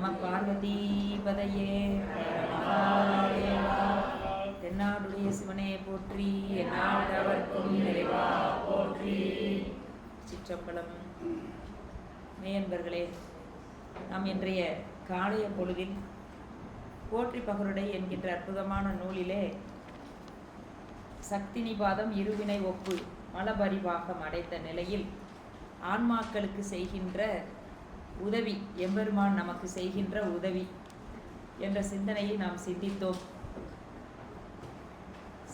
நம பார்வதி பதையே. தென்னாடுடைய சிவனே போற்றி, எந்நாட்டவர்க்கும் நிறைவா போற்றி. சிற்றம்பலம். மெய்யன்பர்களே, நாம் இன்றைய காலைய பொழுதில் போற்றி பகருடை என்கின்ற அற்புதமான நூலிலே சக்தினிபாதம் இருவினை ஒப்பு மலபரிவாகம் அடைத்த நிலையில் ஆன்மாக்களுக்கு செய்கின்ற உதவி, எம்பெருமான் நமக்கு செய்கின்ற உதவி என்ற சிந்தனையை நாம் சிந்தித்தோம்.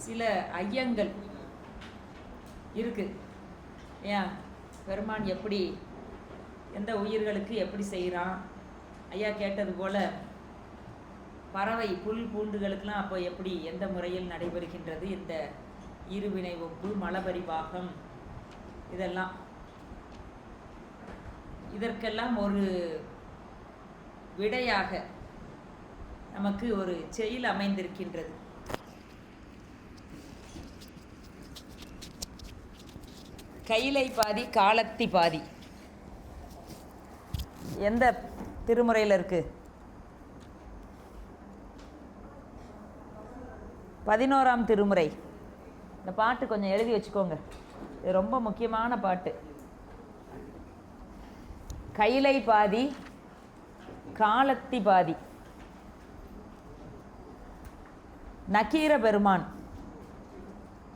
சில ஐயங்கள் இருக்கு. ஏன் பெருமான் எப்படி எந்த உயிர்களுக்கு எப்படி செய்கிறான்? ஐயா கேட்டது போல பறவை புல் பூண்டுகளுக்கெல்லாம் அப்போ எப்படி எந்த முறையில் நடைபெறுகின்றது இந்த இருவினை ஒப்பு மலபரிபாகம் இதெல்லாம்? இதற்கெல்லாம் ஒரு விடையாக நமக்கு ஒரு செயல் அமைந்திருக்கின்றது. கைலை பாதி காலத்தி பாதி. எந்த திருமுறையில் இருக்கு? 11ஆம் திருமுறை. இந்த பாட்டு கொஞ்சம் எழுதி வச்சுக்கோங்க, இது ரொம்ப முக்கியமான பாட்டு. கைலை பாதி காலத்தி பாதி. நக்கீர பெருமான்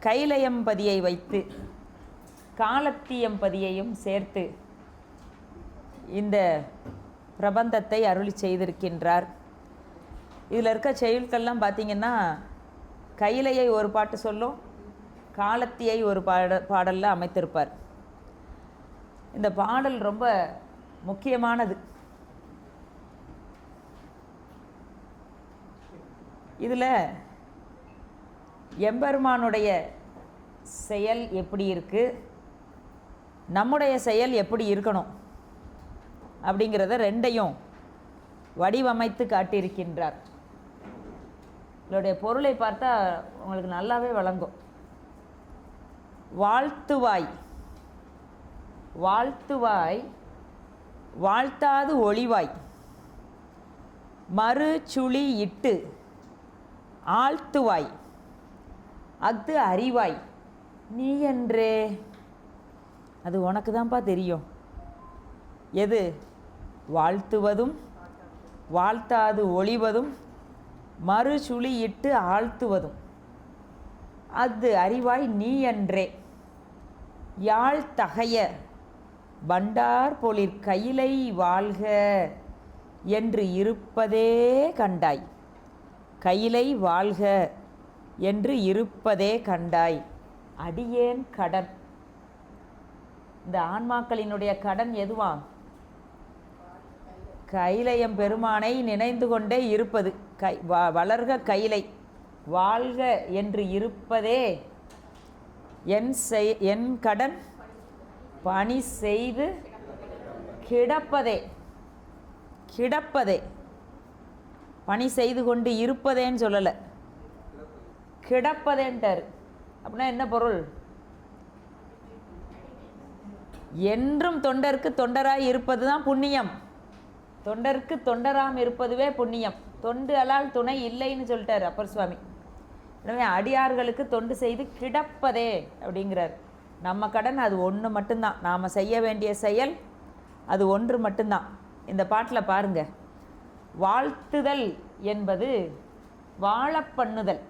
கைலையம்பதியை வைத்து காலத்தியம்பதியையும் சேர்த்து இந்த பிரபந்தத்தை அருளி செய்திருக்கின்றார். இதில் இருக்க செயல்கள்லாம் பார்த்திங்கன்னா கைலையை ஒரு பாட்டு சொல்லும், காலத்தியை ஒரு பாடலில் அமைத்திருப்பார். இந்த பாடல் ரொம்ப முக்கியமானது. இதில் எம்பெருமானுடைய செயல் எப்படி இருக்குது, நம்முடைய செயல் எப்படி இருக்கணும் அப்படிங்கிறத ரெண்டையும் வடிவமைத்து காட்டியிருக்கின்றார். இதோடைய பொருளை பார்த்தா உங்களுக்கு நல்லாவே வழங்கும். வாழ்த்துவாய் வாழ்த்துவாய் வாழ்த்தாது ஒளிவாய் மறு சுழி இட்டு ஆழ்த்துவாய் அஃது அறிவாய் நீ என்றே. அது உனக்கு தான்ப்பா தெரியும். எது வாழ்த்துவதும் வாழ்த்தாது ஒளிவதும் மறு சுழி இட்டு ஆழ்த்துவதும் அஃது அறிவாய் நீ என்றே. யாழ் தகைய பண்டார் பொழிற் கையிலை வாழ்க என்று இருப்பதே கண்டாய். கையிலை வாழ்க என்று இருப்பதே கண்டாய். அடியேன் கடன். இந்த ஆன்மாக்களினுடைய கடன் எதுவாம்? கைலையம் பெருமானை நினைந்து கொண்டே இருப்பது. வளர்க கைலை வாழ்க என்று இருப்பதே என் கடன். பணி செய்து கிடப்பதே கிடப்பதே. பணி செய்து கொண்டு இருப்பதேன்னு சொல்லலை, கிடப்பதேன்ட்டார். அப்படின்னா என்ன பொருள்? என்றும் தொண்டருக்கு தொண்டராய் இருப்பது தான் புண்ணியம். தொண்டருக்கு தொண்டராம் இருப்பதுவே புண்ணியம். தொண்டு அலால் துணை இல்லைன்னு சொல்லிட்டார் அப்பர் சுவாமி. எனவே அடியார்களுக்கு தொண்டு செய்து கிடப்பதே அப்படிங்கிறார். நம்ம கடன் அது ஒன்று மட்டும்தான். நாம் செய்ய வேண்டிய செயல் அது ஒன்று மட்டும்தான். இந்த பாட்டில் பாருங்கள், வாழ்த்துதல் என்பது வாழ பண்ணுதல்.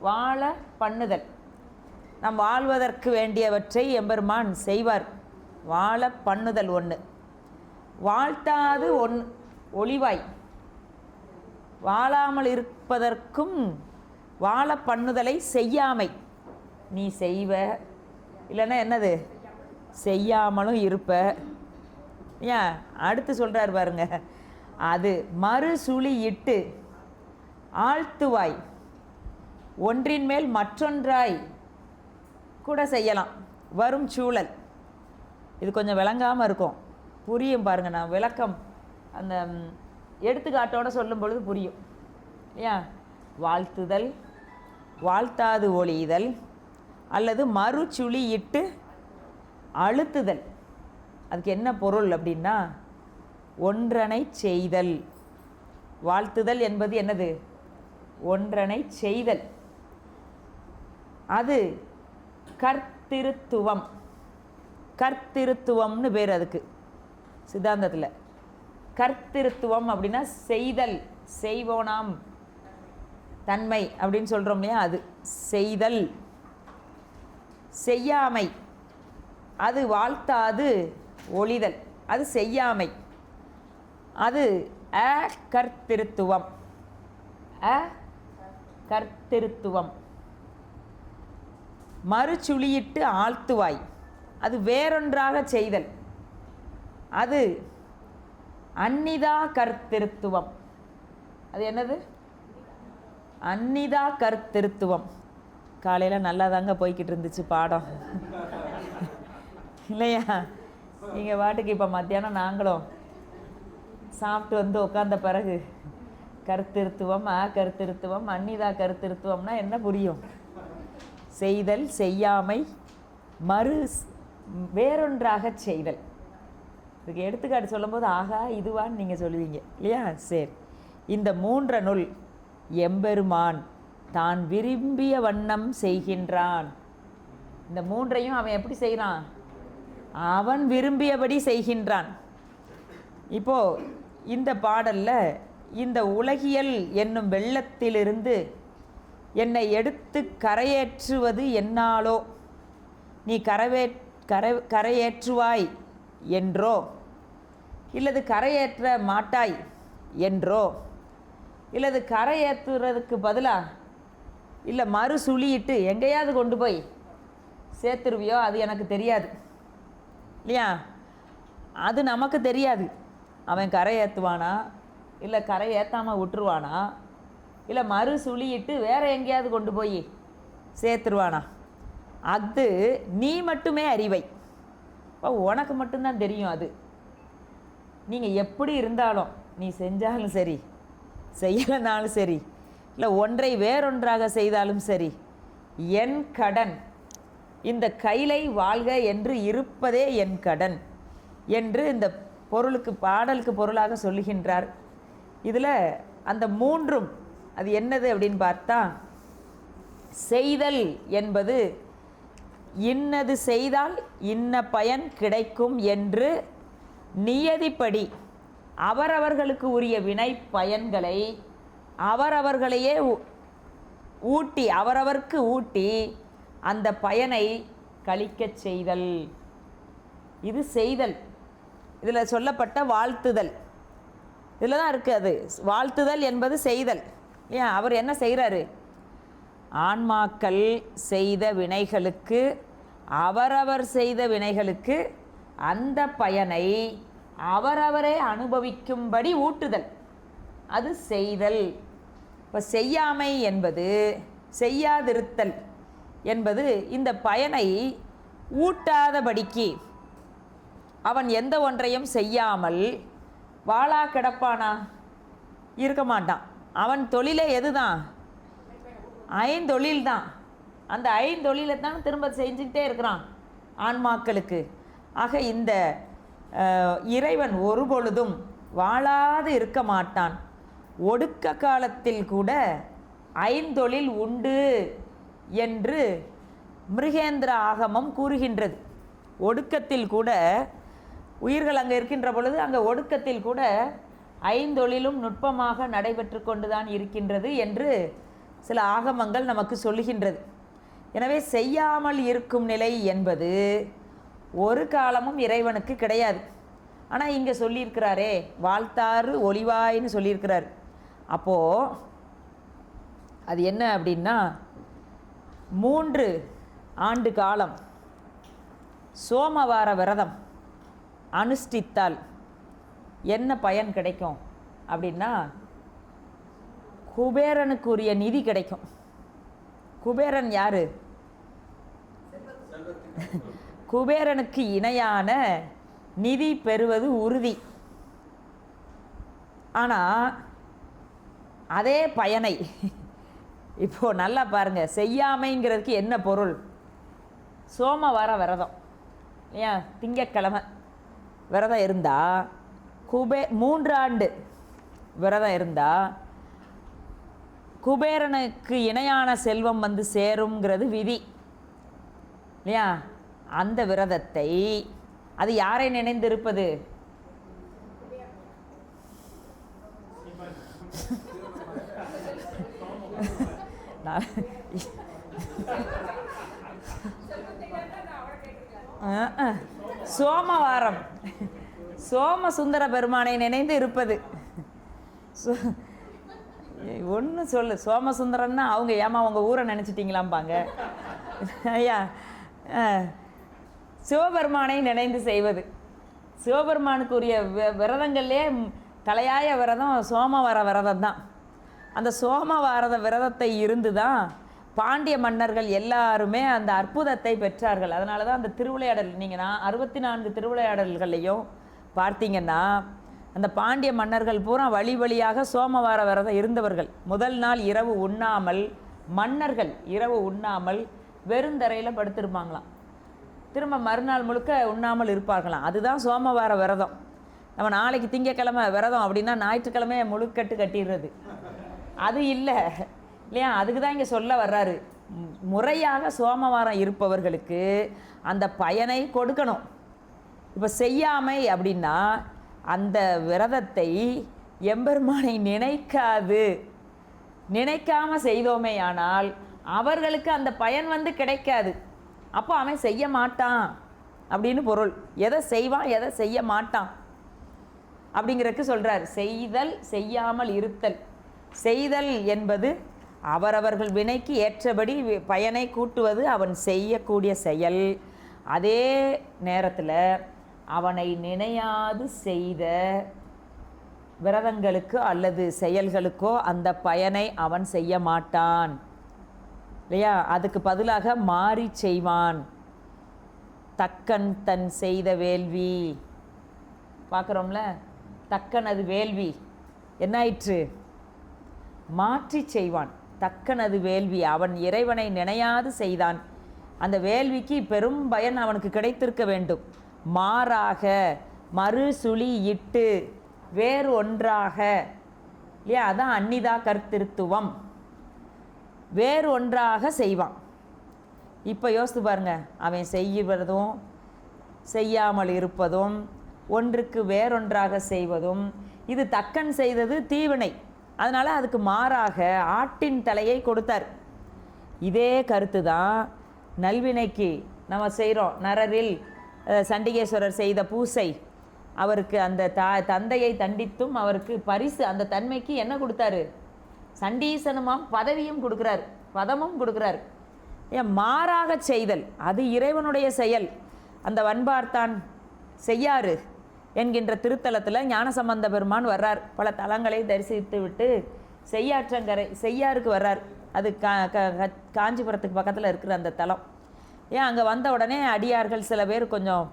வாழ பண்ணுதல். நாம் வாழ்வதற்கு வேண்டியவற்றை எம்பெருமான் செய்வார். வாழ பண்ணுதல் ஒன்று. வாழ்த்தாது ஒளிவாய். வாழாமல் இருப்பதற்கும் வாழ பண்ணுதலை செய்யாமை. நீ செய்வ, இல்லைன்னா என்னது செய்யாமலும் இருப்ப. ஏன் அடுத்து சொல்கிறார் பாருங்க, அது மறு சுழி இட்டு ஆழ்த்துவாய். ஒன்றின் மேல் மற்றொன்றாய் கூட செய்யலாம். வரும் சூழல் இது கொஞ்சம் விளங்காமல் இருக்கும், புரியும் பாருங்கள். நான் விளக்கம் அந்த எடுத்துக்காட்டோடு சொல்லும் பொழுது புரியும். ஏன் வாழ்த்துதல் வாழ்த்தாது ஒளியுதல் அல்லது மறுசுழி இட்டு அழுத்துதல். அதுக்கு என்ன பொருள் அப்படின்னா, ஒன்றனை செய்தல். வாழ்த்துதல் என்பது என்னது? ஒன்றனை செய்தல். அது கர்த்திருத்துவம். கர்த்திருத்துவம்னு பேர் அதுக்கு சித்தாந்தத்தில். கர்த்திருத்துவம் அப்படின்னா செய்தல், செய்வோனாம் தன்மை அப்படின்னு சொல்கிறோம் இல்லையா, அது செய்தல். செய்யாமை அது வாழ்த்தாது ஒளிதல், அது செய்யாமை. அது கர்த்திருத்துவம். கர்த்திருத்துவம். மறுசுழியிட்டு ஆழ்த்துவாய் அது வேறொன்றாக செய்தல், அது அந்நிதா கர்த்திருத்துவம். அது என்னது? அந்நிதா கர்த்திருத்துவம். காலையில் நல்லா தாங்க போய்கிட்டு இருந்துச்சு பாடம் இல்லையா? நீங்கள் பாட்டுக்கு இப்போ மத்தியானம் நாங்களும் சாப்பிட்டு வந்து உட்காந்த பிறகு கருத்திருத்துவம், கருத்திருத்துவம், அந்நிதா கருத்திருத்துவம்னா என்ன புரியும்? செய்தல், செய்யாமை, வேறொன்றாக செய்தல். இதுக்கு எடுத்துக்காட்டு சொல்லும்போது ஆகா இதுவான்னு நீங்கள் சொல்லுவீங்க இல்லையா? சரி, இந்த மூன்றனுள் எம்பெருமான் தான் விரும்பிய வண்ணம் செய்கின்றான். இந்த மூன்றையும் அவன் எப்படி செய்கிறான்? அவன் விரும்பியபடி செய்கின்றான். இப்போ இந்த பாடல்ல இந்த உலகியல் என்னும் வெள்ளத்திலிருந்து என்னை எடுத்து கரையேற்றுவது என்னாலோ, நீ கரையேற்றுவாய் என்றோ, இல்லது கரையேற்ற மாட்டாய் என்றோ, இல்லது கரையேற்றுறதுக்கு பதிலாக இல்லை மறுசுழியிட்டு எங்கேயாவது கொண்டு போய் சேர்த்துருவியோ, அது எனக்கு தெரியாது இல்லையா? அது நமக்கு தெரியாது. அவன் கரை ஏற்றுவானா, இல்லை கரை ஏற்றாமல் விட்டுருவானா, இல்லை மறுசுழியிட்டு வேறு எங்கேயாவது கொண்டு போய் சேர்த்துருவானா, அது நீ மட்டுமே அறிவை. உனக்கு மட்டும்தான் தெரியும். அது நீங்கள் எப்படி இருந்தாலும், நீ செஞ்சாலும் சரி செய்யலைனாலும் சரி, இல்லை ஒன்றை வேறொன்றாக செய்தாலும் சரி, என் கடன் இந்த கைலை வாழ்க என்று இருப்பதே என் கடன் என்று இந்த பொருளுக்கு, பாடலுக்கு பொருளாக சொல்லுகின்றார். இதில் அந்த மூன்றும் அது என்னது அப்படின்னு பார்த்தா, செய்தல் என்பது இன்னது செய்தால் இன்ன பயன் கிடைக்கும் என்று நியதிப்படி அவரவர்களுக்கு உரிய வினை பயன்களை அவரவர்களையே ஊட்டி, அவரவர்க்கு ஊட்டி அந்த பயனை கழிக்கச் செய்தல். இது செய்தல். இதில் சொல்லப்பட்ட வாழ்த்துதல் இதில் தான் இருக்குது. அது வாழ்த்துதல் என்பது செய்தல். ஏன் அவர் என்ன செய்கிறாரு? ஆன்மாக்கள் செய்த வினைகளுக்கு, அவரவர் செய்த வினைகளுக்கு அந்த பயனை அவரவரே அனுபவிக்கும்படி ஊட்டுதல், அது செய்தல். இப்போ செய்யாமை என்பது, செய்யாதிருத்தல் என்பது இந்த பயனை ஊட்டாதபடிக்கு அவன் எந்த ஒன்றையும் செய்யாமல் வாளா கிடப்பானா? இருக்க மாட்டான். அவன் தொழிலே எதுதான்? ஐந்தொழில் தான். அந்த ஐந்தொழிலை தான் திரும்ப செஞ்சுக்கிட்டே இருக்கிறான் ஆன்மாக்களுக்கு. ஆக இந்த இறைவன் ஒரு பொழுதும் வாழாது இருக்க மாட்டான். ஒடுக்க காலத்தில் கூட ஐந்தொழில் உண்டு என்று மிருகேந்திர ஆகமம் கூறுகின்றது. ஒடுக்கத்தில் கூட உயிர்கள் அங்கே இருக்கின்ற பொழுது அங்கே ஒடுக்கத்தில் கூட ஐந்தொழிலும் நுட்பமாக நடைபெற்று கொண்டுதான் இருக்கின்றது என்று சில ஆகமங்கள் நமக்கு சொல்லுகின்றது. எனவே செய்யாமல் இருக்கும் நிலை என்பது ஒரு காலமும் இறைவனுக்கு கிடையாது. ஆனால் இங்கே சொல்லியிருக்கிறாரே, வாழ்த்தாறு ஒளிவாயின்னு சொல்லியிருக்கிறார். அப்போது அது என்ன அப்படின்னா, 3 ஆண்டு காலம் சோமவார விரதம் அனுஷ்டித்தால் என்ன பயன் கிடைக்கும் அப்படின்னா, குபேரனுக்குரிய நிதி கிடைக்கும். குபேரன் யாரு? குபேரனுக்கு இணையான நிதி பெறுவது உறுதி. ஆனால் அதே பயனை இப்போ நல்லா பாருங்க, செய்யாமைங்கிறதுக்கு என்ன பொருள்? சோமவார விரதம், ஏன் திங்கக்கிழமை விரதம் இருந்தால் 3 ஆண்டு விரதம் இருந்தால் குபேரனுக்கு இணையான செல்வம் வந்து சேருங்கிறது விதி இல்லையா? அந்த விரதத்தை அது யாரை நினைந்திருப்பது? சோமவாரம், சோமசுந்தர பெருமானை நினைந்து இருப்பது. ஒன்று சொல்லு, சோமசுந்தரன்னா அவங்க ஏமா அவங்க ஊரை நினச்சிட்டிங்களாம்பாங்க ஐயா. சிவபெருமானை நினைந்து செய்வது. சிவபெருமானுக்குரிய விரதங்கள்லே தலையாய விரதம் சோமவார விரதம் தான். அந்த சோமவார விரதத்தை இருந்து தான் பாண்டிய மன்னர்கள் எல்லாருமே அந்த அற்புதத்தை பெற்றார்கள். அதனால தான் அந்த திருவிளையாடல் நீங்கள் 64 திருவிளையாடல்களையும் பார்த்தீங்கன்னா அந்த பாண்டிய மன்னர்கள் பூரா வழி வழியாக சோமவார விரதம் இருந்தவர்கள். முதல் நாள் இரவு உண்ணாமல், மன்னர்கள் இரவு உண்ணாமல் வெறுந்தரையில் படுத்திருப்பாங்களாம். திரும்ப மறுநாள் முழுக்க உண்ணாமல் இருப்பார்களாம். அதுதான் சோமவார விரதம். நம்ம நாளைக்கு திங்கக்கிழமை விரதம் அப்படின்னா ஞாயிற்றுக்கிழமை முழுக்கட்டு கட்டிடுறது அது இல்லை இல்லையா? அதுக்கு தான் இங்கே சொல்ல வர்றாரு. முறையாக சோமவாரம் இருப்பவர்களுக்கு அந்த பயனை கொடுக்கணும். இப்போ செய்யாமை அப்படின்னா அந்த விரதத்தை எம்பெருமானை நினைக்காம செய்தோமே ஆனால் அவர்களுக்கு அந்த பயன் வந்து கிடைக்காது. அப்போ அவன் செய்ய மாட்டான் அப்படின்னு பொருள். எதை செய்வான், எதை செய்ய மாட்டான் அப்படிங்கிறதுக்கு சொல்கிறார். செய்தல், செய்யாமல் இருத்தல். செய்தல் என்பது அவரவர்கள் வினைக்கு ஏற்றபடி பயனை கூட்டுவது அவன் செய்யக்கூடிய செயல். அதே நேரத்தில் அவனை நினையாது செய்த விரதங்களுக்கு அல்லது செயல்களுக்கோ அந்த பயனை அவன் செய்ய மாட்டான் இல்லையா? அதுக்கு பதிலாக மாறி செய்வான். தக்கன் தன் செய்த வேள்வி பார்க்குறோம்ல, தக்கனது வேள்வி என்னாயிற்று? மாற்றி செய்வான். தக்கனது வேள்வி, அவன் இறைவனை நினையாது செய்தான். அந்த வேள்விக்கு பெரும் பயன் அவனுக்கு கிடைத்திருக்க வேண்டும். மாறாக மறுசுழி இட்டு வேறு ஒன்றாக இல்லையா? அதான் அந்நிதா கர்த்திருத்துவம். வேறு ஒன்றாக செய்வான். இப்போ யோசித்து பாருங்க, அவன் செய்வதும் செய்யாமல் இருப்பதும் ஒன்றுக்கு வேறொன்றாக செய்வதும். இது தக்கன் செய்தது தீவினை, அதனால் அதுக்கு மாறாக ஆட்டின் தலையை கொடுத்தார். இதே கருத்து தான் நல்வினைக்கு நம்ம செய்கிறோம். நரரில் சண்டிகேஸ்வரர் செய்த பூசை, அவருக்கு அந்த தந்தையை தண்டித்தும் அவருக்கு பரிசு, அந்த தன்மைக்கு என்ன கொடுத்தாரு? சண்டீசனமாம் பதவியும் கொடுக்குறார், பதமும் கொடுக்குறார். ஏன் மாறாக செய்தல், அது இறைவனுடைய செயல். அந்த வன்பார்த்தான் செய்யாறு என்கின்ற திருத்தலத்தில் ஞானசம்பந்த பெருமான் வர்றார். பல தலங்களை தரிசித்து விட்டு செய்யாருக்கு வர்றார். அது காஞ்சிபுரத்துக்கு பக்கத்தில் இருக்கிற அந்த தலம். ஏன் அங்கே வந்த உடனே அடியார்கள் சில பேர் கொஞ்சம்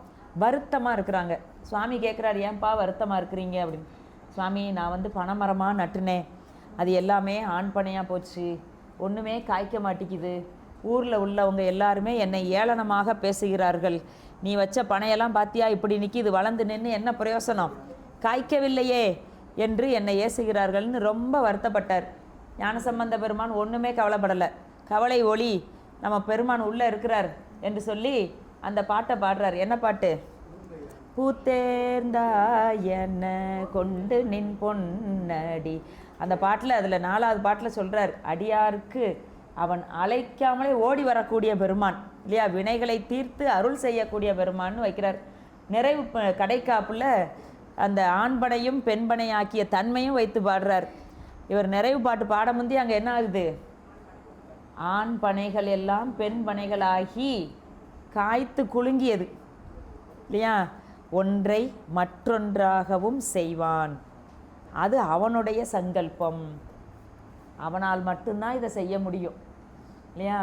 வருத்தமாக இருக்கிறாங்க. சுவாமி கேட்குறாரு, ஏன்பா வருத்தமாக இருக்கிறீங்க அப்படின்னு. சுவாமி, நான் வந்து பனைமரமாக நட்டுனேன், அது எல்லாமே ஆண் பனையாக போச்சு, ஒன்றுமே காய்க்க மாட்டேங்குது. ஊரில் உள்ளவங்க எல்லாருமே என்னை ஏளனமாக பேசுகிறார்கள். நீ வச்ச பனையெல்லாம் பார்த்தியா, இப்படி நிற்கிது, வளர்ந்து நின்று என்ன பிரயோசனம், காய்க்கவில்லையே என்று என்னை ஏசுகிறார்கள்னு ரொம்ப வருத்தப்பட்டார். ஞானசம்பந்த பெருமான் ஒன்றுமே கவலைப்படலை. கவலை ஒளி, நம்ம பெருமான் உள்ளே இருக்கிறார் என்று சொல்லி அந்த பாட்டை பாடுறார். என்ன பாட்டு? பூத்தேர்ந்தாயன கொண்டு நின் பொன்னடி. அந்த பாட்டில், அதில் 4வது பாட்டில் சொல்கிறார், அடியாருக்கு அவன் அழைக்காமலே ஓடி வரக்கூடிய பெருமான் இல்லையா? வினைகளை தீர்த்து அருள் செய்யக்கூடிய பெருமான்னு வைக்கிறார். நிறைவு கடைக்காப்பில் அந்த ஆண்பனையும் பெண்பனை ஆக்கிய தன்மையும் வைத்து பாடுறார். இவர் நிறைவு பாட்டு பாட முந்தி அங்கே என்ன ஆகுது? ஆண் பனைகள் எல்லாம் பெண் பனைகளாகி காய்த்து குலுங்கியது இல்லையா? ஒன்றை மற்றொன்றாகவும் செய்வான், அது அவனுடைய சங்கல்பம். அவனால் மட்டும்தான் இதை செய்ய முடியும் இல்லையா?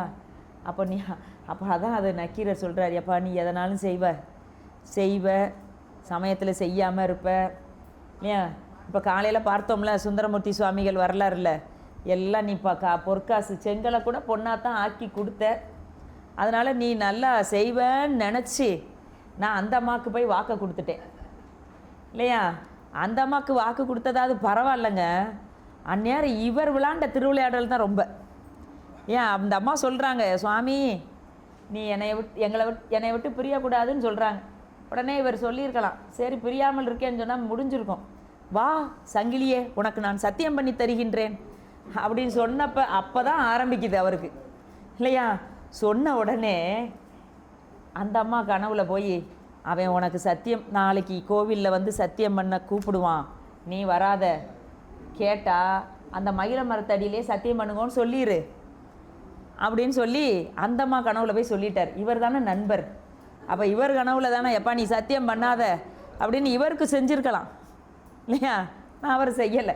அப்போ அதான் அதை நக்கீரர் சொல்கிறார், எப்பா நீ எதனாலும் செய்வ, சமயத்தில் செய்யாமல் இருப்ப இல்லையா? இப்போ காலையில் பார்த்தோம்ல, சுந்தரமூர்த்தி சுவாமிகள் வரலாறுல எல்லாம் நீ பொற்காசு செங்கலை கூட பொண்ணாத்தான் ஆக்கி கொடுத்த, அதனால் நீ நல்லா செய்வேன்னு நினச்சி நான் அந்த அம்மாவுக்கு போய் வாக்க கொடுத்துட்டேன் இல்லையா? அந்த அம்மாவுக்கு வாக்கு கொடுத்ததாவது பரவாயில்லைங்க, அந்நேரம் இவர் விளாண்ட திருவிளையாடல் தான் ரொம்ப. ஏன் அந்த அம்மா சொல்கிறாங்க, சுவாமி நீ என்னை விட்டு பிரியக்கூடாதுன்னு சொல்கிறாங்க. உடனே இவர் சொல்லியிருக்கலாம், சரி பிரியாமல் இருக்கேன்னு சொன்னால் முடிஞ்சிருக்கும். வா சங்கிலியே, உனக்கு நான் சத்தியம் பண்ணி தருகின்றேன் அப்படின்னு சொன்னப்போ அப்போ தான் ஆரம்பிக்குது அவருக்கு, இல்லையா? சொன்ன உடனே அந்த அம்மா கனவுல போய், அவன் உனக்கு சத்தியம் நாளைக்கு கோவிலில் வந்து சத்தியம் பண்ண கூப்பிடுவான், நீ வராத, கேட்டா அந்த மகிழ மரத்தடியிலே சத்தியம் பண்ணுங்கன்னு சொல்லிடு அப்படின்னு சொல்லி அந்த அம்மா கனவுல போய் சொல்லிட்டார். இவர் தானே நண்பர். அப்போ இவர் கனவுல தானே, எப்பா நீ சத்தியம் பண்ணாத அப்படின்னு இவருக்கு செஞ்சுருக்கலாம், இல்லையா? நான் அவர் செய்யலை.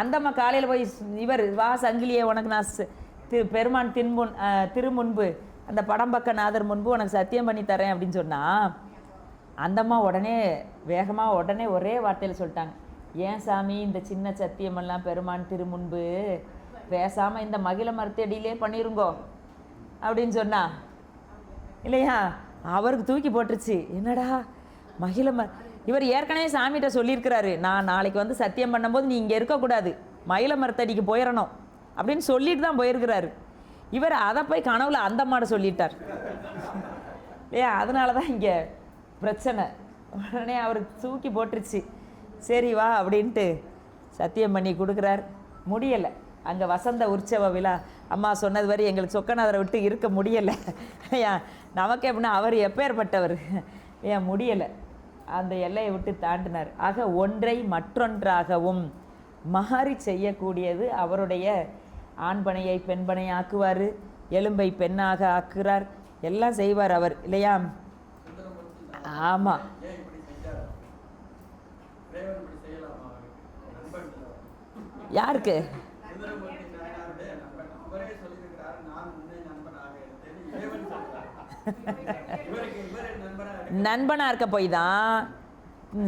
அந்த அம்மா காலையில் போய் இவர், வா சங்கிலியே, உனக்கு நான் பெருமான் திருமுன்பு அந்த படம்பக்கநாதர் முன்பு உனக்கு சத்தியம் பண்ணி தரேன் அப்படின்னு சொன்னால், அந்த அம்மா உடனே வேகமாக உடனே ஒரே வார்த்தையில் சொல்லிட்டாங்க, ஏன் சாமி இந்த சின்ன சத்தியமெல்லாம் பெருமான் முன்பு பேசாமல் இந்த மகிழ மரத்தடியிலே பண்ணிருங்கோ அப்படின்னு சொன்னா, இல்லையா? அவருக்கு தூக்கி போட்டுருச்சு. என்னடா மகிழ இவர் ஏற்கனவே சாமிகிட்ட சொல்லியிருக்கிறாரு, நான் நாளைக்கு வந்து சத்தியம் பண்ணும்போது நீ இங்கே இருக்கக்கூடாது, மகிழ மரத்தடிக்கு போயிடணும் அப்படின்னு சொல்லிட்டு தான் போயிருக்கிறாரு. இவர் அதை போய் கனவுல அந்த மாட சொல்லிட்டார், இல்லையா? அதனால தான் இங்கே பிரச்சனை. உடனே அவருக்கு தூக்கி போட்டுருச்சு. சரி வா அப்படின்ட்டு சத்தியம் பண்ணி கொடுக்குறார். முடியலை, அங்கே வசந்த உற்சவ விழா, அம்மா சொன்னது வரை எங்களுக்கு சொக்கநாதரை விட்டு இருக்க முடியலை. ஏன் நமக்கு எப்படின்னா அவர் எப்பேற்பட்டவர், ஏன் முடியலை, அந்த எல்லையை விட்டு தாண்டினார். ஆக ஒன்றை மற்றொன்றாகவும் மாறி செய்யக்கூடியது அவருடைய ஆண்பனையை பெண்பனை ஆக்குவார், எலும்பை பெண்ணாக ஆக்குறார், எல்லாம் செய்வார் அவர், இல்லையா? ஆமாம். யாருக்கு? நண்பனா இருக்க போய் தான்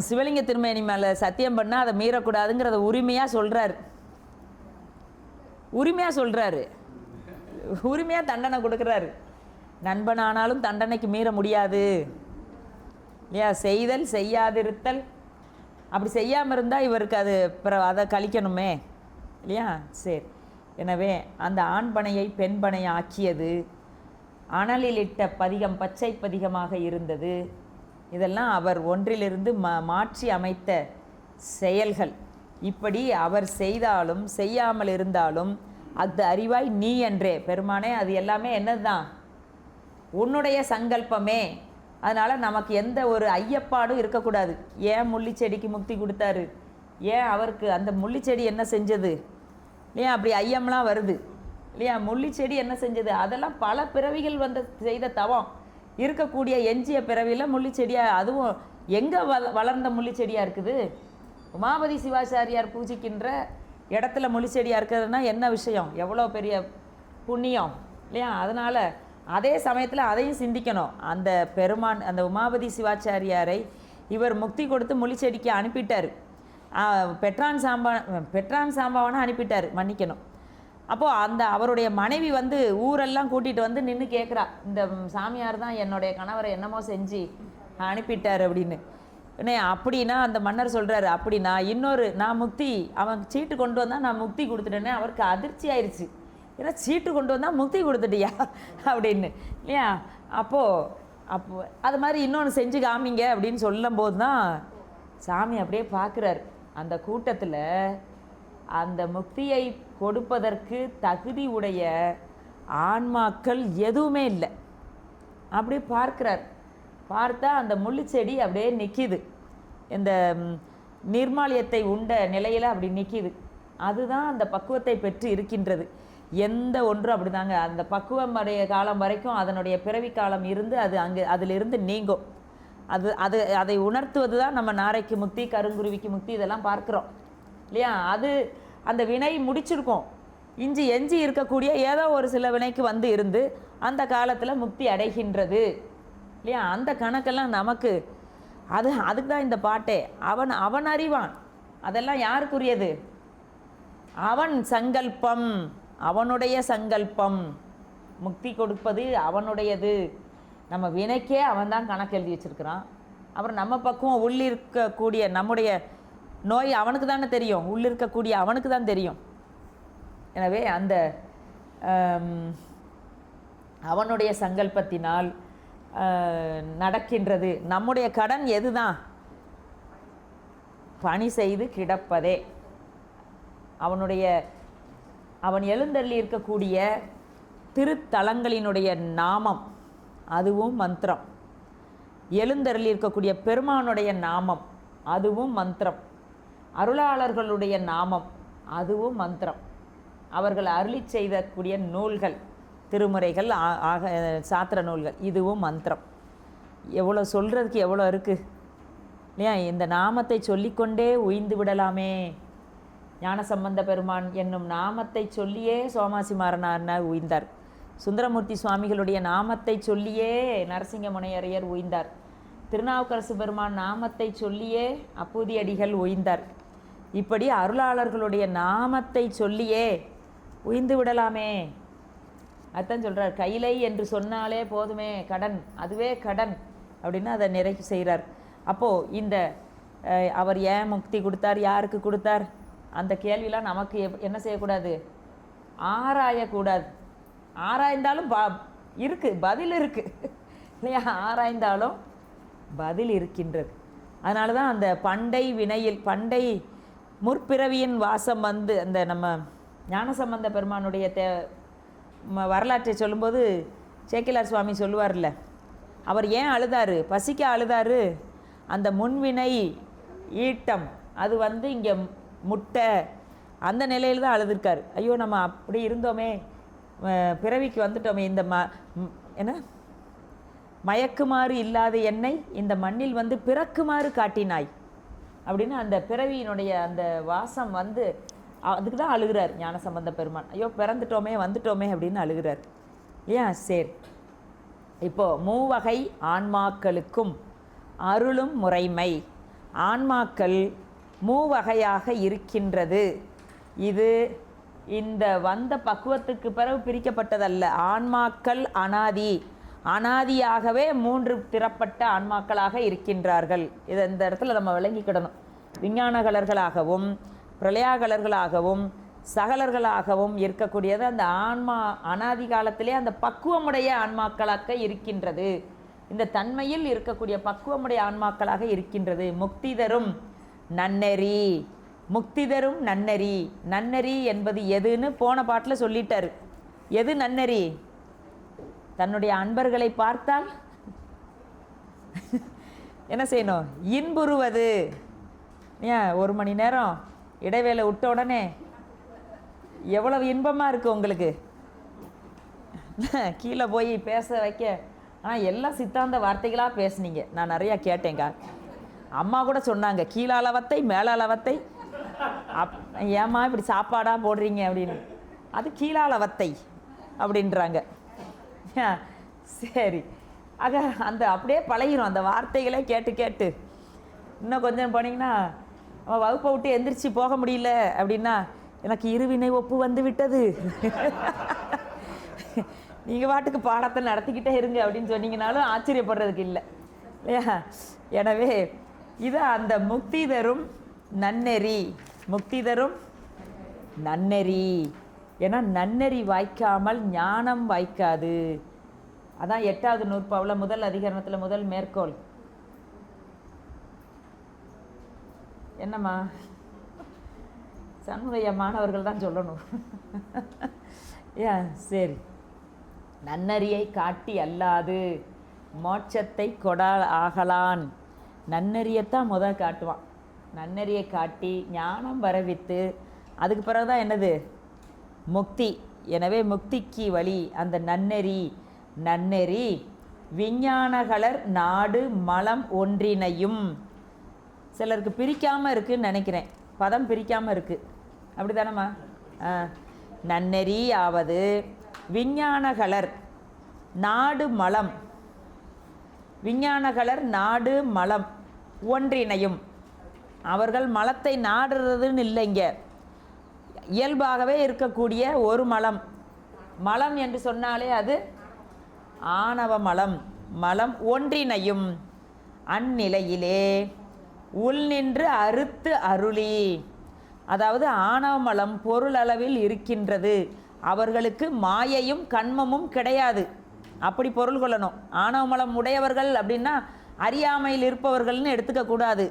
சிவலிங்க திருமேனி மேலே சத்தியம் பண்ணால் அதை மீறக்கூடாதுங்கிறத உரிமையாக சொல்கிறாரு, உரிமையாக தண்டனை கொடுக்குறாரு. நண்பனானாலும் தண்டனைக்கு மீற முடியாது, இல்லையா? செய்தல் செய்யாதிருத்தல், அப்படி செய்யாமல் இருந்தால் இவருக்கு அது அதை கழிக்கணுமே, இல்லையா? சரி, எனவே அந்த ஆண்பனையை பெண்பனை ஆக்கியது, அனலிலிட்ட பதிகம் பச்சை பதிகமாக இருந்தது. இதெல்லாம் அவர் ஒன்றிலிருந்து மாற்றி அமைத்த செயல்கள். இப்படி அவர் செய்தாலும் செய்யாமல் இருந்தாலும் அது அறிவாய் நீ என்றே, பெருமானே அது எல்லாமே என்னது தான், உன்னுடைய சங்கல்பமே. அதனால் நமக்கு எந்த ஒரு ஐயப்பாடும் இருக்கக்கூடாது. ஏன் முள்ளிச்செடிக்கு முக்தி கொடுத்தாரு, ஏன் அவருக்கு அந்த முள்ளிச்செடி என்ன செஞ்சது, இல்லையா? அப்படி ஐயம்லாம் வருது, இல்லையா? முள்ளிச்செடி என்ன செஞ்சது, அதெல்லாம் பல பிறவிகள் செய்த தவம் இருக்கக்கூடிய எஞ்சிய பிறவியில் முள்ளிச்செடியாக, அதுவும் எங்கே வளர்ந்த முள்ளிச்செடியாக இருக்குது? உமாபதி சிவாச்சாரியார் பூஜிக்கின்ற இடத்துல முள்ளிச்செடியாக இருக்கிறதுனா என்ன விஷயம், எவ்வளோ பெரிய புண்ணியம், இல்லையா? அதனால் அதே சமயத்தில் அதையும் சிந்திக்கணும். அந்த பெருமான் அந்த உமாபதி சிவாச்சாரியாரை இவர் முக்தி கொடுத்து முள்ளிச்செடிக்கு அனுப்பிட்டார். பெற்றான் சாம்பாவனை அனுப்பிட்டார், மன்னிக்கணும். அப்போது அந்த அவருடைய மனைவி வந்து ஊரெல்லாம் கூட்டிகிட்டு வந்து நின்று கேட்குறா, இந்த சாமியார் தான் என்னுடைய கணவரை என்னமோ செஞ்சு அனுப்பிட்டார் அப்படின்னு. அப்படின்னா அந்த மன்னர் சொல்கிறாரு, அப்படின்னா இன்னொரு நான் முக்தி, அவன் சீட்டு கொண்டு வந்தால் நான் முக்தி கொடுத்துட்டேனே. அவருக்கு அதிர்ச்சி ஆயிடுச்சு, ஏன்னா சீட்டு கொண்டு வந்தால் முக்தி கொடுத்துட்டியா அப்படின்னு, இல்லையா? அப்போது அது மாதிரி இன்னொன்று செஞ்சு காமிங்க அப்படின்னு சொல்லும்போது தான் சாமி அப்படியே பார்க்குறாரு, அந்த கூட்டத்தில் அந்த முக்தியை கொடுப்பதற்கு தகுதி உடைய ஆன்மாக்கள் எதுவுமே இல்லை. அப்படியே பார்க்குறார். பார்த்தா அந்த முள்ளிச்செடி அப்படியே நிற்கிது, இந்த நிர்மாலியத்தை உண்ட நிலையில் அப்படி நிற்கிது. அதுதான் அந்த பக்குவத்தை பெற்று இருக்கின்றது. எந்த ஒன்றும் அப்படி தாங்க, அந்த பக்குவம் அடைய காலம் வரைக்கும் அதனுடைய பிறவி காலம் இருந்து அது அங்கே அதிலிருந்து நீங்கும். அதை உணர்த்துவது தான் நம்ம நாரைக்கு முக்தி, கருங்குருவிக்கு முக்தி, இதெல்லாம் பார்க்குறோம், இல்லையா? அது அந்த வினை முடிச்சிருக்கோம், எஞ்சி இருக்கக்கூடிய ஏதோ ஒரு சில வினைக்கு வந்து இருந்து அந்த காலத்தில் முக்தி அடைகின்றது, இல்லையா? அந்த கணக்கெல்லாம் நமக்கு அதுக்கு தான் இந்த பாட்டே. அவன் அறிவான், அதெல்லாம் யாருக்குரியது? அவன் சங்கல்பம், அவனுடைய சங்கல்பம், முக்தி கொடுப்பது அவனுடையது. நம்ம வினைக்கே அவன் தான் கணக்கு எழுதி வச்சுருக்கிறான். அப்புறம் நம்ம பக்குவம் உள்ளிருக்கக்கூடிய நம்முடைய நோய் அவனுக்கு தானே தெரியும், உள்ளிருக்கக்கூடிய அவனுக்கு தான் தெரியும். எனவே அந்த அவனுடைய சங்கல்பத்தினால் நடக்கின்றது. நம்முடைய கடன் எதுதான்? பணி செய்து கிடப்பதே. அவன் எழுந்தள்ளி இருக்கக்கூடிய திருத்தலங்களினுடைய நாமம், அதுவும் மந்திரம். எழுந்தருளி இருக்கக்கூடிய பெருமானுடைய நாமம், அதுவும் மந்திரம். அருளாளர்களுடைய நாமம், அதுவும் மந்திரம். அவர்கள் அருளி செய்தக்கூடிய நூல்கள், திருமுறைகள், சாத்திர நூல்கள், இதுவும் மந்திரம். எவ்வளோ சொல்கிறதுக்கு எவ்வளோ இருக்குது இல்லையா? இந்த நாமத்தை சொல்லிக்கொண்டே உய்ந்து விடலாமே. ஞானசம்பந்த பெருமான் என்னும் நாமத்தை சொல்லியே சோமாசி மாறனார் உய்ந்தார். சுந்தரமூர்த்தி சுவாமிகளுடைய நாமத்தை சொல்லியே நரசிங்க முனையரையர் உய்ந்தார். திருநாவுக்கரசு பெருமான் நாமத்தை சொல்லியே அப்பூதி அடிகள் உய்ந்தார். இப்படி அருளாளர்களுடைய நாமத்தை சொல்லியே உய்ந்து விடலாமே. அதுதான் சொல்கிறார், கைலை என்று சொன்னாலே போதுமே கடன், அதுவே கடன் அப்படின்னு அதை நிறைவு செய்கிறார். அப்போது இந்த அவர் ஏன் முக்தி கொடுத்தார், யாருக்கு கொடுத்தார், அந்த கேள்விலாம் நமக்கு என்ன செய்யக்கூடாது? ஆராயக்கூடாது. ஆராய்ந்தாலும் இருக்குது, பதில் இருக்குது இல்லையா? ஆராய்ந்தாலும் பதில் இருக்கின்றது. அதனால தான் அந்த பண்டை வினையில், பண்டை முற்பிறவியின் வாசம் வந்து அந்த நம்ம ஞானசம்பந்த பெருமானுடைய வரலாற்றை சொல்லும்போது சேக்கிலார் சுவாமி சொல்லுவார்ல, அவர் ஏன் அழுதாரு? பசிக்க அழுதாரு. அந்த முன்வினை ஈட்டம் அது வந்து இங்கே முட்டை அந்த நிலையில் தான் அழுதுருக்காரு. ஐயோ நம்ம அப்படி இருந்தோமே, பிறவிக்கு வந்துட்டோமே, இந்த என்ன மயக்குமாறு இல்லாத என்னை இந்த மண்ணில் வந்து பிறக்குமாறு காட்டினாய் அப்படின்னு அந்த பிறவியினுடைய அந்த வாசம் வந்து அதுக்கு தான் அழுகிறார் ஞானசம்பந்த பெருமான். ஐயோ பிறந்துட்டோமே, வந்துட்டோமே அப்படின்னு அழுகிறார் இல்லையா? சரி, இப்போது மூவகை ஆன்மாக்களுக்கும் அருளும் முறைமை. ஆன்மாக்கள் மூவகையாக இருக்கின்றது. இது இந்த வந்த பக்குவத்துக்கு பிறகு பிரிக்கப்பட்டதல்ல. ஆன்மாக்கள் அனாதியாகவே 3 திறப்பட்ட ஆன்மாக்களாக இருக்கின்றார்கள். இதை இந்த இடத்துல நம்ம விளங்கிக்கிடணும். விஞ்ஞானகலர்களாகவும் பிரளயாகலர்களாகவும் சகலர்களாகவும் இருக்கக்கூடியது அந்த ஆன்மா அனாதி காலத்திலே அந்த பக்குவமுடைய ஆன்மாக்களாக இருக்கின்றது. இந்த தன்மையில் இருக்கக்கூடிய பக்குவமுடைய ஆன்மாக்களாக இருக்கின்றது. முக்தி தரும் நன்னெறி, முக்தி தரும் நன்னெறி. நன்னெறி என்பது எதுன்னு போன பாட்டில் சொல்லிட்டார். எது நன்னெறி? தன்னுடைய அன்பர்களை பார்த்தால் என்ன செய்யணும்? இன்புறுவது. ஏன் 1 மணி நேரம் இடைவேளை விட்ட உடனே எவ்வளவு இன்பமாக இருக்குது உங்களுக்கு. கீழே போய் பேச வைக்க ஆனால் எல்லாம் சித்தாந்த வார்த்தைகளாக பேசுனீங்க. நான் நிறையா கேட்டேங்க. அம்மா கூட சொன்னாங்க, கீழாளவத்தை மேலாளவத்தை ஏம்மா இப்படி சாப்பாடாக போடுறீங்க அப்படின்னு. அது கீழாளவத்தை அப்படின்றாங்க. சரி, ஆக அந்த அப்படியே பழகிரும் அந்த வார்த்தைகளே கேட்டு கேட்டு. இன்னும் கொஞ்சம் போனீங்கன்னா அவன் வகுப்பை விட்டு எந்திரிச்சு போக முடியல அப்படின்னா, எனக்கு இருவினை ஒப்பு வந்து விட்டது, நீங்கள் பாட்டுக்கு பாடத்தை நடத்திக்கிட்டே இருங்க அப்படின்னு சொன்னீங்கனாலும் ஆச்சரியப்படுறதுக்கு இல்லை இல்லையா? எனவே இது அந்த முக்தி தரும் நன்னெறி. முக்தி தரும் நன்னெறி. ஏன்னா நன்னெறி வாய்க்காமல் ஞானம் வாய்க்காது. அதான் 8வது நூற்பாவில் முதல் அதிகரணத்தில் முதல் மேற்கோள் என்னம்மா? சண்முகைய மாணவர்கள் தான் சொல்லணும். சரி, நன்னறியை காட்டி அல்லாது மோட்சத்தை கொடால் ஆகலான். நன்னறியத்தான் முதல் காட்டுவான். நன்னறியை காட்டி ஞானம் வரவித்து அதுக்கு பிறகுதான் என்னது? முக்தி. எனவே முக்திக்கு வழி அந்த நன்னெறி. நன்னெறி விஞ்ஞானகலர் நாடு மலம் ஒன்றினையும். சிலருக்கு பிரிக்காமல் இருக்குன்னு நினைக்கிறேன், பதம் பிரிக்காமல் இருக்குது. அப்படி தானம்மா? நன்னெறி ஆவது விஞ்ஞானகலர் நாடு மலம். விஞ்ஞானகலர் நாடு மலம் ஒன்றினையும். அவர்கள் மலத்தை நாடுறதுன்னு இல்லைங்க, இயல்பாகவே இருக்கக்கூடிய ஒரு மலம். மலம் என்று சொன்னாலே அது ஆணவ மலம். மலம் ஒன்றினையும் அந்நிலையிலே உள் நின்று அறுத்து அருளி. அதாவது ஆணவமலம் பொருள் அளவில் இருக்கின்றது, அவர்களுக்கு மாயையும் கண்மமும் கிடையாது. அப்படி பொருள் கொள்ளணும். ஆணவமலம் உடையவர்கள் அப்படின்னா அறியாமையில் இருப்பவர்கள்னு எடுத்துக்கக்கூடாது.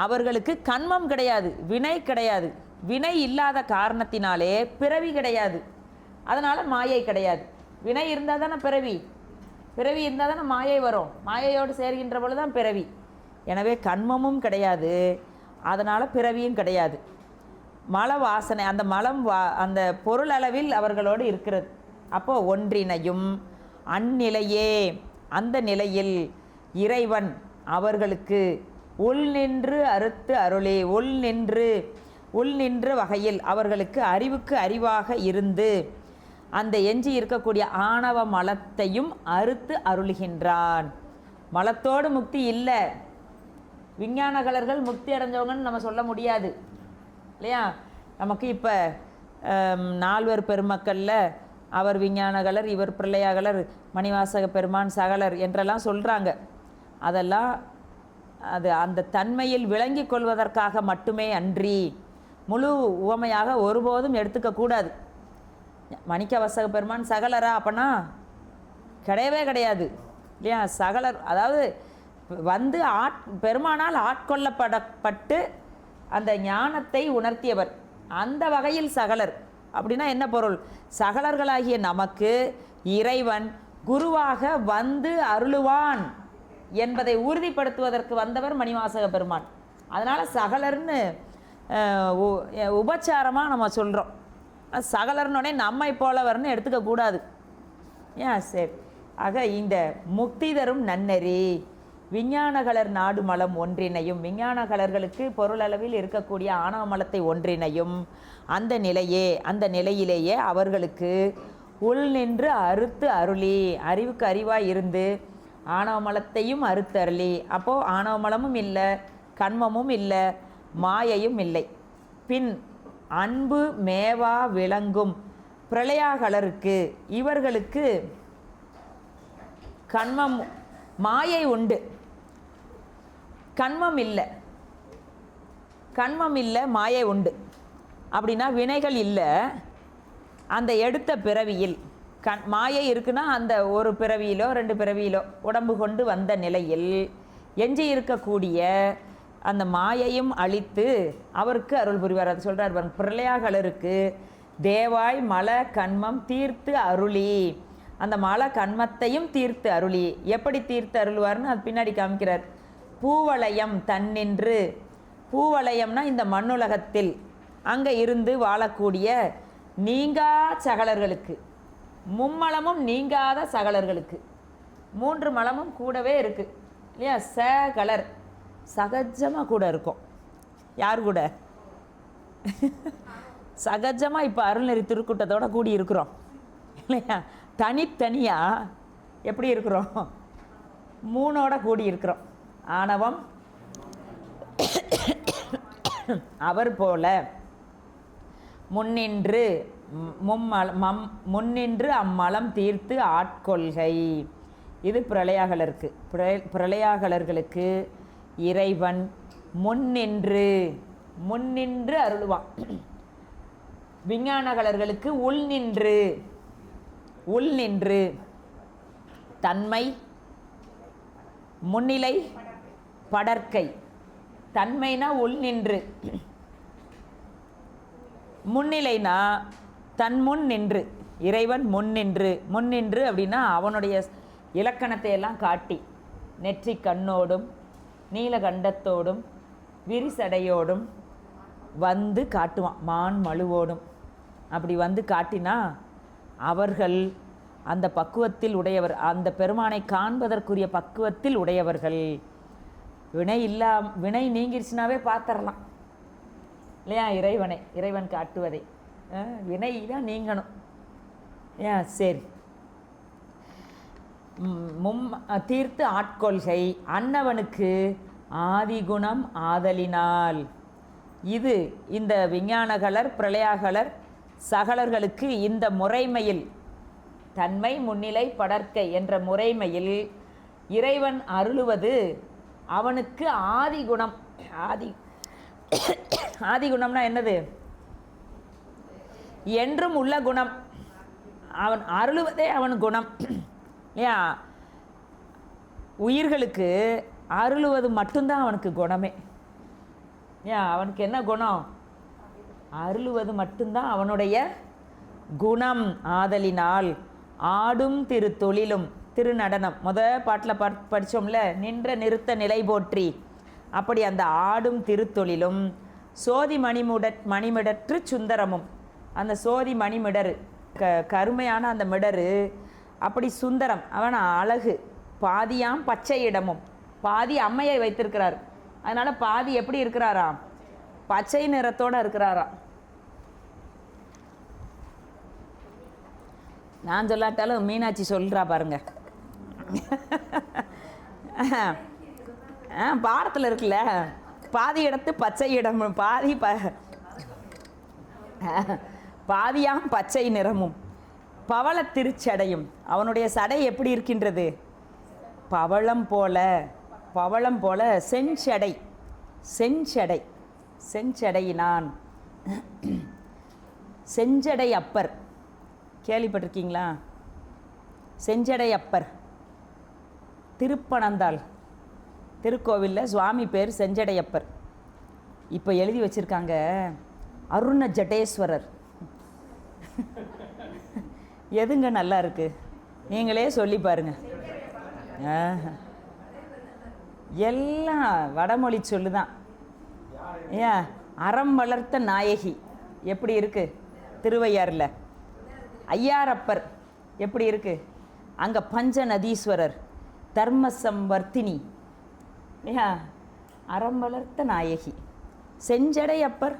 அவர்களுக்கு கண்மம் கிடையாது, வினை கிடையாது. வினை இல்லாத காரணத்தினாலே பிறவி கிடையாது, அதனால் மாயை கிடையாது. வினை இருந்தால் தானே பிறவி, பிறவி இருந்தால் தானே மாயை வரும், மாயையோடு சேர்கின்ற பொழுது தான் பிறவி. எனவே கண்மமும் கிடையாது, அதனால் பிறவியும் கிடையாது. மல வாசனை, அந்த மலம் அந்த பொருள் அளவில் அவர்களோடு இருக்கிறது. அப்போது ஒன்றினையும் அந்நிலையே, அந்த நிலையில் இறைவன் அவர்களுக்கு உள் நின்று அறுத்து அருளே, உள் நின்ற வகையில் அவர்களுக்கு அறிவுக்கு அறிவாக இருந்து அந்த எஞ்சி இருக்கக்கூடிய ஆணவ மலத்தையும் அறுத்து அருளுகின்றான். மலத்தோடு முக்தி இல்லை. விஞ்ஞானகலர்கள் முக்தி அடைஞ்சவங்கன்னு நம்ம சொல்ல முடியாது இல்லையா? நமக்கு இப்போ 4 பெருமக்களில் அவர் விஞ்ஞானகலர், இவர் பிள்ளையாகலர், மணிவாசக பெருமான் சகலர் என்றெல்லாம் சொல்கிறாங்க. அதெல்லாம் அது அந்த தன்மையில் விளங்கி கொள்வதற்காக மட்டுமே அன்றி முழு உவமையாக ஒருபோதும் எடுத்துக்கக்கூடாது. மணிக்கவாசக பெருமான் சகலரா? அப்பனா கிடையவே கிடையாது இல்லையா? சகலர் அதாவது வந்து பெருமானால் ஆட்கொள்ளப்பட்டு அந்த ஞானத்தை உணர்த்தியவர், அந்த வகையில் சகலர். அப்படின்னா என்ன பொருள்? சகலர்களாகிய நமக்கு இறைவன் குருவாக வந்து அருளுவான் என்பதை உறுதிப்படுத்துவதற்கு வந்தவர் மணிவாசக பெருமான். அதனால் சகலர்னு உபச்சாரமாக நம்ம சொல்கிறோம். சகலர்னோடனே நம்மை போலவர்னு எடுத்துக்கக்கூடாது. ஏன் சரி. ஆக இந்த முக்தி தரும் நன்னெறி விஞ்ஞானகலர் நாடு மலம் ஒன்றினையும், விஞ்ஞானகலர்களுக்கு பொருளளவில் இருக்கக்கூடிய ஆணவ மலத்தை ஒன்றினையும் அந்த நிலையிலேயே அவர்களுக்கு உள் நின்று அறுத்து அருளி, அறிவுக்கு அறிவாய் இருந்து ஆணவ மலத்தையும் அறுத்து அருளி. அப்போது ஆணவ மலமும் இல்லை, கண்மமும் இல்லை, மாயையும் இல்லை. பின் அன்பு மேவா விளங்கும் பிரளயாகலருக்கு, இவர்களுக்கு கண்மம் மாயை உண்டு, கண்மம் இல்லை. கண்மம் இல்லை, மாயை உண்டு. அப்படின்னா வினைகள் இல்லை. அந்த எடுத்த பிறவியில் மாயை இருக்குன்னா அந்த ஒரு பிறவியிலோ 2 பிறவியிலோ உடம்பு கொண்டு வந்த நிலையில் எஞ்சி இருக்கக்கூடிய அந்த மாயையும் அழித்து அவருக்கு அருள் புரிவார். அது சொல்கிறார், பிரளயாகலருக்கு தேவாய் மல கண்மம் தீர்த்து அருளி, அந்த மல கண்மத்தையும் தீர்த்து அருளி. எப்படி தீர்த்து அருள்வார்னு அது பின்னாடி காமிக்கிறார். பூவளையம் தன்னின்று, பூவளையம்னா இந்த மண்ணுலகத்தில் அங்கே இருந்து வாழக்கூடிய நீங்கா சகலர்களுக்கு, மும்மலமும் நீங்காத சகலர்களுக்கு, 3 மலமும் கூடவே இருக்குது இல்லையா? சகலர் சகஜமாக கூட இருக்கும். யார் கூட? சகஜமாக இப்போ அருள்நெறி திருக்கூட்டத்தோடு கூடி இருக்கிறோம் இல்லையா? தனித்தனியாக எப்படி இருக்கிறோம்? 3ஓட கூடி இருக்கிறோம். ஆணவம் அவர் போல முன்னின்று அம்மலம் தீர்த்து ஆட்கொள்கை. இது பிரளயாகலருக்கு. பிரளயாகலர்களுக்கு இறைவன் முன்னின்று அருளுவான். விஞ்ஞானகலர்களுக்கு உள் நின்று தன்மை முன்னிலை படற்கை. தன்மைனா உள் நின்று, முன்னிலைனா தன் முன் நின்று, இறைவன் முன்னின்று அப்படின்னா அவனுடைய இலக்கணத்தை எல்லாம் காட்டி நெற்றி கண்ணோடும் நீலகண்டத்தோடும் விரிசடையோடும் வந்து காட்டுவான், மான் மழுவோடும். அப்படி வந்து காட்டினா அவர்கள் அந்த பக்குவத்தில் உடையவர், அந்த பெருமானை காண்பதற்குரிய பக்குவத்தில் உடையவர்கள். வினை நீங்கிருச்சுனாவே பார்த்துடலாம் இல்லையா? இறைவன் காட்டுவதை வினை தான் நீங்கணும். ஏன் சரி. தீர்த்து ஆட்கொள்கை அன்னவனுக்கு ஆதிகுணம் ஆதலினால். இது இந்த விஞ்ஞானகலர் பிரளயாகலர் சகலர்களுக்கு இந்த முறைமையில் தன்மை முன்னிலை படற்கை என்ற முறைமையில் இறைவன் அருளுவது அவனுக்கு ஆதி குணம். ஆதி ஆதி குணம்னா என்னது? என்றும் உள்ள குணம். அவன் அருளுவதே அவன் குணம் இல்லையா? உயிர்களுக்கு அருளுவது மட்டும்தான் அவனுக்கு குணமே. ஏன் அவனுக்கு என்ன குணம்? அருளுவது மட்டும்தான் அவனுடைய குணம். ஆதலினால் ஆடும் திரு தொழிலும், திருநடனம் பாட்டில் படித்தோம்ல, நின்ற நிறுத்த நிலை போற்றி. அப்படி அந்த ஆடும் திருத்தொழிலும் சோதி மணிமிடற்று சுந்தரமும், அந்த சோதி மணிமிடரு கருமையான அந்த மிடரு அப்படி சுந்தரம், அவன் அழகு. பாதியாம் பச்சை இடமும், பாதி அம்மையை வைத்திருக்கிறார். அதனால் பாதி எப்படி இருக்கிறாராம்? பச்சை நிறத்தோடு இருக்கிறாராம். நான் சொல்லாட்டாலும் மீனாட்சி சொல்கிறா பாருங்க. பாடத்தில் இருக்குல்ல, பாதி இடத்து பச்சை இடம், பாதியாம் பச்சை நிறமும் பவள திருச்சடையும். அவனுடைய சடை எப்படி இருக்கின்றது? பவளம் போல செஞ்சடை. செஞ்சடையினான். செஞ்சடை அப்பர் கேள்விப்பட்டிருக்கீங்களா? செஞ்சடை அப்பர் திருப்பனந்தாள் திருக்கோவிலில் சுவாமி பேர் செஞ்சடையப்பர். இப்போ எழுதி வச்சுருக்காங்க அருண ஜடேஸ்வரர். எதுங்க நல்லா இருக்கு? நீங்களே சொல்லி பாருங்க. எல்லாம் வடமொழி சொல்லுதான். ஏன் அறம் வளர்த்த நாயகி எப்படி இருக்கு திருவையாறில்? ஐயாரப்பர் எப்படி இருக்கு அங்கே? பஞ்சநதீஸ்வரர், தர்மசம்வர்த்தினி. ஏன் அறம் வளர்த்த நாயகி. செஞ்சடை அப்பர்.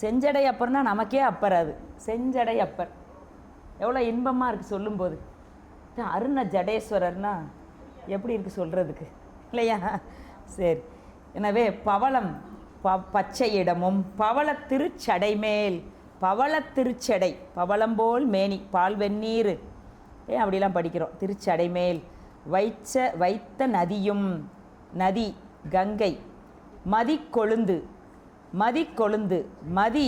செஞ்சடை அப்பர்னா நமக்கே அப்பர். அது செஞ்சடை அப்பர் எவ்வளோ இன்பமாக இருக்குது சொல்லும்போது. அருண ஜடேஸ்வரர்னா எப்படி இருக்குது சொல்கிறதுக்கு இல்லையா? சரி. எனவே பவளம் பச்சை இடமும் பவள திருச்சடை மேல், பவள திருச்சடை, பவளம்போல் மேனி, பால் வெந்நீர் அப்படிலாம் படிக்கிறோம். திருச்சடை மேல் வைத்த நதியும், நதி கங்கை, மதி கொழுந்து. மதி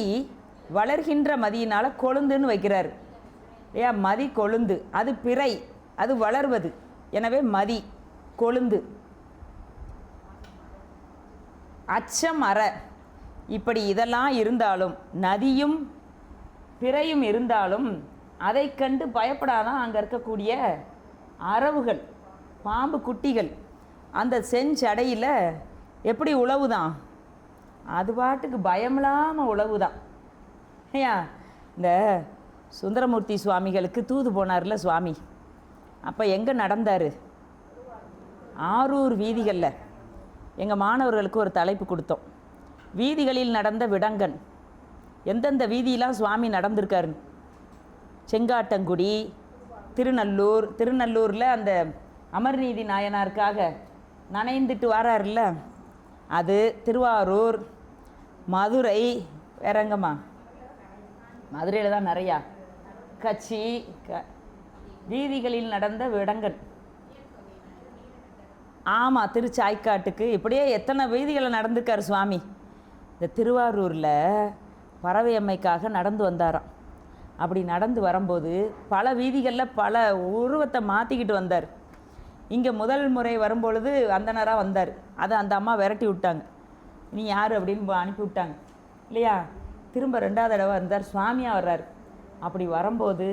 வளர்கின்ற மதியினால் கொழுந்துன்னு வைக்கிறார். ஏன் மதி கொழுந்து, அது பிறை, அது வளர்வது. எனவே மதி கொழுந்து. அச்சம் அற. இப்படி இதெல்லாம் இருந்தாலும், நதியும் பிறையும் இருந்தாலும் அதை கண்டு பயப்படாதான் அங்கே இருக்கக்கூடிய அரவுகள், பாம்பு குட்டிகள் அந்த செஞ்சடையில் எப்படி உழவுதான்? அது பாட்டுக்கு பயமில்லாமல் உழவுதான். ஐயா, இந்த சுந்தரமூர்த்தி சுவாமிகளுக்கு தூது போனார்ல சுவாமி, அப்போ எங்கே நடந்தார்? ஆரூர் வீதிகளில். எங்கள் மாணவர்களுக்கு ஒரு தலைப்பு கொடுத்தோம், வீதிகளில் நடந்த விடங்கன். எந்தெந்த வீதியெலாம் சுவாமி நடந்திருக்காருன்னு. செங்காட்டங்குடி, திருநல்லூரில் அந்த அமர்நீதி நாயனாருக்காக நனைந்துட்டு வராருல்ல அது, திருவாரூர், மதுரை, வேறங்கம்மா மதுரையில் தான் நிறையா, கட்சி வீதிகளில் நடந்த விடங்கன். ஆமாம், திருச்சாய்க்காட்டுக்கு, இப்படியே எத்தனை வீதிகளில் நடந்திருக்கார் சுவாமி. இந்த திருவாரூரில் பறவையம்மைக்காக நடந்து வந்தாராம். அப்படி நடந்து வரும்போது பல வீதிகளில் பல உருவத்தை மாற்றிக்கிட்டு வந்தார். இங்கே முதல் முறை வரும்பொழுது அந்தனராக வந்தார். அதை அந்த அம்மா விரட்டி விட்டாங்க. நீ யார் அப்படின்னு அனுப்பி விட்டாங்க இல்லையா? திரும்ப 2வது தடவை வந்தார், சுவாமியாக வர்றார். அப்படி வரும்போது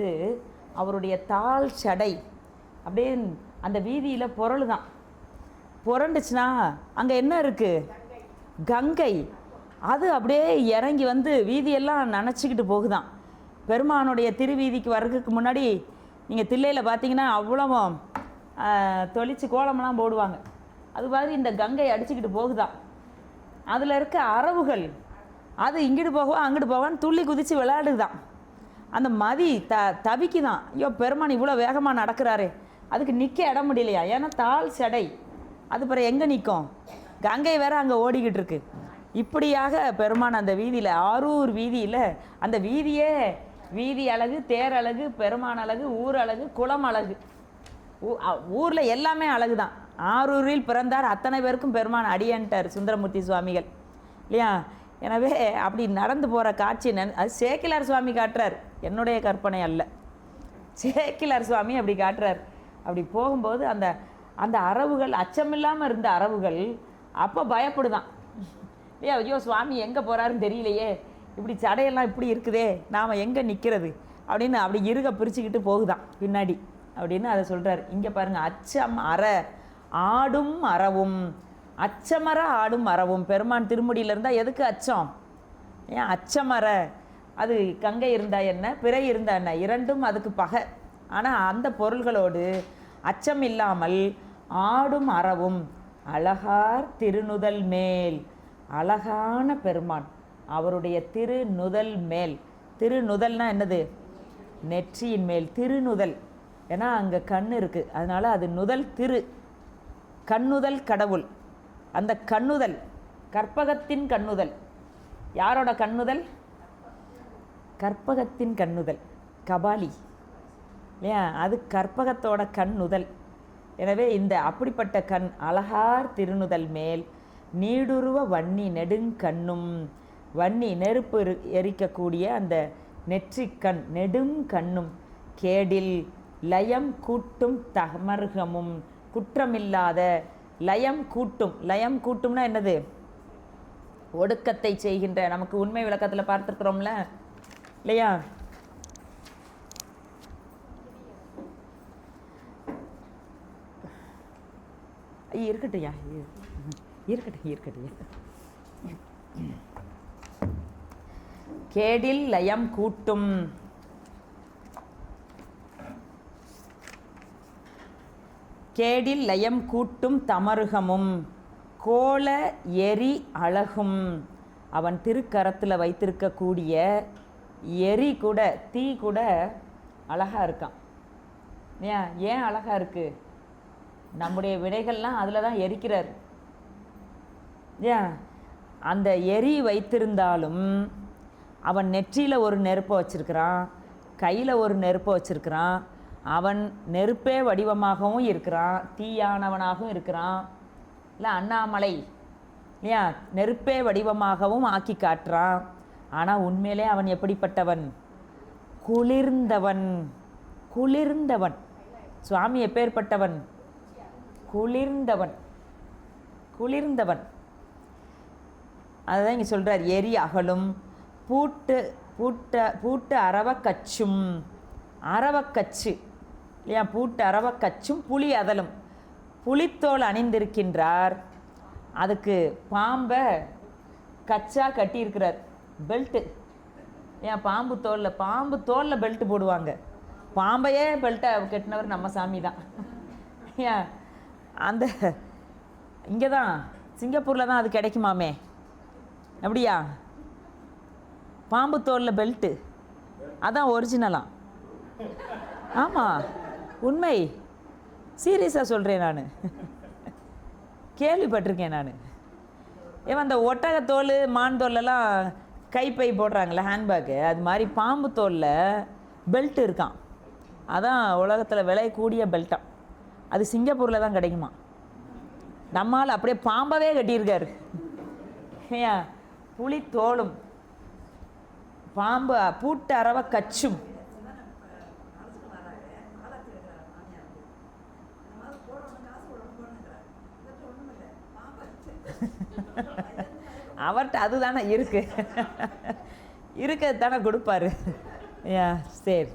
அவருடைய தாழ் சடை அப்படியே அந்த வீதியில் புரளுதான். புரண்டுச்சுன்னா அங்கே என்ன இருக்குது? கங்கை. அது அப்படியே இறங்கி வந்து வீதியெல்லாம் நனைச்சிக்கிட்டு போகுதான். பெருமானுடைய திருவீதிக்கு வர்றதுக்கு முன்னாடி நீங்கள் தில்லையில் பார்த்தீங்கன்னா அவ்வளவும் தொளிச்சு கோலமெல்லாம் போடுவாங்க. அது மாதிரி இந்த கங்கை அடிச்சுக்கிட்டு போகுதான். அதில் இருக்க அரவுகள் அது இங்கிட்டு போகவா அங்கிட்டு போவான்னு துள்ளி குதித்து விளையாடுதான். அந்த மதி தவிக்கு தான், ஐயோ பெருமான் இவ்வளோ வேகமாக நடக்கிறாரே, அதுக்கு நிற்க இடம் முடியலையா? ஏன்னா தாழ் சடை. அது பிறகு எங்கே நிற்கும்? கங்கை வேற அங்கே ஓடிக்கிட்டு இருக்கு. இப்படியாக பெருமான் அந்த வீதியில், ஆரூர் வீதியில், அந்த வீதியே வீதி அழகு, தேர் அழகு, பெருமான் அழகு, ஊர் அழகு, குளம் அழகு. ஊரில் எல்லாமே அழகு தான். ஆரூரில் பிறந்தார், அத்தனை பேருக்கும் பெருமான் அடியன்ட்டார் சுந்தரமூர்த்தி சுவாமிகள் இல்லையா. எனவே அப்படி நடந்து போகிற காட்சி அது சேக்கிலார் சுவாமி காட்டுறார், என்னுடைய கற்பனை அல்ல. சேக்கிலார் சுவாமி அப்படி காட்டுறார். அப்படி போகும்போது அந்த அந்த அரவுகள், அச்சமில்லாமல் இருந்த அரவுகள் அப்போ பயப்படுதான் இல்லையா. ஐயோ சுவாமி எங்கே போகிறாருன்னு தெரியலையே, இப்படி சடையெல்லாம் இப்படி இருக்குதே, நாம் எங்கே நிற்கிறது அப்படின்னு அப்படி இருக பிரிச்சுக்கிட்டு போகுதான் பின்னாடி அப்படின்னு அதை சொல்கிறார். இங்கே பாருங்கள், அச்சம் அற ஆடும் அறவும், அச்சமர ஆடும் அறவும். பெருமான் திருமுடியில் இருந்தால் எதுக்கு அச்சம்? ஏன் அச்சமர? அது கங்கை இருந்தால் என்ன, பிறை இருந்தால் என்ன, இரண்டும் அதுக்கு பகை. ஆனால் அந்த பொருள்களோடு அச்சம் இல்லாமல் ஆடும் அறவும் அழகார் திருநுதல் மேல். அழகான பெருமான், அவருடைய திருநுதல் மேல். திருநுதல்னா என்னது? நெற்றியின் மேல் திருநுதல். ஏன்னா அங்கே கண் இருக்குது, அதனால் அது நுதல். திரு கண்ணுதல் கடவுள். அந்த கண்ணுதல் கற்பகத்தின் கண்ணுதல். யாரோட கண்ணுதல்? கற்பகத்தின் கண்ணுதல், கபாலி இல்லையா, அது கற்பகத்தோட கண்ணுதல். எனவே இந்த அப்படிப்பட்ட கண் அழகார் திருநுதல் மேல் நீடுருவ வன்னி நெடுங்கண்ணும். வன்னி நெருப்பு எரிக்கக்கூடிய அந்த நெற்றிக்கண் நெடும் கண்ணும். கேடில் லயம் கூட்டும் தமர்கமும், குற்றமில்லாத லயம் கூட்டும். லயம் கூட்டும்னா என்னது? ஒடுக்கத்தை செய்கின்ற. நமக்கு உண்மை விளக்கத்தில் பார்த்துருக்குறோம்ல இல்லையா. இருக்கட்டையா, இருக்கட்டும். கேடில் லயம் கூட்டும். கேடில் லயம் கூட்டும் தமருகமும் கோல எரி அழகும். அவன் திருக்கரத்தில் வைத்திருக்கக்கூடிய எரி கூட, தீ கூட அழகாக இருக்கான். ஏன் அழகாக இருக்குது? நம்முடைய விடைகள்லாம் அதில் தான் எரிக்கிறார். ஏன் அந்த எரி வைத்திருந்தாலும் அவன் நெற்றியில் ஒரு நெருப்பை வச்சிருக்கிறான், கையில் ஒரு நெருப்பை வச்சிருக்கிறான். அவன் நெருப்பே வடிவமாகவும் இருக்கிறான், தீயானவனாகவும் இருக்கிறான். இல்லை அண்ணாமலை இல்லையா, நெருப்பே வடிவமாகவும் ஆக்கி காட்டுறான். ஆனால் உண்மையிலே அவன் எப்படிப்பட்டவன்? குளிர்ந்தவன். குளிர்ந்தவன். சுவாமி எப்பேற்பட்டவன்? குளிர்ந்தவன். குளிர்ந்தவன். அதுதான் இங்கே சொல்கிறார். எரி அகலும் பூட்டு அரவக்கச்சும். அரவக்கச்சு இல்லையா, பூட்டு அரவக்கச்சும் புலி அதலும். புலித்தோல் அணிந்திருக்கின்றார். அதுக்கு பாம்பை கச்சா கட்டியிருக்கிறார், பெல்ட்டு. ஏன் பாம்பு தோலில் பெல்ட்டு போடுவாங்க. பாம்பையே பெல்ட்டை கட்டினவர் நம்ம சாமி தான். ஏன் அந்த இங்கே தான் சிங்கப்பூரில் தான் அது கிடைக்குமாமே. அப்படியா? பாம்பு தோலில் பெல்ட்டு, அதான் ஒரிஜினலாம். ஆமாம், உண்மை. சீரியஸாக சொல்கிறேன், நான் கேள்விப்பட்டிருக்கேன். நான் ஏன் அந்த ஒட்டகத்தோல் மான் தோல்லலாம் கைப்பை போடுறாங்களே, ஹேண்ட்பேக்கு, அது மாதிரி பாம்பு தோலில் பெல்ட் இருக்கான். அதான் உலகத்தில் விலை கூடிய பெல்ட்டான். அது சிங்கப்பூரில் தான் கிடைக்குமா. நம்மால் அப்படியே பாம்பவே கட்டியிருக்காரு. ஏன் புலி தோலும் பாம்பு பூட்டு அரவ கச்சும். அவர்கிட்ட அதுதானே இருக்கு, இருக்கிறது தானே கொடுப்பாரு. சரி,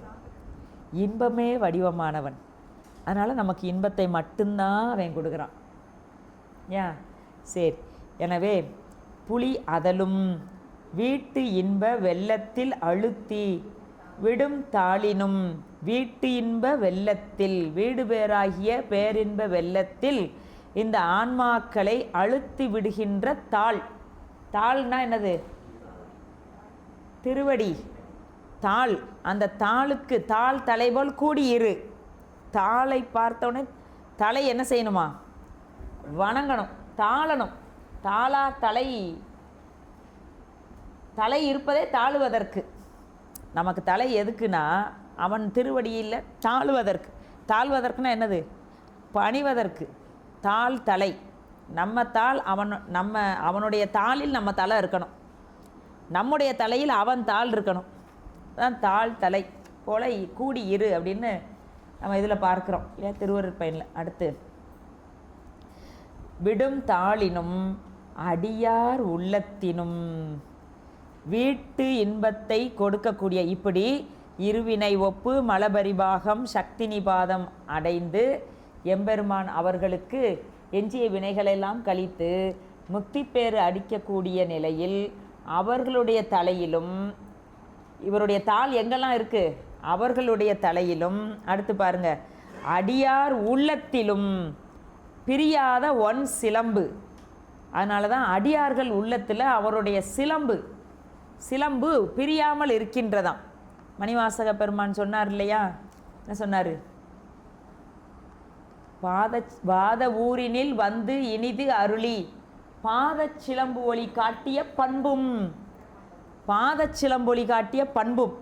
இன்பமே வடிவமானவன். அதனால் நமக்கு இன்பத்தை மட்டும்தான் அவன் கொடுக்குறான். ஏன் சரி. எனவே புலி அதலும் வீட்டு இன்ப வெள்ளத்தில் அழுத்தி விடும் தாளினும். வீட்டு இன்ப வெள்ளத்தில், வீடு பேராகிய பேரின்ப வெள்ளத்தில் இந்த ஆன்மாக்களை அழுத்தி விடுகின்ற தாள். தாள்னா என்னது? திருவடி. தாள். அந்த தாளுக்கு தாள் தலைபோல் கூடியிரு. தாளை பார்த்தோன்னே தலை என்ன செய்யணுமா? வணங்கணும், தாளணும். தாளா தலை, தலை இருப்பதே தாழுவதற்கு. நமக்கு தலை எதுக்குன்னா அவன் திருவடியில் தாழுவதற்கு. தாழ்வதற்குனா என்னது? பணிவதற்கு. தாள் தலை, நம்ம தாள் அவனுடைய தாளில் நம்ம தலை இருக்கணும், நம்முடைய தலையில் அவன் தாள் இருக்கணும். தான் தாள் தலை போல கூடி இரு அப்படின்னு நம்ம இதில் பார்க்குறோம் இல்லையா, திருவருட் பயனில். அடுத்து விடும் தாளினும் அடியார் உள்ளத்தினும் வீட்டு இன்பத்தை கொடுக்கக்கூடிய, இப்படி இருவினை ஒப்பு மலபரிபாகம் சக்தி நிபாதம் அடைந்து எம்பெருமான் அவர்களுக்கு எஞ்சிய வினைகளெல்லாம் கழித்து முக்தி பேறு அடிக்கக்கூடிய நிலையில் அவர்களுடைய தலையிலும், இவருடைய தாள் எங்கெல்லாம் இருக்கு, அவர்களுடைய தலையிலும், அடுத்து பாருங்க, அடியார் உள்ளத்திலும் பிரியாத ஒன் சிலம்பு. அதனால தான் அடியார்கள் உள்ளத்தில் அவருடைய சிலம்பு பிரியாமல் இருக்கின்றதாம். மணிவாசக பெருமான் சொன்னார் இல்லையா, என்ன சொன்னார், வாத ஊரினில் வந்து இனிது அருளி பாதச் சிலம்பு ஒளி காட்டிய பண்பும், பாதச் சிலம்பொலி காட்டிய பண்பும்,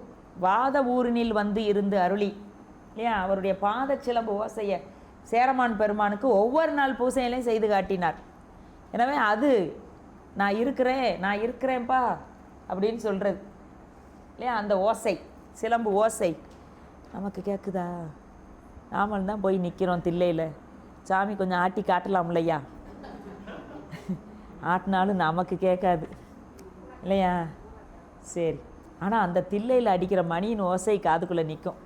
வாத ஊரினில் வந்து இருந்து அருளி இல்லையா, அவருடைய பாதச் சிலம்பு ஓசைய சேரமான் பெருமானுக்கு ஒவ்வொரு நாள் பூசையிலையும் செய்து காட்டினார். எனவே அது நான் இருக்கிறேன்ப்பா அப்படின்னு சொல்கிறது இல்லையா, அந்த ஓசை, சிலம்பு ஓசை நமக்கு கேட்குதா? நாமல் தான் போய் நிற்கிறோம் தில்லையில், சாமி கொஞ்சம் ஆட்டி காட்டலாம் இல்லையா, ஆட்டினாலும் நமக்கு கேட்காது இல்லையா. சரி, ஆனால் அந்த தில்லையில் அடிக்கிற மணியின் ஓசை காதுக்குள்ளே நிற்கும்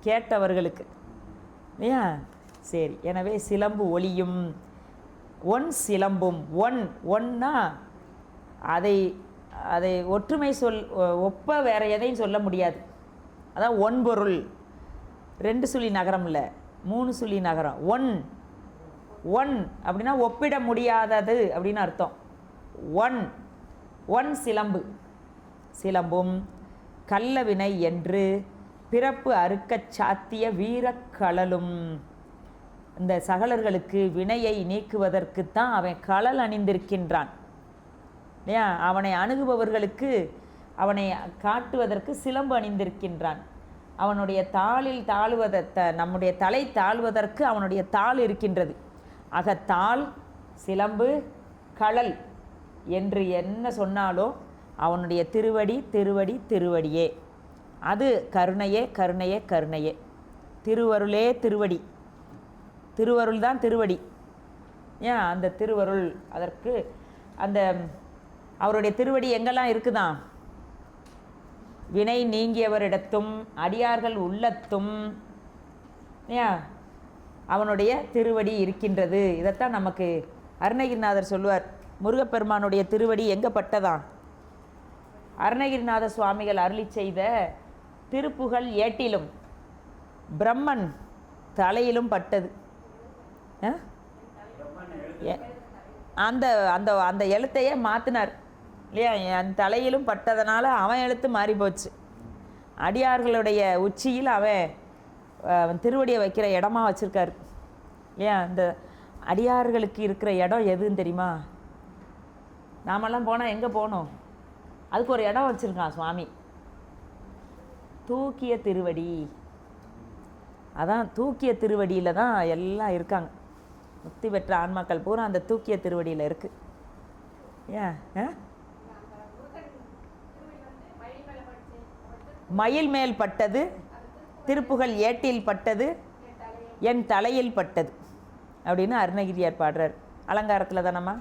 கேட்டவர்களுக்கு இல்லையா. சரி, எனவே சிலம்பு ஒளியும் ஒன் சிலம்பும், ஒன்னா அதை ஒற்றுமை ஒப்ப வேற எதையும் சொல்ல முடியாது. அதான் ஒன்பொருள், 2 சுழி நகரம் இல்லை 3 சுழி நகரம். ஒன் அப்படின்னா ஒப்பிட முடியாதது அப்படின்னு அர்த்தம். ஒன் சிலம்பும் கள்ளவினை என்று பிறப்பு அறுக்கச் சாத்திய வீரக்கழலும். இந்த சகலர்களுக்கு வினையை நீக்குவதற்குத்தான் அவன் கழல் அணிந்திருக்கின்றான் இல்லையா. அவனை அணுகுபவர்களுக்கு அவனை காட்டுவதற்கு சிலம்பு அணிந்திருக்கின்றான். அவனுடைய தாளில் நம்முடைய தலை தாழ்வதற்கு அவனுடைய தாள் இருக்கின்றது. ஆக தாள், சிலம்பு, கழல் என்று என்ன சொன்னாலோ அவனுடைய திருவடியே. அது கருணையே. திருவருளே திருவடி, திருவருள் தான் திருவடி. ஏன் அந்த திருவருள், அதற்கு அந்த அவருடைய திருவடி எங்கெல்லாம் இருக்குதான், வினை நீங்கியவரிடத்தும் அடியார்கள் உள்ளத்தும் ஏன் அவனுடைய திருவடி இருக்கின்றது. இதைத்தான் நமக்கு அருணகிரிநாதர் சொல்லுவார். முருகப்பெருமானுடைய திருவடி எங்கே பட்டதான், அருணகிரிநாத சுவாமிகள் அருளி செய்த திருப்புகழ் ஏட்டிலும் பிரம்மன் தலையிலும் பட்டது. அந்த அந்த அந்த எழுத்தையே மாற்றினார் இல்லையா, என் தலையிலும் பட்டதனால அவன் எழுத்து மாறி போச்சு. அடியார்களுடைய உச்சியில் அவன் திருவடியை வைக்கிற இடமா வச்சுருக்காரு இல்லையா. அந்த அடியார்களுக்கு இருக்கிற இடம் எதுன்னு தெரியுமா? நாமெல்லாம் போனால் எங்கே போகணும், அதுக்கு ஒரு இடம் வச்சுருக்கான் சுவாமி, தூக்கிய திருவடி. அதான் தூக்கிய திருவடியில் தான் எல்லாம் இருக்காங்க. முக்தி பெற்ற ஆன்மாக்கள் பூரா அந்த தூக்கிய திருவடியில் இருக்குது. ஏன் மயில் மேல் பட்டது, திருப்புகழ் ஏட்டில் பட்டது, என் தலையில் பட்டது அப்படின்னு அருணகிரியார் பாடுறார். அலங்காரத்தில் தானம்மா.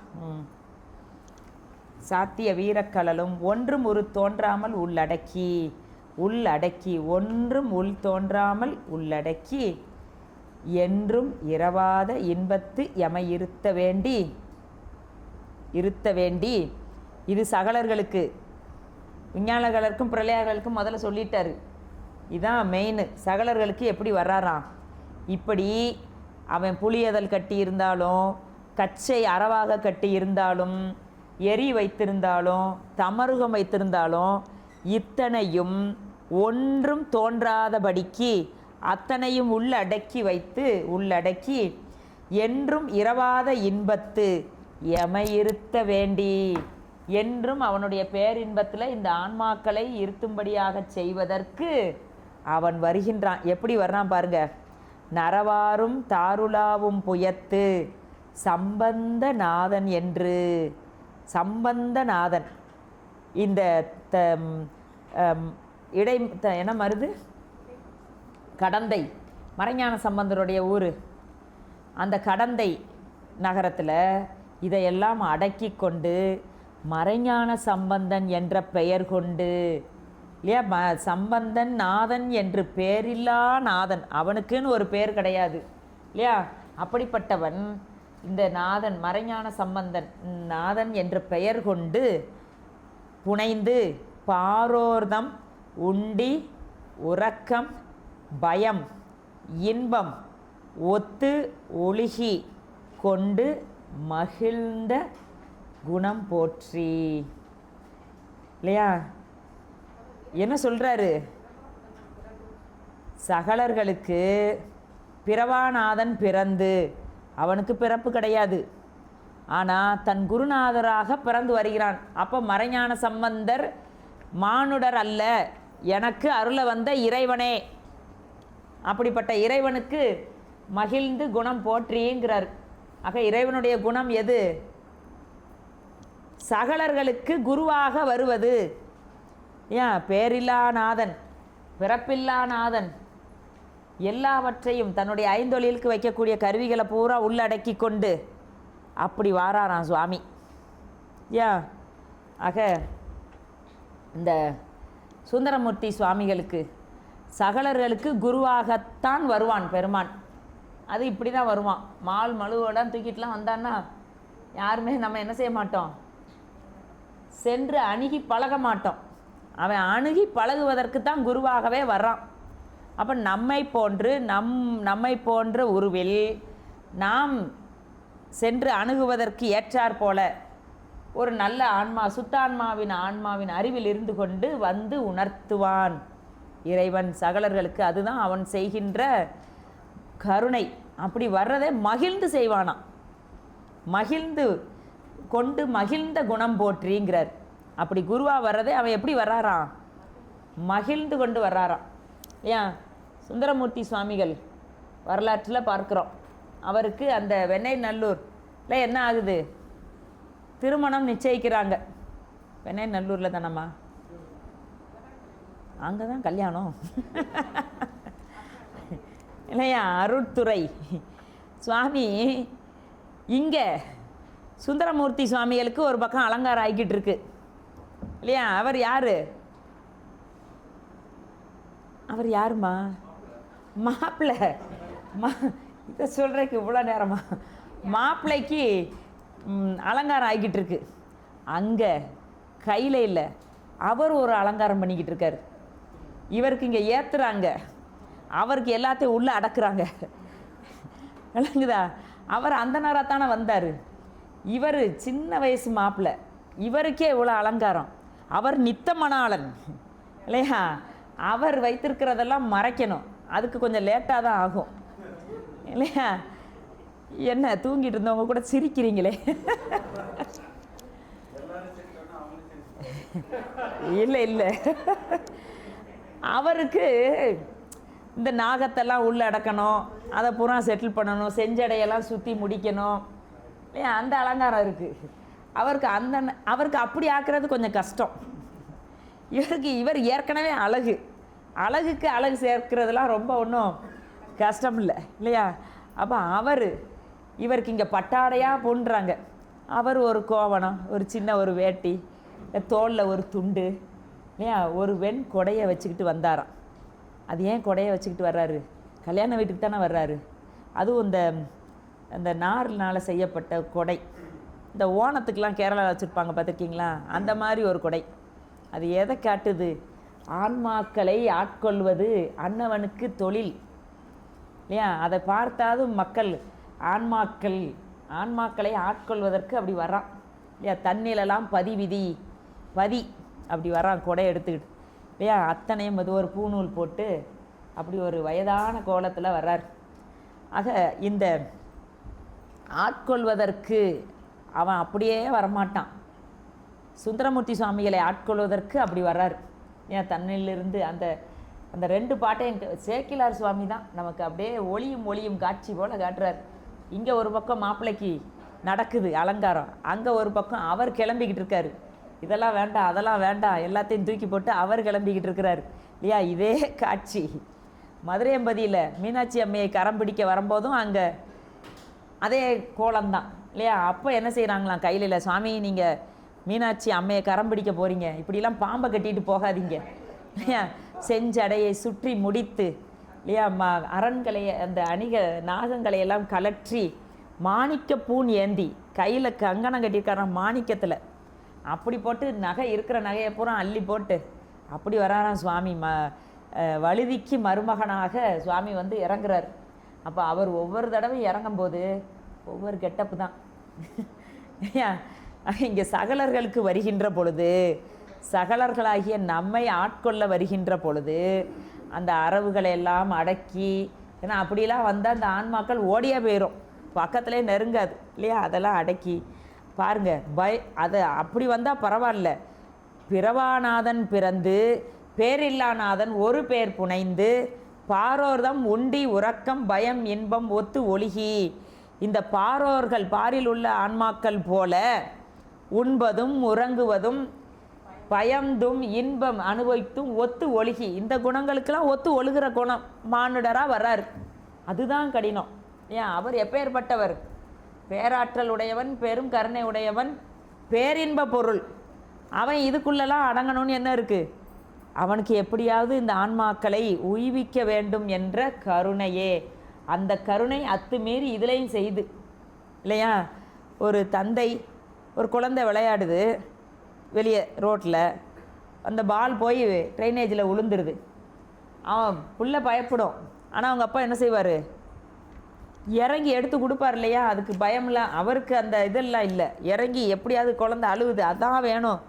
சாத்திய வீரக்கழலும் ஒன்றும் உரு தோன்றாமல் உள்ளடக்கி ஒன்றும் உள் தோன்றாமல் உள்ளடக்கி என்றும் இரவாத இன்பத்து எமை இருத்த வேண்டி இது சகலர்களுக்கு, விஞ்ஞானர்களுக்கும் பிரளயர்களுக்கும் முதல்ல சொல்லிட்டாரு. இதான் மெயின். சகலர்களுக்கு எப்படி வர்றாராம், இப்படி அவன் புலியதல் கட்டி இருந்தாலும், கச்சை அறவாக கட்டி இருந்தாலும், எரி வைத்திருந்தாலும், தமருகம் வைத்திருந்தாலும், இத்தனையும் ஒன்றும் தோன்றாதபடிக்கு அத்தனையும் உள்ளடக்கி என்றும் இரவாத இன்பத்து எமையிருத்த வேண்டி, என்றும் அவனுடைய பேரின்பத்தில் இந்த ஆன்மாக்களை இருத்தும்படியாக செய்வதற்கு அவன் வருகின்றான். எப்படி வர்றான் பாருங்க. நரவாரும் தாருளாவும் புயத்து சம்பந்தநாதன் என்று. சம்பந்தநாதன் இந்த என்ன மருது கடந்தை, மறைஞான சம்பந்தருடைய ஊர். அந்த கடந்தை நகரத்தில் இதையெல்லாம் அடக்கி கொண்டு மறைஞான சம்பந்தன் என்ற பெயர் கொண்டு, இல்லையா, சம்பந்தன் நாதன் என்று பேரில்லா நாதன், அவனுக்குன்னு ஒரு பேர் கிடையாது இல்லையா, அப்படிப்பட்டவன் இந்த நாதன் மறைஞான சம்பந்தன் நாதன் என்ற பெயர் கொண்டு புனைந்து பாரோர்தம் உண்டி உறக்கம் பயம் இன்பம் ஒத்து ஒழுகி கொண்டு மகிழ்ந்த குணம் போற்றி. இல்லையா, என்ன சொல்றாரு? சகலர்களுக்கு பிறவாநாதன் பிறந்து, அவனுக்கு பிறப்பு கிடையாது, ஆனால் தன் குருநாதராக பிறந்து வருகிறான். அப்போ மறைஞான சம்பந்தர் மானுடர் அல்ல, எனக்கு அருள வந்த இறைவனே. அப்படிப்பட்ட இறைவனுக்கு மகிழ்ந்து குணம் போற்றிங்கிறார். ஆக இறைவனுடைய குணம் எது? சகலர்களுக்கு குருவாக வருவது. ஏன்? பேரில்லா நாதன், பிறப்பில்லா நாதன், எல்லாவற்றையும் தன்னுடைய ஐந்தொழிலுக்கு வைக்கக்கூடிய கருவிகளை பூரா உள்ளடக்கி கொண்டு அப்படி வாராராம் சுவாமி. ஏன்? ஆக இந்த சுந்தரமூர்த்தி சுவாமிகளுக்கு சகலர்களுக்கு குருவாகத்தான் வருவான் பெருமான். அது இப்படி தான் வருவான். மால் மழுவோடான் தூக்கிட்டுலாம் வந்தான்னா யாருமே நம்ம என்ன செய்ய மாட்டோம், சென்று அணுகி பழக மாட்டோம். அவன் அணுகி பழகுவதற்கு தான் குருவாகவே வர்றான். அப்போ நம்மை போன்ற உருவில் நாம் சென்று அணுகுவதற்கு ஏற்றாற் போல ஒரு நல்ல ஆன்மா, ஆன்மாவின் அறிவில் இருந்து கொண்டு வந்து உணர்த்துவான் இறைவன் சகலர்களுக்கு. அதுதான் அவன் செய்கின்ற கருணை. அப்படி வர்றதை மகிழ்ந்து செய்வானாம். மகிழ்ந்து கொண்டு மகிழ்ந்த குணம் போற்றிங்கிறார். அப்படி குருவாக வர்றதே அவன் எப்படி வர்றாராம்? மகிழ்ந்து கொண்டு வர்றாராம். ஏன்? சுந்தரமூர்த்தி சுவாமிகள் வரலாற்றில் பார்க்குறோம். அவருக்கு அந்த வெண்ணெய் நல்லூரில் என்ன ஆகுது? திருமணம் நிச்சயிக்கிறாங்க. வெண்ணெய் நல்லூரில் தானம்மா? அங்கே தான் கல்யாணம் இல்லையா? அருட்துறை சுவாமி இங்கே சுந்தரமூர்த்தி சுவாமிகளுக்கு ஒரு பக்கம் அலங்காரம் ஆகிக்கிட்டு இருக்கு இல்லையா? அவர் யார்? அவர் யாருமா? மாப்பிள்ளை. இதை சொல்கிறதுக்கு இவ்வளோ நேரமா? மாப்பிள்ளைக்கு அலங்காரம் ஆகிக்கிட்டு இருக்கு. அங்கே கையில் இல்லை, அவர் ஒரு அலங்காரம் பண்ணிக்கிட்டு இருக்கார். இவருக்கு இங்கே ஏற்றுறாங்க, அவருக்கு எல்லாத்தையும் உள்ளே அடக்குறாங்க. விளங்குதா? அவர் அந்த நேரத்தானே வந்தார். இவர் சின்ன வயசு மாப்பிள்ளை, இவருக்கே இவ்வளோ அலங்காரம். அவர் நித்த மணாளன் இல்லையா? அவர் வைத்திருக்கிறதெல்லாம் மறைக்கணும். அதுக்கு கொஞ்சம் லேட்டாக தான் ஆகும் இல்லையா? என்ன தூங்கிட்டு இருந்தவங்க கூட சிரிக்கிறீங்களே? இல்லை இல்லை, அவருக்கு இந்த நாகத்தெல்லாம் உள்ளே அடக்கணும், அதை பூரா செட்டில் பண்ணணும், செஞ்சடையெல்லாம் சுற்றி முடிக்கணும் இல்லையா? அந்த அலங்காரம் இருக்குது அவருக்கு அப்படி ஆக்குறது கொஞ்சம் கஷ்டம். இவர் ஏற்கனவே அழகுக்கு அழகு சேர்க்கிறதுலாம் ரொம்ப ஒன்றும் கஷ்டம் இல்லை இல்லையா? அப்போ இவருக்கு இங்கே பட்டாடையாக போன்றாங்க. அவர் ஒரு கோவணம், ஒரு சின்ன ஒரு வேட்டி, தோளில் ஒரு துண்டு இல்லையா, ஒரு வெண் கொடையை வச்சுக்கிட்டு வந்தாராம். அது ஏன் கொடையை வச்சுக்கிட்டு வர்றாரு? கல்யாண வீட்டுக்கு தானே வர்றாரு. அதுவும் இந்த நாரினால் செய்யப்பட்ட கொடை. இந்த ஓணத்துக்கெலாம் கேரளாவில் வச்சுருப்பாங்க பார்த்துருக்கீங்களா? அந்த மாதிரி ஒரு கொடை. அது எதை காட்டுது? ஆன்மாக்களை ஆட்கொள்வது அன்னவனுக்கு தொழில் இல்லையா? அதை பார்த்தாது மக்கள் ஆன்மாக்களை ஆட்கொள்வதற்கு அப்படி வர்றான் இல்லையா? தண்ணிலெல்லாம் பதி அப்படி வர்றான் கொடை எடுத்துக்கிட்டு இல்லையா? அத்தனையும் அது ஒரு பூநூல் போட்டு அப்படி ஒரு வயதான கோலத்தில் வர்றார். ஆக இந்த ஆட்கொள்வதற்கு அவன் அப்படியே வரமாட்டான். சுந்தரமூர்த்தி சுவாமிகளை ஆட்கொள்வதற்கு அப்படி வர்றார். ஏன்? தன்னிலிருந்து அந்த ரெண்டு பாட்டையும் சேக்கிலார் சுவாமி தான் நமக்கு அப்படியே ஒளியும் காட்சி போல் காட்டுறார். இங்கே ஒரு பக்கம் மாப்பிள்ளைக்கு நடக்குது அலங்காரம், அங்கே ஒரு பக்கம் அவர் கிளம்பிக்கிட்டு இருக்காரு. இதெல்லாம் வேண்டாம் அதெல்லாம் வேண்டாம் எல்லாத்தையும் தூக்கி போட்டு அவர் கிளம்பிக்கிட்டு இருக்கிறார் இல்லையா. இதே காட்சி மதுரையம்பதியில் மீனாட்சி அம்மையை கரம் பிடிக்க வரும்போதும் அங்கே அதே கோலம்தான் இல்லையா. அப்போ என்ன செய்கிறாங்களாம், கையில் சுவாமி நீங்கள் மீனாட்சி அம்மையை கரம் பிடிக்க போகிறீங்க, இப்படிலாம் பாம்பை கட்டிட்டு போகாதீங்க இல்லையா. செஞ்சடையை சுற்றி முடித்து இல்லையா, அரண்களையை அந்த நாகங்களையெல்லாம் கலற்றி மாணிக்க பூன் ஏந்தி கையில் கங்கணம் கட்டியிருக்காராம் மாணிக்கத்தில். அப்படி போட்டு நகை இருக்கிற நகையை பூரா அள்ளி போட்டு அப்படி வராராம் சுவாமி. வழுதிக்கு மருமகனாக சுவாமி வந்து இறங்குறார். அப்போ அவர் ஒவ்வொரு தடவை இறங்கும்போது ஒவ்வொரு கெட்டப்பு தான். இங்கே சகலர்களுக்கு வருகின்ற பொழுது, சகலர்களாகிய நம்மை ஆட்கொள்ள வருகின்ற பொழுது அந்த அரவுகளை எல்லாம் அடக்கி, ஏன்னா அப்படிலாம் வந்தால் அந்த ஆன்மாக்கள் ஓடியே போயிடும், பக்கத்துலேயே நெருங்காது இல்லையா. அதெல்லாம் அடக்கி பாருங்க. அது அப்படி வந்தால் பரவாயில்ல. பிறவாநாதன் பிறந்து பேரில்லாநாதன் ஒரு பேர் புனைந்து பாரோர்தம் உண்டி உறக்கம் பயம் இன்பம் ஒத்து ஒழுகி. இந்த பாரோர்கள் பாரில் உள்ள ஆன்மாக்கள் போல உண்பதும் உறங்குவதும் பயந்தும் இன்பம் அனுபவித்தும் ஒத்து ஒழுகி, இந்த குணங்களுக்கெல்லாம் ஒத்து ஒழுகிற குணம் மானுடராக வர்றார். அதுதான் கடினம். ஏன் அவர் எப்பேற்பட்டவர், பேராற்றல் உடையவன், பெரும் கருணை உடையவன், பேரின்ப பொருள். அவன் இதுக்குள்ளெல்லாம் அடங்கணும்னு என்ன இருக்குது, அவனுக்கு எப்படியாவது இந்த ஆன்மாக்களை உய்விக்க வேண்டும் என்ற கருணையே. அந்த கருணை அத்துமீறி இதுலேயும் செய்து இல்லையா. ஒரு தந்தை ஒரு குழந்தை விளையாடுது வெளியே ரோட்டில், அந்த பால் போய் ட்ரைனேஜில் விழுந்துருது. அவன் புள்ள பயப்படும், ஆனால் அவங்க அப்பா என்ன செய்வார், இறங்கி எடுத்து கொடுப்பார் இல்லையா. அதுக்கு பயம்லாம் அவருக்கு அந்த இதெல்லாம் இல்லை. இறங்கி எப்படியாவது குழந்தை அழுவுது, அதான் வேணும்,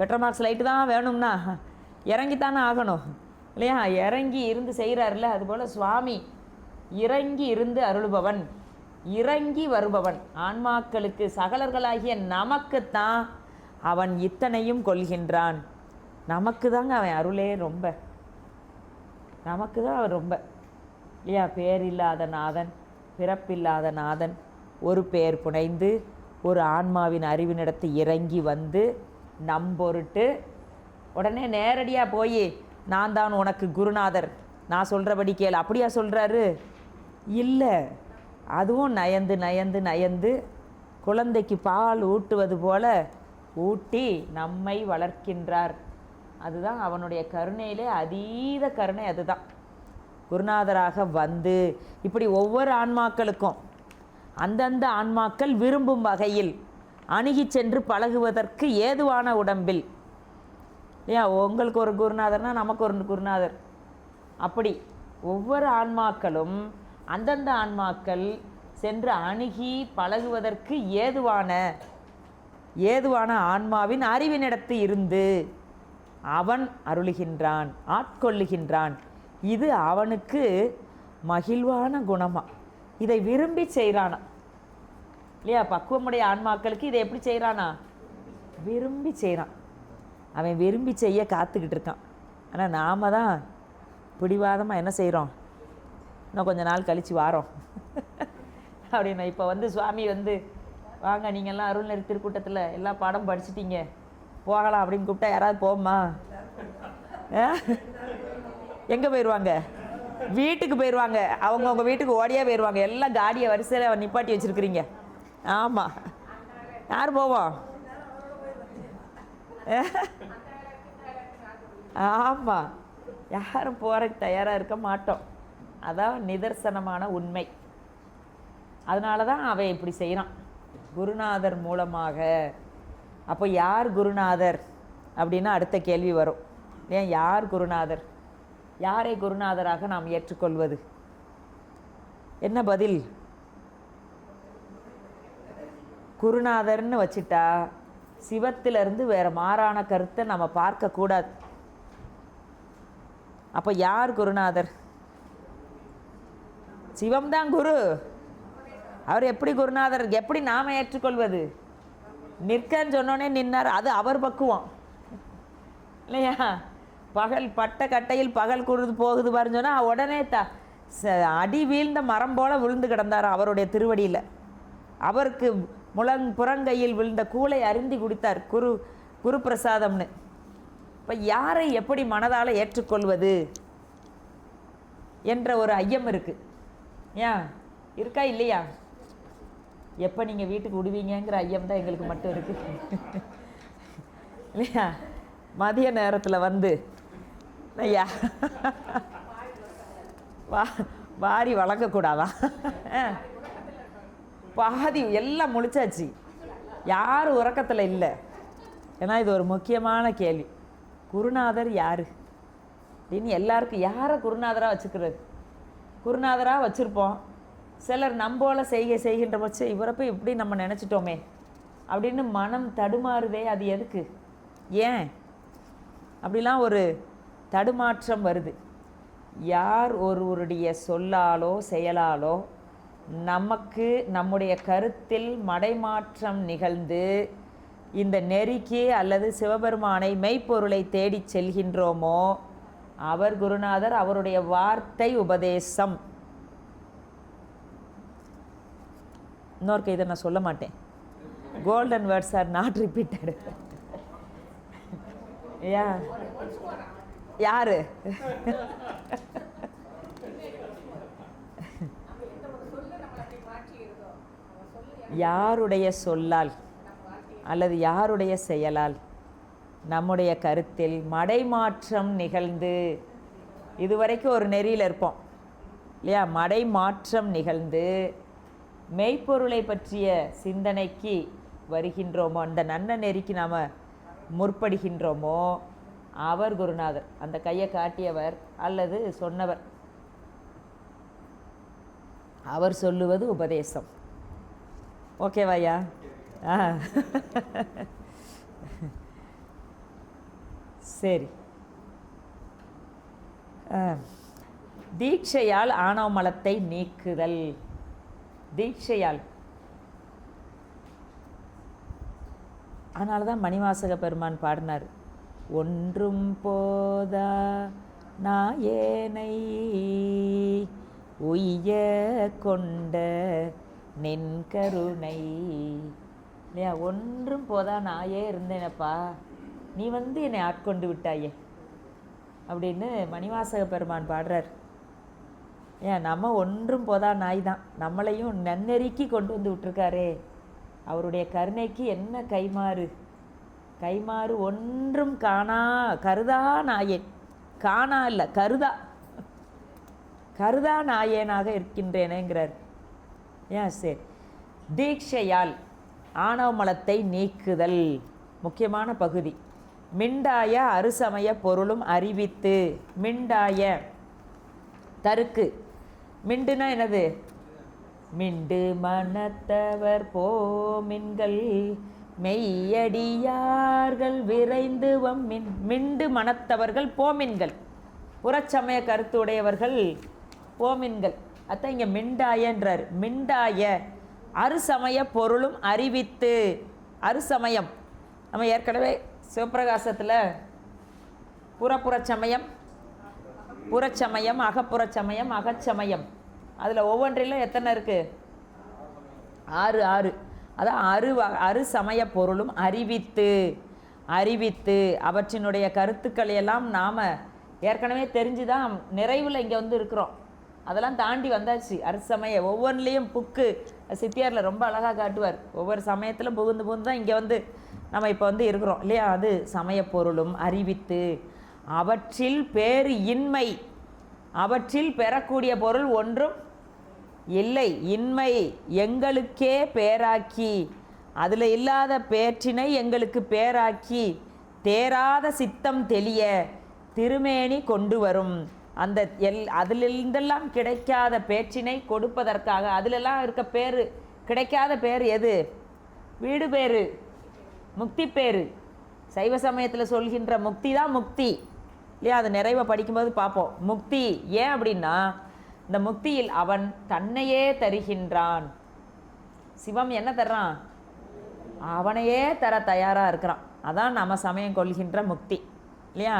பெட்ரோமாக்ஸ் லைட்டு தான் வேணும்னா இறங்கித்தானே ஆகணும் இல்லையா. இறங்கி இருந்து செய்கிறார்ல, அதுபோல் சுவாமி இறங்கி இருந்து அருள்பவன், இறங்கி வருபவன். ஆன்மாக்களுக்கு சகலர்களாகிய நமக்குத்தான் அவன் இத்தனையும் கொள்கின்றான். நமக்கு தாங்க அவன் அருளே ரொம்ப, நமக்கு தான் அவன் ரொம்ப இல்லையா. பேரில்லாத நாதன், பிறப்பில்லாத நாதன் ஒரு பெயர் புனைந்து ஒரு ஆன்மாவின் அறிவினிடத்து இறங்கி வந்து நம்பொருட்டு உடனே நேரடியாக போய் நான் தான் உனக்கு குருநாதர், நான் சொல்கிறபடி கேளு, அப்படியா சொல்கிறாரு? இல்லை, அதுவும் நயந்து நயந்து நயந்து குழந்தைக்கு பால் ஊட்டுவது போல ஊட்டி நம்மை வளர்க்கின்றார். அதுதான் அவனுடைய கருணையிலே அதீத கருணை. அதுதான் குருநாதராக வந்து இப்படி ஒவ்வொரு ஆன்மாக்களுக்கும் அந்தந்த ஆன்மாக்கள் விரும்பும் வகையில் அணுகி சென்று பழகுவதற்கு ஏதுவான உடம்பில். ஏன் உங்களுக்கு ஒரு குருநாதர்னா நமக்கு ஒரு குருநாதர், அப்படி ஒவ்வொரு ஆன்மாக்களும் அந்தந்த ஆன்மாக்கள் சென்று அணுகி பழகுவதற்கு ஏதுவான ஆன்மாவின் அறிவினிடத்து இருந்து அவன் அருளுகின்றான், ஆட்கொள்ளுகின்றான். இது அவனுக்கு மகிழ்வான குணமா, இதை விரும்பி செய்கிறானா இல்லையா. பக்குவமுடைய ஆன்மாக்களுக்கு இதை எப்படி செய்கிறானா, விரும்பி செய்கிறான். அவன் விரும்பி செய்ய காத்துக்கிட்டு இருக்கான். ஆனால் நாம் தான் பிடிவாதமாக என்ன செய்கிறோம், இன்னும் கொஞ்ச நாள் கழித்து வாரோம் அப்படின்னா. இப்போ வந்து சுவாமி வந்து வாங்க நீங்கள்லாம் அருள்நெறி திருக்கூட்டத்தில் எல்லா பாடம் படிச்சிட்டீங்க போகலாம் அப்படின்னு கூப்பிட்டா யாராவது போமா? எங்கே போயிடுவாங்க? வீட்டுக்கு போயிடுவாங்க. அவங்கவுங்க வீட்டுக்கு ஓடியே போயிடுவாங்க. எல்லாம் காடியை வரிசையில் நிப்பாட்டி வச்சுருக்கிறீங்க. ஆமாம், யார் போவோம்? ஆமாம், யாரும் போகிறதுக்கு தயாராக இருக்க மாட்டோம். அதான் நிதர்சனமான உண்மை. அதனால தான் அவன் இப்படி செய்கிறான் குருநாதர் மூலமாக. அப்போ யார் குருநாதர் அப்படின்னா அடுத்த கேள்வி வரும். ஏன் யார் குருநாதர், யாரை குருநாதராக நாம் ஏற்றுக்கொள்வது? என்ன பதில்? குருநாதர்னு வச்சிட்டா சிவத்திலிருந்து வேறு மாறான கருத்தை நம்ம பார்க்கக்கூடாது. அப்போ யார் குருநாதர்? சிவம்தான் குரு. அவர் எப்படி குருநாதர், எப்படி நாம் ஏற்றுக்கொள்வது? நிற்கன்னு சொன்னோன்னே நின்னார், அது அவர் பக்குவம் இல்லையா. பகல் பட்ட கட்டையில் பகல் குருது போகுது பாருன்னு சொன்னால் உடனே அடி வீழ்ந்த மரம் போல விழுந்து கிடந்தார் அவருடைய திருவடியில். அவருக்கு புறங்கையில் விழுந்த கூளை அருந்தி குடித்தார், குரு பிரசாதம்னு. இப்போ யாரை எப்படி மனதால் ஏற்றுக்கொள்வது என்ற ஒரு ஐயம் இருக்குது. ஏன் இருக்கா இல்லையா? எப்போ நீங்கள் வீட்டுக்கு விடுவீங்கிற ஐயம் தான் எங்களுக்கு மட்டும் இருக்குது இல்லையா? மதிய நேரத்தில் வந்து ஐயா வாரி வளர்க்கக்கூடாதா? பாதி எல்லாம் முழிச்சாச்சு, யார் உறக்கத்தில் இல்லை. ஏன்னா இது ஒரு முக்கியமான கேள்வி. குருநாதர் யார் அப்படின்னு எல்லாருக்கும் யாரை குருநாதராக வச்சுக்கிறது? குருநாதராக வச்சுருப்போம். சிலர் நம்போல செய்கின்ற பட்சம் இவரை போய் இப்படி நம்ம நினச்சிட்டோமே அப்படின்னு மனம் தடுமாறுதே. அது எதுக்கு? ஏன் அப்படிலாம் ஒரு தடுமாற்றம் வருது? யார் ஒருவருடைய சொல்லாலோ செயலாலோ நமக்கு நம்முடைய கருத்தில் மடைமாற்றம் நிகழ்ந்து இந்த நெறிக்கு அல்லது சிவபெருமானை மெய்ப்பொருளை தேடி செல்கின்றோமோ அவர் குருநாதர். அவருடைய வார்த்தை உபதேசம். இன்னொருக்கு இதை நான் சொல்ல மாட்டேன். Golden words R not repeated. யாரு யாருடைய சொல்லால் அல்லது யாருடைய செயலால் நம்முடைய கருத்தில் மடைமாற்றம் நிகழ்ந்து, இதுவரைக்கும் ஒரு நெறியில் இருப்போம் இல்லையா, மடைமாற்றம் நிகழ்ந்து மெய்ப்பொருளை பற்றிய சிந்தனைக்கு வருகின்றோமோ, அந்த நன்ன நெறிக்கு நாம் முற்படுகின்றோமோ அவர் குருநாதர். அந்த கையை காட்டியவர் அல்லது சொன்னவர், அவர் சொல்லுவது உபதேசம். ஓகேவாயா? சரி. தீட்சையால் ஆணவ மலத்தை நீக்குதல். தீட்சையால். அதனால தான் மணிவாசக பெருமான் பாடினார், ஒன்றும் போதா நாயேனை உய்ய கொண்ட நின் கருணை. இல்லையா? ஒன்றும் போதா நாயே இருந்தேனப்பா, நீ வந்து என்னை ஆட்கொண்டு விட்டாயே அப்படின்னு மணிவாசக பெருமான் பாடுறார். ஏன் நம்ம ஒன்றும் போதா நாய் தான், நம்மளையும் நன்னெறிக்கு கொண்டு வந்து விட்டுருக்காரே. அவருடைய கருணைக்கு என்ன கைமாறு? கைமாறு ஒன்றும் கருதா நாயேன். காணா இல்லை, கருதா நாயேனாக இருக்கின்றேனேங்கிறார். ஏன்? சரி. தீட்சையால் ஆணவ மலத்தை நீக்குதல் முக்கியமான பகுதி. மிண்டாய அறுசமய பொருளும் அறிவித்து. மிண்டாய தருக்கு. மிண்டுனா என்னது? மிண்டு மனத்தவர் போமின்கள் மெய்யடியார்கள் விரைந்து வம்மின். மிண்டு மனத்தவர்கள் போமின்கள், புறச்சமய கருத்துடையவர்கள் போமின்கள். அதான் இங்கே மிண்டாயன்றார். மிண்டாய அறுசமய பொருளும் அறிவித்து. அறுசமயம் நம்ம ஏற்கனவே சிவப்பிரகாசத்தில் புறச்சமயம், புறச்சமயம், அகப்புறச்சமயம், அகச்சமயம், அதில் ஒவ்வொன்றிலும் எத்தனை இருக்குது? 6. அதான் அறு சமய பொருளும் அறிவித்து அவற்றினுடைய கருத்துக்களை எல்லாம் நாம் ஏற்கனவே தெரிஞ்சு தான் நிறைவில் இங்கே வந்து இருக்கிறோம். அதெல்லாம் தாண்டி வந்தாச்சு. அறுசமய ஒவ்வொன்றிலையும் புக்கு சித்தியாரில் ரொம்ப அழகாக காட்டுவார். ஒவ்வொரு சமயத்திலும் புகுந்து தான் இங்கே வந்து நம்ம இப்போ வந்து இருக்கிறோம் இல்லையா? அது சமய பொருளும் அறிவித்து அவற்றில் பேறு இன்மை, அவற்றில் பெறக்கூடிய பொருள் ஒன்றும் இல்லை, இன்மை எங்களுக்கே பேராக்கி, அதில் இல்லாத பேற்றினை எங்களுக்கு பேராக்கி தேராத சித்தம் தெளிய திருமேனி கொண்டு வரும். அந்த அதிலிருந்தெல்லாம் கிடைக்காத பேற்றினை கொடுப்பதற்காக, அதிலெல்லாம் இருக்க பேர் கிடைக்காத பேர் எது? வீடு பேரு, முக்தி பேரு. சைவ சமயத்தில் சொல்கின்ற முக்தி தான் முக்தி இல்லையா? அது நிறைவை படிக்கும்போது பார்ப்போம். முக்தி ஏன் அப்படின்னா, இந்த முக்தியில் அவன் தன்னையே தருகின்றான். சிவம் என்ன தர்றான்? அவனையே தர தயாராக இருக்கிறான். அதான் நம்ம சமயம் கொள்கின்ற முக்தி இல்லையா?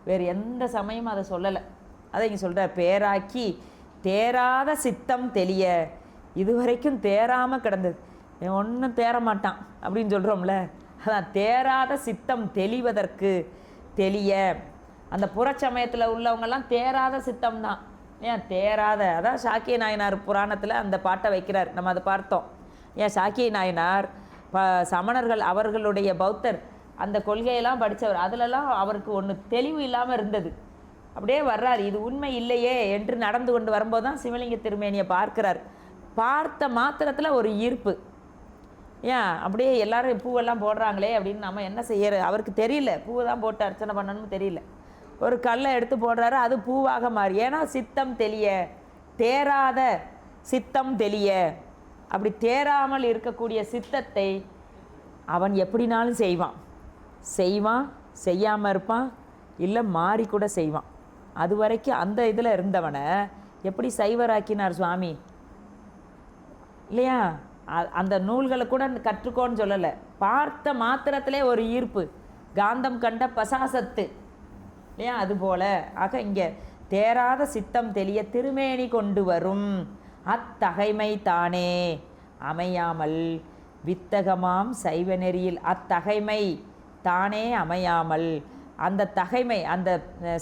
வேறு எந்த சமயமும் அதை சொல்லலை. அதை இங்கே சொல்கிற பேராக்கி தேராத சித்தம் தெளிய. இதுவரைக்கும் தேராமல் கிடந்தது, ஒன்றும் தேர மாட்டான் அப்படின்னு சொல்கிறோம்ல, அதான் தேராத சித்தம் தெளிவதற்கு தெளிய. அந்த புறச்சமயத்தில் உள்ளவங்கெல்லாம் தேராத சித்தம் தான். ஏன் தேராத, அதான் சாக்கிய நாயனார் புராணத்தில் அந்த பாட்டை வைக்கிறார், நம்ம அதை பார்த்தோம். ஏன் சாக்கிய நாயனார் சமணர்கள் அவர்களுடைய பௌத்தர் அந்த கொள்கையெல்லாம் படித்தவர், அதிலெல்லாம் அவருக்கு ஒன்று தெளிவு இல்லாமல் இருந்தது. அப்படியே வர்றார், இது உண்மை இல்லையே என்று நடந்து கொண்டு வரும்போது தான் சிவலிங்க திருமேனியை பார்க்கிறார். பார்த்த மாத்திரத்தில் ஒரு ஈர்ப்பு. ஏன் அப்படியே எல்லாரும் பூவெல்லாம் போடுறாங்களே அப்படின்னு நம்ம என்ன செய்யறது, அவருக்கு தெரியல பூவை தான் போட்டு அர்ச்சனை பண்ணணும்னு தெரியல. ஒரு கல்லை எடுத்து போடுறாரு, அது பூவாக மாறி. ஏன்னா சித்தம் தெளிய, தேராத சித்தம் தெளிய. அப்படி தேராமல் இருக்கக்கூடிய சித்தத்தை அவன் எப்படினாலும் செய்வான், செய்யாமல் இருப்பான், இல்லை மாறி கூட செய்வான். அது வரைக்கும் அந்த இதில் இருந்தவனை எப்படி சைவராக்கினார் சுவாமி இல்லையா? அந்த நூல்களை கூட கற்றுக்கோன்னு சொல்லலை, பார்த்த மாத்திரத்திலே ஒரு ஈர்ப்பு, காந்தம் கண்ட பசாசத்து இல்லையா? அதுபோல் ஆக இங்கே தேராத சித்தம் தெளிய திருமேனி கொண்டு வரும் அத்தகைமை தானே அமையாமல் வித்தகமாம் சைவ நெறியில். அத்தகைமை தானே அமையாமல், அந்த தகைமை அந்த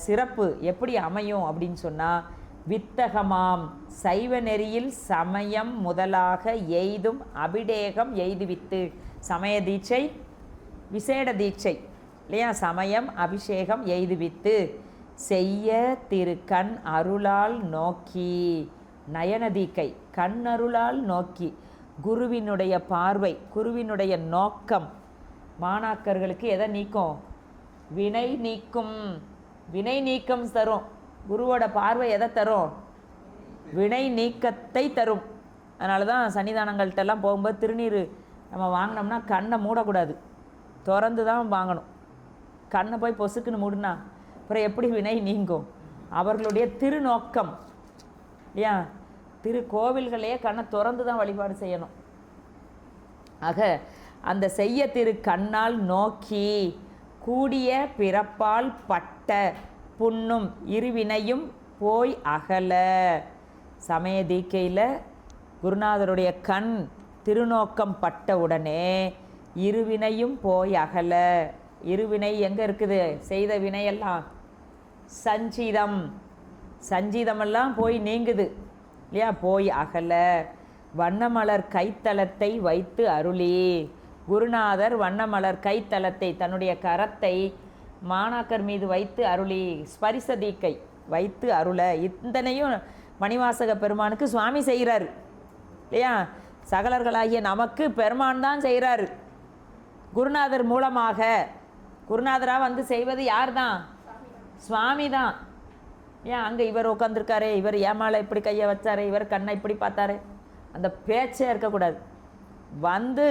சிறப்பு எப்படி அமையும் அப்படின்னு சொன்னால், வித்தகமாம் சைவ நெறியில் சமயம் முதலாக எய்தும் அபிடேகம் எய்துவித்து. சமய தீட்சை விசேட தீட்சை இல்லையா? சமயம் அபிஷேகம் எய்துவித்து செய்ய திரு கண் அருளால் நோக்கி. நயன தீக்கை கண் அருளால் நோக்கி. குருவினுடைய பார்வை, குருவினுடைய நோக்கம் மாணாக்கர்களுக்கு எதை நீக்கும்? வினை நீக்கும். வினை நீக்கம் தரும். குருவோட பார்வை எதை தரும்? வினை நீக்கத்தை தரும். அதனால தான் சன்னிதானங்கள்கிட்டலாம் போகும்போது திருநீர் நம்ம வாங்கினோம்னா கண்ணை மூடக்கூடாது, திறந்து தான் வாங்கணும். கண்ணை போய் பொசுக்குன்னு மூடுனா அப்புறம் எப்படி வினை நீங்கும்? அவர்களுடைய திருநோக்கம் இல்லையா? திரு கோவில்களையே கண்ணை திறந்து தான் வழிபாடு செய்யணும். ஆக அந்த செய்ய திரு கண்ணால் நோக்கி கூடிய பிறப்பால் பட்ட புண்ணும் இருவினையும் போய் அகல. சமய தீக்கையில் குருநாதருடைய கண் திருநோக்கம் பட்ட உடனே இருவினையும் போய் அகல. இருவினை எங்கே இருக்குது? செய்த வினையெல்லாம் சஞ்சீதமெல்லாம் போய் நீங்குது இல்லையா? போய் அகல. வண்ணமலர் கைத்தலத்தை வைத்து அருளி. குருநாதர் வண்ணமலர் கைத்தலத்தை, தன்னுடைய கரத்தை மாணாக்கர் மீது வைத்து அருளி, ஸ்பரிச தீக்கை வைத்து அருள. இத்தனையும் மணிவாசக பெருமானுக்கு சுவாமி செய்கிறாரு இல்லையா? சகலர்களாகிய நமக்கு பெருமான் தான் செய்கிறாரு குருநாதர் மூலமாக. குருநாதராக வந்து செய்வது யார் தான்? சுவாமி தான். ஏன் அங்கே இவர் உட்காந்துருக்காரு, இவர் ஏமால இப்படி கையை வச்சாரு, இவர் கண்ணை இப்படி பார்த்தாரு, அந்த பேச்சே இருக்கக்கூடாது. வந்து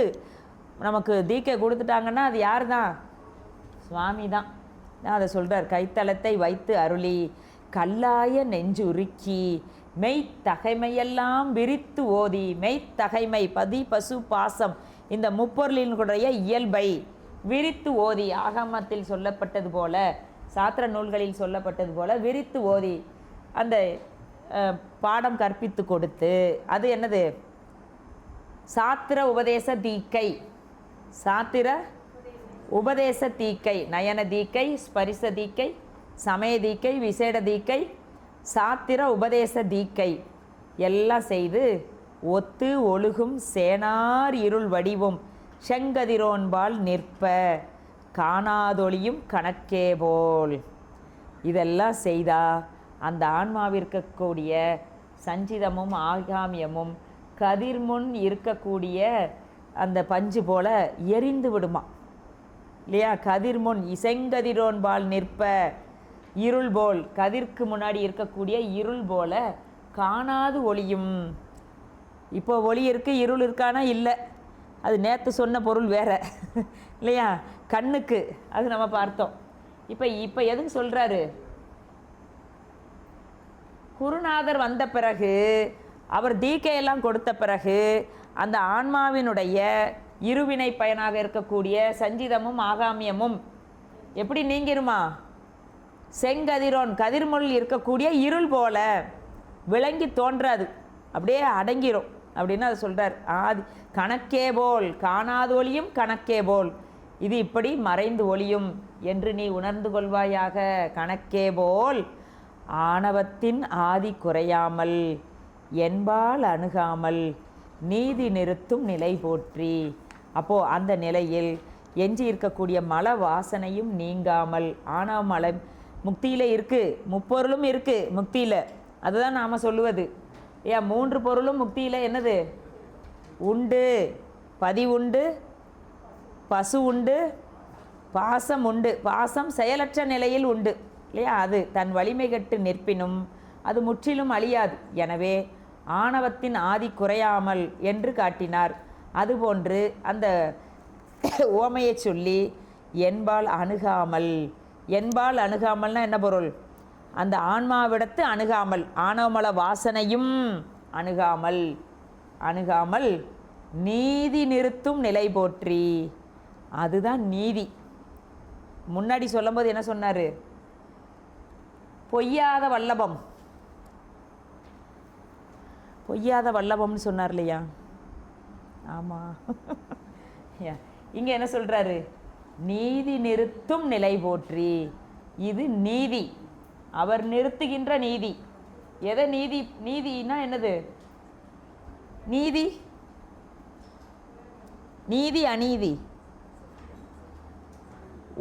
நமக்கு தீக்கை கொடுத்துட்டாங்கன்னா அது யார் தான்? சுவாமி தான். அதை சொல்கிறார், கைத்தலத்தை வைத்து அருளி கல்லாய நெஞ்சு உருக்கி மெய்த்தகைமையெல்லாம் விரித்து ஓதி. மெய்த்தகைமை பதி பசு பாசம் இந்த முப்பொருளினுடைய இயல்பை விரித்து ஓதி, ஆகமத்தில் சொல்லப்பட்டது போல, சாத்திர நூல்களில் சொல்லப்பட்டது போல விரித்து ஓதி அந்த பாடம் கற்பித்து கொடுத்து. அது என்னது? சாத்திர உபதேச தீக்கை. சாத்திர உபதேச தீக்கை, நயன தீக்கை, ஸ்பரிச தீக்கை, சமய தீக்கை, விசேட தீக்கை, சாத்திர உபதேச தீக்கை எல்லாம் செய்து ஒத்து ஒழுகும் சேனார் இருள் வடிவும் செங்கதிரோன்பால் நிற்ப காணாதொழியும் கணக்கே போல். இதெல்லாம் செய்தால் அந்த ஆன்மாவிற்கக்கூடிய சஞ்சிதமும் ஆகாமியமும் கதிர்முன் இருக்கக்கூடிய அந்த பஞ்சு போல எரிந்து விடுமா இல்லையா? கதிர்முன் செங்கதிரோன்பால் நிற்ப இருள் போல், கதிர்க்கு முன்னாடி இருக்கக்கூடிய இருள் போல காணாது ஒளியும். இப்போ ஒளி இருக்குது, இருள் இருக்கானா? இல்லை, அது நேற்று சொன்ன பொருள் வேற இல்லையா? கண்ணுக்கு அது நம்ம பார்த்தோம். இப்போ எதுக்கு சொல்கிறாரு? குருநாதர் வந்த பிறகு, அவர் தீக்கையெல்லாம் கொடுத்த பிறகு அந்த ஆன்மாவினுடைய இருவினை பயனாக இருக்கக்கூடிய சஞ்சிதமும் ஆகாமியமும் எப்படி நீங்கிருமா? செங்கதிரோன் கதிர்முள் இருக்கக்கூடிய இருள் போல விளங்கி தோன்றாது, அப்படியே அடங்கிரும் அப்படின்னு அதை சொல்கிறார். ஆதி கணக்கே போல் காணாத ஒளியும் கணக்கே போல் இது இப்படி மறைந்து ஒளியும் என்று நீ உணர்ந்து கொள்வாயாக. கணக்கே போல் ஆணவத்தின் ஆதி குறையாமல் என்பால் அணுகாமல் நீதி நிறுத்தும் நிலை போற்றி. அப்போது அந்த நிலையில் எஞ்சி இருக்கக்கூடிய மல வாசனையும் நீங்காமல், ஆணவ மலை முக்தியில் இருக்குது, முப்பொருளும் இருக்குது முக்தியில், அதுதான் நாம் சொல்லுவது. ஏன் 3 பொருளும் முக்தியில் என்னது உண்டு? பதிவுண்டு, பசு உண்டு, பாசம் உண்டு. பாசம் செயலற்ற நிலையில் உண்டு இல்லையா? அது தன் வலிமை கட்டு நிற்பினும் அது முற்றிலும் அழியாது. எனவே ஆணவத்தின் ஆதி குறையாமல் என்று காட்டினார். அதுபோன்று அந்த ஓமையை சொல்லி என்பால் அணுகாமல், என்பால் அணுகாமல்னா என்ன பொருள்? அந்த ஆன்மாவிடத்து அணுகாமல், ஆணவமல வாசனையும் அணுகாமல், அணுகாமல் நீதி நிறுத்தும் நிலை போற்றி. அதுதான் நீதி. முன்னாடி சொல்லும்போது என்ன சொன்னார்? பொய்யாத வல்லபம், பொய்யாத வல்லபம்னு சொன்னார் இல்லையா? ஆமாம். இங்கே என்ன சொல்கிறாரு? நீதி நிறுத்தும் நிலை போற்றி. இது நீதி, அவர் நிறுத்துகின்ற நீதி. எதை நீதி? நீதினா என்னது? நீதி, நீதி அநீதி,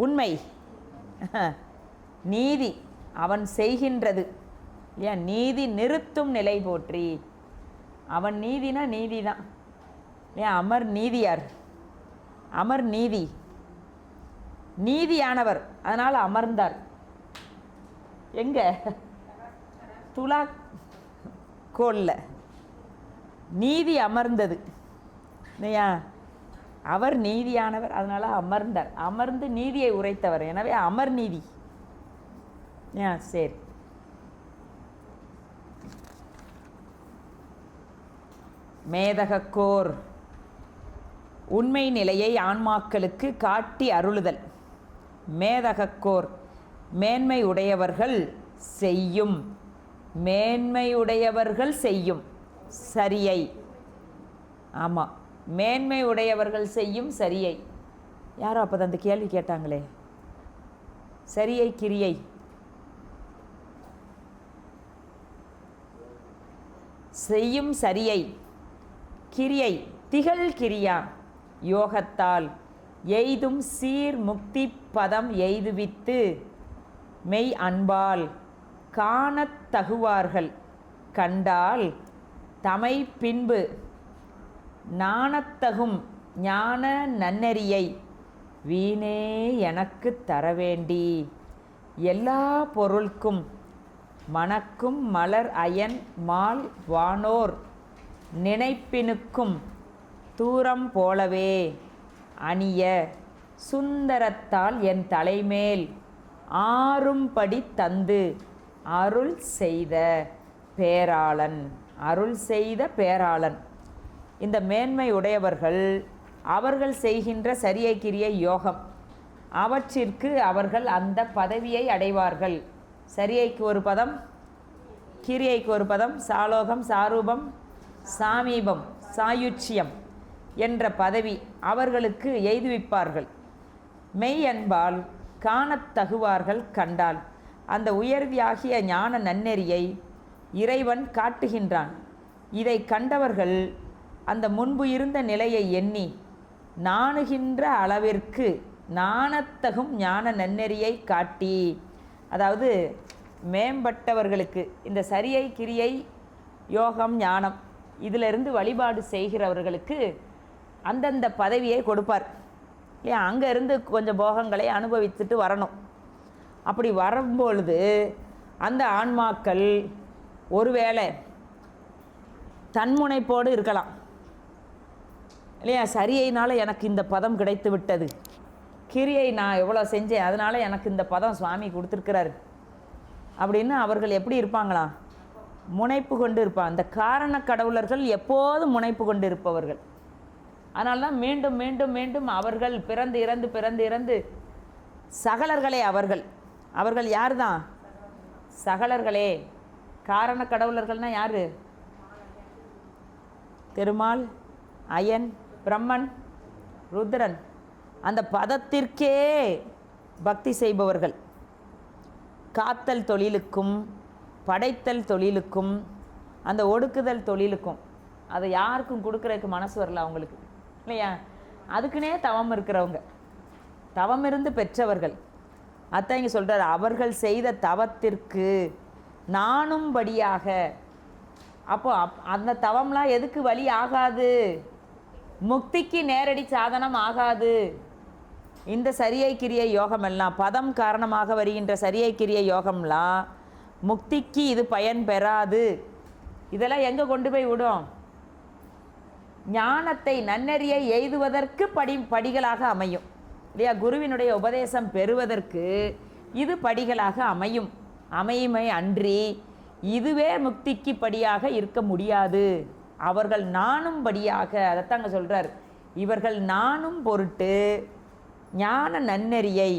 உண்மை, நீதி அவன் செய்கின்றது இல்லையா? நீதி நிறுத்தும் நிலை போற்றி. அவன் நீதினா நீதி தான் இல்லையா? அமர் நீதியார், அமர் நீதி, நீதியானவர், அதனால் அமர்ந்தார். எங்க? துலா கோல்ல நீதி அமர்ந்தது இல்லையா? அவர் நீதியானவர், அதனால் அமர்ந்தார். அமர்ந்து நீதியை உரைத்தவர், எனவே அமர் நீதி. சரி. மேதகக்கோர் உண்மை நிலையை ஆன்மாக்களுக்கு காட்டி அருளுதல். மேதகக்கோர் மேன்மை உடையவர்கள் செய்யும், மேன்மையுடையவர்கள் செய்யும் சரியை. ஆமாம், மேன்மை உடையவர்கள் செய்யும் சரியை. யாரோ அப்போ அந்த கேள்வி கேட்டாங்களே, சரியை கிரியை. செய்யும் சரியை கிரியை திகழ் கிரியா யோகத்தால் எய்தும் சீர் முக்தி பதம் எய்துவித்து மெய் அன்பால் காணத் தகுவார்கள் கண்டால் தமை பின்பு நாணத்தகும் ஞான நன்னெறியை வீணே எனக்கு தரவேண்டி எல்லா பொருள்க்கும் மணக்கும் மலர் அயன் மால் வானோர் நினைப்பினுக்கும் தூரம் போலவே அணிய சுந்தரத்தால் என் தலைமேல் ஆறும்படி தந்து அருள் செய்த பேராளன், அருள் செய்த பேராளன். இந்த மேன்மை உடையவர்கள் அவர்கள் செய்கின்ற சரியை கிரியை யோகம், அவற்றிற்கு அவர்கள் அந்த பதவியை அடைவார்கள். சரியைக்கு ஒரு பதம், கிரியைக்கு ஒரு பதம், சாலோகம், சாரூபம், சாமீபம், சாயுச்சியம் என்ற பதவி அவர்களுக்கு எய்துவிப்பார்கள். மெய் அன்பால் காணத் தகுவார்கள் கண்டால் அந்த உயர்வியாகிய ஞான நன்னெறியை இறைவன் காட்டுகின்றான். இதை கண்டவர்கள் அந்த முன்பு இருந்த நிலையை எண்ணி நாணுகின்ற அளவிற்கு நாணத்தகும் ஞான நன்னெறியை காட்டி, அதாவது மேம்பட்டவர்களுக்கு இந்த சரியை கிரியை யோகம் ஞானம் இதிலிருந்து வழிபாடு செய்கிறவர்களுக்கு அந்தந்த பதவியை கொடுப்பார். ஏன் அங்கே இருந்து கொஞ்சம் போகங்களை அனுபவித்துட்டு வரணும். அப்படி வரும்பொழுது அந்த ஆன்மாக்கள் ஒருவேளை தன்முனைப்போடு இருக்கலாம் இல்லையா? சரியைனால் எனக்கு இந்த பதம் கிடைத்து விட்டது, கிரியை நான் எவ்வளோ செஞ்சேன் அதனால் எனக்கு இந்த பதம் சுவாமி கொடுத்துருக்கிறாரு அப்படின்னு அவர்கள் எப்படி இருப்பாங்களா? முனைப்பு கொண்டு இருப்பாங்க. அந்த காரண கடவுளர்கள் எப்போதும் முனைப்பு கொண்டு இருப்பவர்கள். அதனால தான் மீண்டும் மீண்டும் மீண்டும் அவர்கள் பிறந்து இறந்து பிறந்து இறந்து சகலர்களே அவர்கள். அவர்கள் யார் தான்? சகலர்களே. காரண கடவுளர்கள்னா யாரு? திருமால், அயன், பிரம்மன், ருத்ரன். அந்த பதத்திற்கே பக்தி செய்பவர்கள். காத்தல் தொழிலுக்கும் படைத்தல் தொழிலுக்கும் அந்த ஒடுக்குதல் தொழிலுக்கும் அதை யாருக்கும் கொடுக்குறதுக்கு மனசு வரல அவங்களுக்கு, இல்லையா? அதுக்குன்னே தவம் இருக்கிறவங்க, தவம் இருந்து பெற்றவர்கள். அதான் இங்கே சொல்கிறார், அவர்கள் செய்த தவத்திற்கு நானும்படியாக. அப்போ அந்த தவம்லாம் எதுக்கு வழி ஆகாது? முக்திக்கு நேரடி சாதனம் ஆகாது. இந்த சரியை கிரியை யோகமெல்லாம், பதம் காரணமாக வருகின்ற சரியை கிரியை யோகம்லாம் முக்திக்கு இது பயன் பெறாது. இதெல்லாம் எங்கே கொண்டு போய் விடும்? ஞானத்தை நன்னெறியை எய்துவதற்கு படிகளாக அமையும், இல்லையா? குருவினுடைய உபதேசம் பெறுவதற்கு இது படிகளாக அமையுமே அன்றி இதுவே முக்திக்கு படியாக இருக்க முடியாது. அவர்கள் நானும் படியாக, அதைத்தாங்க சொல்கிறார், இவர்கள் நானும் பொருட்டு ஞான நன்னெறியை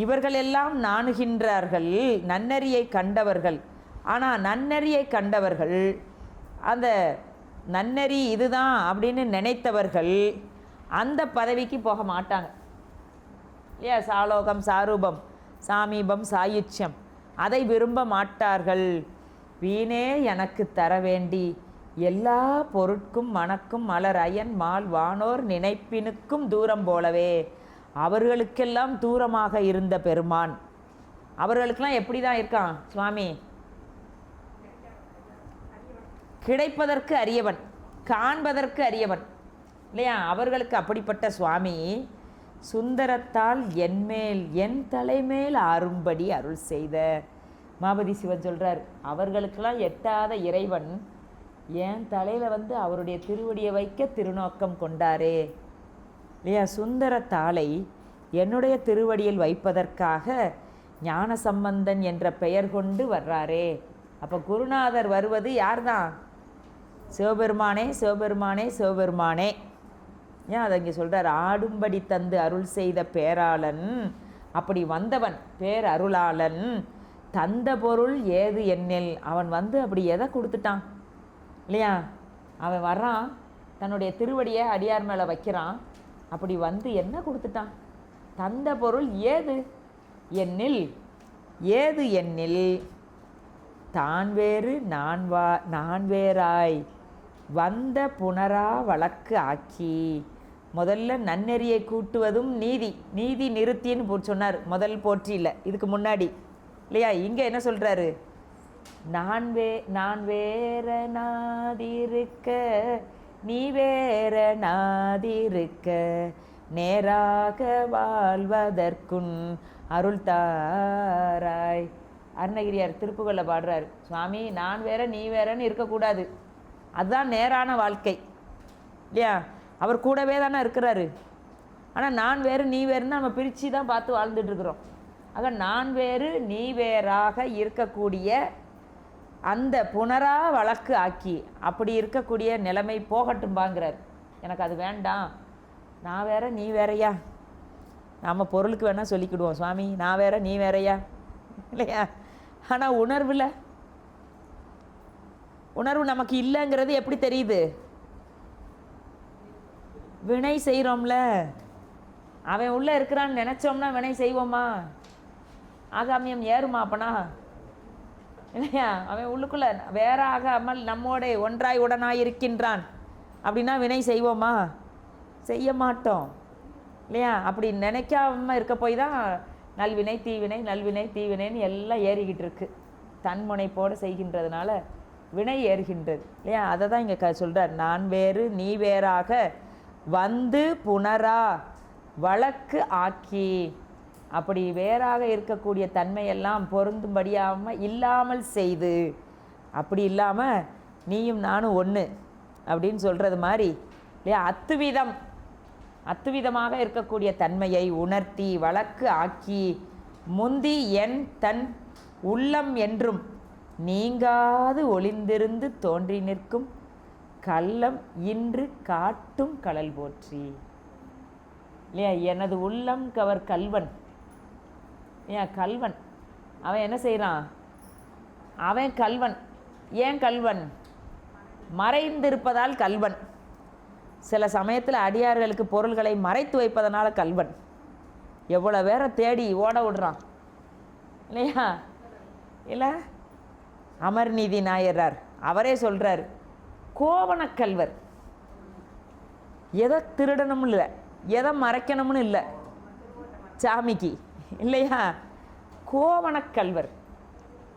இவர்களெல்லாம் நாணுகின்றார்கள். நன்னெறியை கண்டவர்கள். ஆனால் நன்னெறியை கண்டவர்கள், அந்த நன்னெறி இதுதான் அப்படின்னு நினைத்தவர்கள் அந்த பதவிக்கு போக மாட்டாங்க, இல்லையா? சாலோகம், சாரூபம், சாமீபம், சாயுச்சியம் அதை விரும்ப மாட்டார்கள். வீணே எனக்கு தர வேண்டி எல்லா பொருட்கும் மணக்கும் மலர் அயன் மால் வானோர் நினைப்பினுக்கும் தூரம் போலவே. அவர்களுக்கெல்லாம் தூரமாக இருந்த பெருமான் அவர்களுக்கெல்லாம் எப்படி தான் இருக்கான் சுவாமி? கிடைப்பதற்கு அரியவன், காண்பதற்கு அரியவன், இல்லையா? அவர்களுக்கு அப்படிப்பட்ட சுவாமி சுந்தரத்தால் என்மேல் என் தலைமேல் ஆறும்படி அருள் செய்த. மாபதி சிவன் சொல்கிறார், அவர்களுக்கெல்லாம் எட்டாத இறைவன் என் தலையில் அவருடைய திருவடியை வைக்க திருநோக்கம் கொண்டாரே, இல்லையா? சுந்தரத்தாளை என்னுடைய திருவடியில் வைப்பதற்காக ஞான சம்பந்தன் என்ற பெயர் கொண்டு வர்றாரே. அப்போ குருநாதர் வருவது யார் தான்? சிவபெருமானே, சிவபெருமானே, சிவபெருமானே. ஏன் அதை இங்கே சொல்கிறார்? ஆடும்படி தந்து அருள் செய்த பேராளன். அப்படி வந்தவன் பேர் அருளாளன். தந்த பொருள் ஏது என்னில். அவன் அப்படி எதை கொடுத்துட்டான், இல்லையா? அவன் வர்றான், தன்னுடைய திருவடியை அடியார் மேலே வைக்கிறான். அப்படி என்ன கொடுத்துட்டான்? தந்த பொருள் ஏது என்னில். ஏது என்னில் தான் வேறு நான் வேறாய் வந்த புனரா வழக்கு ஆக்கி. முதல்ல நன்னெறியை கூட்டுவதும் நீதி நிறுத்தின்னு சொன்னார் முதல் போற்றியில், இதுக்கு முன்னாடி, இல்லையா? இங்கே என்ன சொல்கிறாரு? நான் வேற நாதிருக்க நீ வேற நாதிருக்க நேராக வாழ்வதற்குன் அருள் தாராய். அருணகிரியார் திருப்புகழ பாடுறார், சுவாமி நான் வேற நீ வேறன்னு இருக்கக்கூடாது, அதுதான் நேரான வாழ்க்கை, இல்லையா? அவர் கூடவே தானே இருக்கிறாரு. ஆனால் நான் வேறு நீ வேறுன்னு நம்ம பிரித்து தான் பார்த்து வாழ்ந்துட்டுருக்குறோம். ஆக நான் வேறு நீ வேறாக இருக்கக்கூடிய அந்த புனரா வழக்கு ஆக்கி அப்படி இருக்கக்கூடிய நிலைமை போகட்டும்பாங்கிறார். எனக்கு அது வேண்டாம், நான் வேற நீ வேறையா. நம்ம பொருளுக்கு வேணால் சொல்லிக்கிடுவோம், சுவாமி நான் வேற நீ வேறையா, இல்லையா? ஆனால் உணர்வு நமக்கு இல்லைங்கிறது எப்படி தெரியுது? வினை செய்கிறோம்ல. அவன் உள்ளே இருக்கிறான்னு நினச்சோம்னா வினை செய்வோமா? ஆகாமியம் ஏறுமா அப்பனா, இல்லையா? அவன் உள்ளுக்குள்ளே வேற ஆகாமல் நம்மோட ஒன்றாய் உடனாய் இருக்கின்றான் அப்படின்னா வினை செய்வோமா? செய்ய மாட்டோம், இல்லையா? அப்படி நினைக்காம இருக்க போய் தான் நல்வினை தீவினை நல்வினை தீவினைன்னு எல்லாம் ஏறிக்கிட்டு இருக்கு. தன்முனைப்போடு செய்கின்றதுனால வினை ஏறுகின்றது, இல்லையா? அதை தான் இங்கே சொல்கிறார், நான் வேறு நீ வேறாக வந்து புனரா வழக்கு ஆக்கி. அப்படி வேறாக இருக்கக்கூடிய தன்மையெல்லாம் பொருந்தும்படியாமல் இல்லாமல் செய்து, அப்படி இல்லாமல் நீயும் நானும் ஒன்று அப்படின்னு சொல்கிறது மாதிரி, இல்லையா? அத்துவிதமாக இருக்கக்கூடிய தன்மையை உணர்த்தி வழக்கு ஆக்கி முந்தி என் தன் உள்ளம் என்றும் நீங்காது ஒளிந்திருந்து தோன்றி நிற்கும் கள்ளம் இன்று காட்டும் கடல் போற்றி, இல்லையா? எனது உள்ளம் கவர் கல்வன், ஏன் கல்வன் அவன் என்ன செய்கிறான்? அவன் கல்வன். ஏன் கல்வன்? மறைந்திருப்பதால் கல்வன். சில சமயத்தில் அடியார்களுக்கு பொருள்களை மறைத்து வைப்பதனால கல்வன். எவ்வளோ பேரை தேடி ஓட விடுறான் இல்லையா? இல்லை, அமர்நீதி நாயனார் அவரே சொல்கிறார், கோவணக்கல்வர். எதை திருடணும்னு இல்லை, எதை மறைக்கணும்னு இல்லை சாமிக்கு இல்லையா? கோவணக்கல்வர்.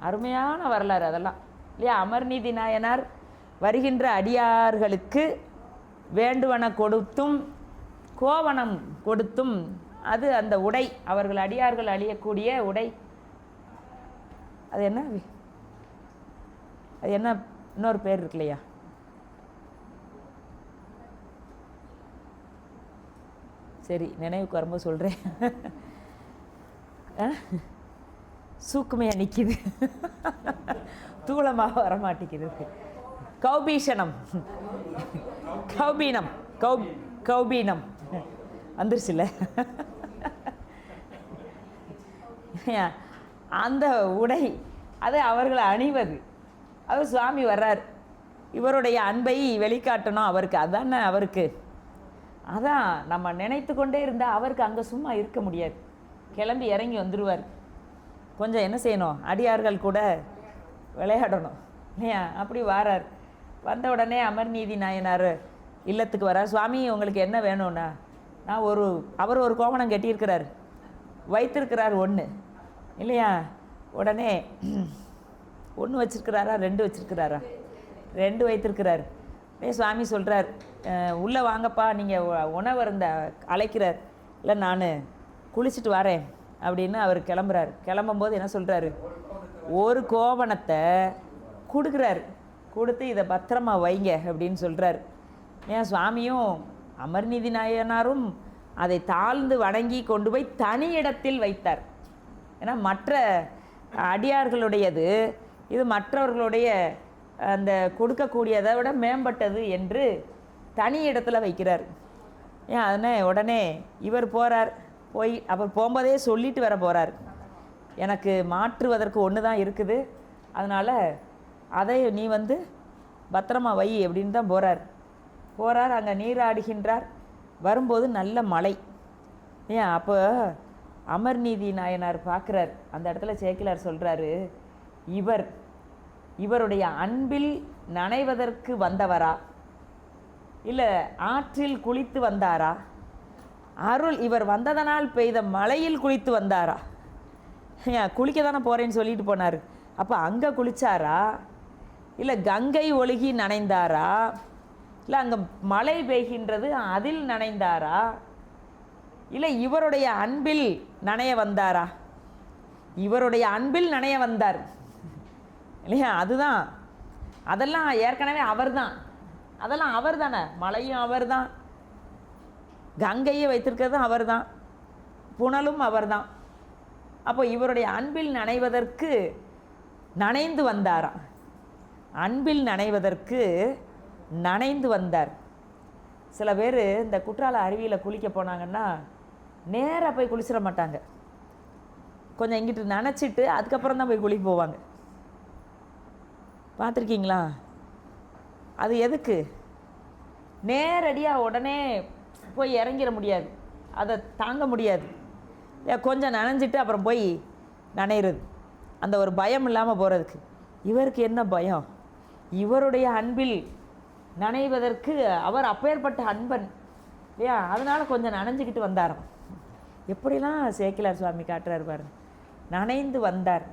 அருமையான வரலாறு அதெல்லாம் இல்லையா? அமர்நீதி நாயனார் வருகின்ற அடியார்களுக்கு வேண்டுவன கொடுத்தும் கோவணம் கொடுத்தும், அது அந்த உடை, அவர்கள் அடியார்கள் அழியக்கூடிய உடை. அது என்ன, அது என்ன இன்னொரு பேர் இருக்கு இல்லையா? சரி, நினைவுக்கு வரும்போது சொல்கிறேன். சூக்குமையாக நிற்கிது, தூளமாக வரமாட்டேங்குது. கௌபீஷணம், கௌபீனம், கௌபீனம் வந்துருச்சுல்ல. அந்த உடை, அது அவர்களை அணிவது. அது சுவாமி வர்றார், இவருடைய அன்பை வெளிக்காட்டணும் அவருக்கு. அதானே அவருக்கு. அதான் நம்ம நினைத்து கொண்டே இருந்தால் அவருக்கு அங்கே சும்மா இருக்க முடியாது. கிளம்பி இறங்கி வந்துடுவார். கொஞ்சம் என்ன செய்யணும், அடியார்கள் கூட விளையாடணும் இல்லையா? அப்படி வாரார். வந்த உடனே அமர்நீதி நாயனார் இல்லத்துக்கு வரார். சுவாமி, உங்களுக்கு என்ன வேணும்னா, நான் அவர் ஒரு கோவணம் கட்டியிருக்கிறார், வைத்திருக்கிறார் ஒன்று இல்லையா? உடனே ஒன்று வச்சிருக்கிறாரா, 2 வச்சிருக்கிறாரா? 2 வைத்திருக்கிறார். சுவாமி சொல்கிறார், உள்ளே வாங்கப்பா, நீங்கள் உணவு இருந்த அழைக்கிறார். இல்லை, நான் குளிச்சுட்டு வரேன் அப்படின்னு அவர் கிளம்புறாரு. கிளம்பும்போது என்ன சொல்கிறாரு, ஒரு கோவணத்தை கொடுக்குறாரு. கொடுத்து இதை பத்திரமா வைங்க அப்படின்னு சொல்கிறார். ஏன் சுவாமியும் அமர்நீதி நாயனாரும் அதை தாழ்ந்து வணங்கி கொண்டு போய் தனி இடத்தில் வைத்தார். ஏன்னா மற்ற அடியார்களுடையது இது மற்றவர்களுடைய அந்த கொடுக்கக்கூடியதை விட மேம்பட்டது என்று தனி இடத்துல வைக்கிறார். ஏன் அதனால் உடனே இவர் போகிறார். போய் அவர் போகும்போதே சொல்லிட்டு வர போகிறார், எனக்கு மாற்றுவதற்கு ஒன்று தான் இருக்குது, அதனால் அதை நீ பத்திரமா வை அப்படின்னு தான் போகிறார். அங்கே நீராடுகின்றார். வரும்போது நல்ல மழை. ஏன் அப்போ அமர்நீதி நாயனார் பார்க்குறார். அந்த இடத்துல சேக்கிலார் சொல்கிறாரு, இவருடைய அன்பில் நனைவதற்கு வந்தவரா, இல்லை ஆற்றில் குளித்து வந்தாரா, அருள் இவர் வந்ததனால் பெய்த மழையில் குளித்து வந்தாரா? ஏன் குளிக்க தானே போகிறேன்னு சொல்லிட்டு போனார். அப்போ அங்கே குளித்தாரா, இல்லை கங்கை ஒழுகி நனைந்தாரா, இல்லை அங்கே மழை பெய்கின்றது அதில் நனைந்தாரா, இல்லை இவருடைய அன்பில் நனைய வந்தாரா? இவருடைய அன்பில் நனைய வந்தார் இல்லையா? அதுதான், அதெல்லாம் ஏற்கனவே அவர் தான், அதெல்லாம் அவர் தானே. மழையும் அவர் தான், கங்கையை வைத்திருக்கிறதும் அவர் தான், புனலும் அவர் தான். அப்போ இவருடைய அன்பில் நனைவதற்கு நனைந்து வந்தாரா? அன்பில் நனைவதற்கு நனைந்து வந்தார். சில பேர் இந்த குற்றால அருவியில் குளிக்க போனாங்கன்னா நேராக போய் குளிச்சிட மாட்டாங்க, கொஞ்சம் இங்கிட்டு நனைச்சிட்டு அதுக்கப்புறம் தான் போய் குளிக்க போவாங்க. பார்த்துருக்கீங்களா? அது எதுக்கு? நேரடியாக உடனே போய் இறங்கிட முடியாது, அதை தாங்க முடியாது. கொஞ்சம் நனைஞ்சிட்டு அப்புறம் போய் நனைகிறது, அந்த ஒரு பயம் இல்லாமல் போகிறதுக்கு. இவருக்கு என்ன பயம்? இவருடைய அன்பில் நனைவதற்கு அவர் அப்பேற்பட்ட அன்பன் இல்லையா? அதனால் கொஞ்சம் நனைஞ்சிக்கிட்டு வந்தாராம். எப்படிலாம் சேக்கிலார் சுவாமி காட்டுறாரு பாருங்க. நனைந்து வந்தார்.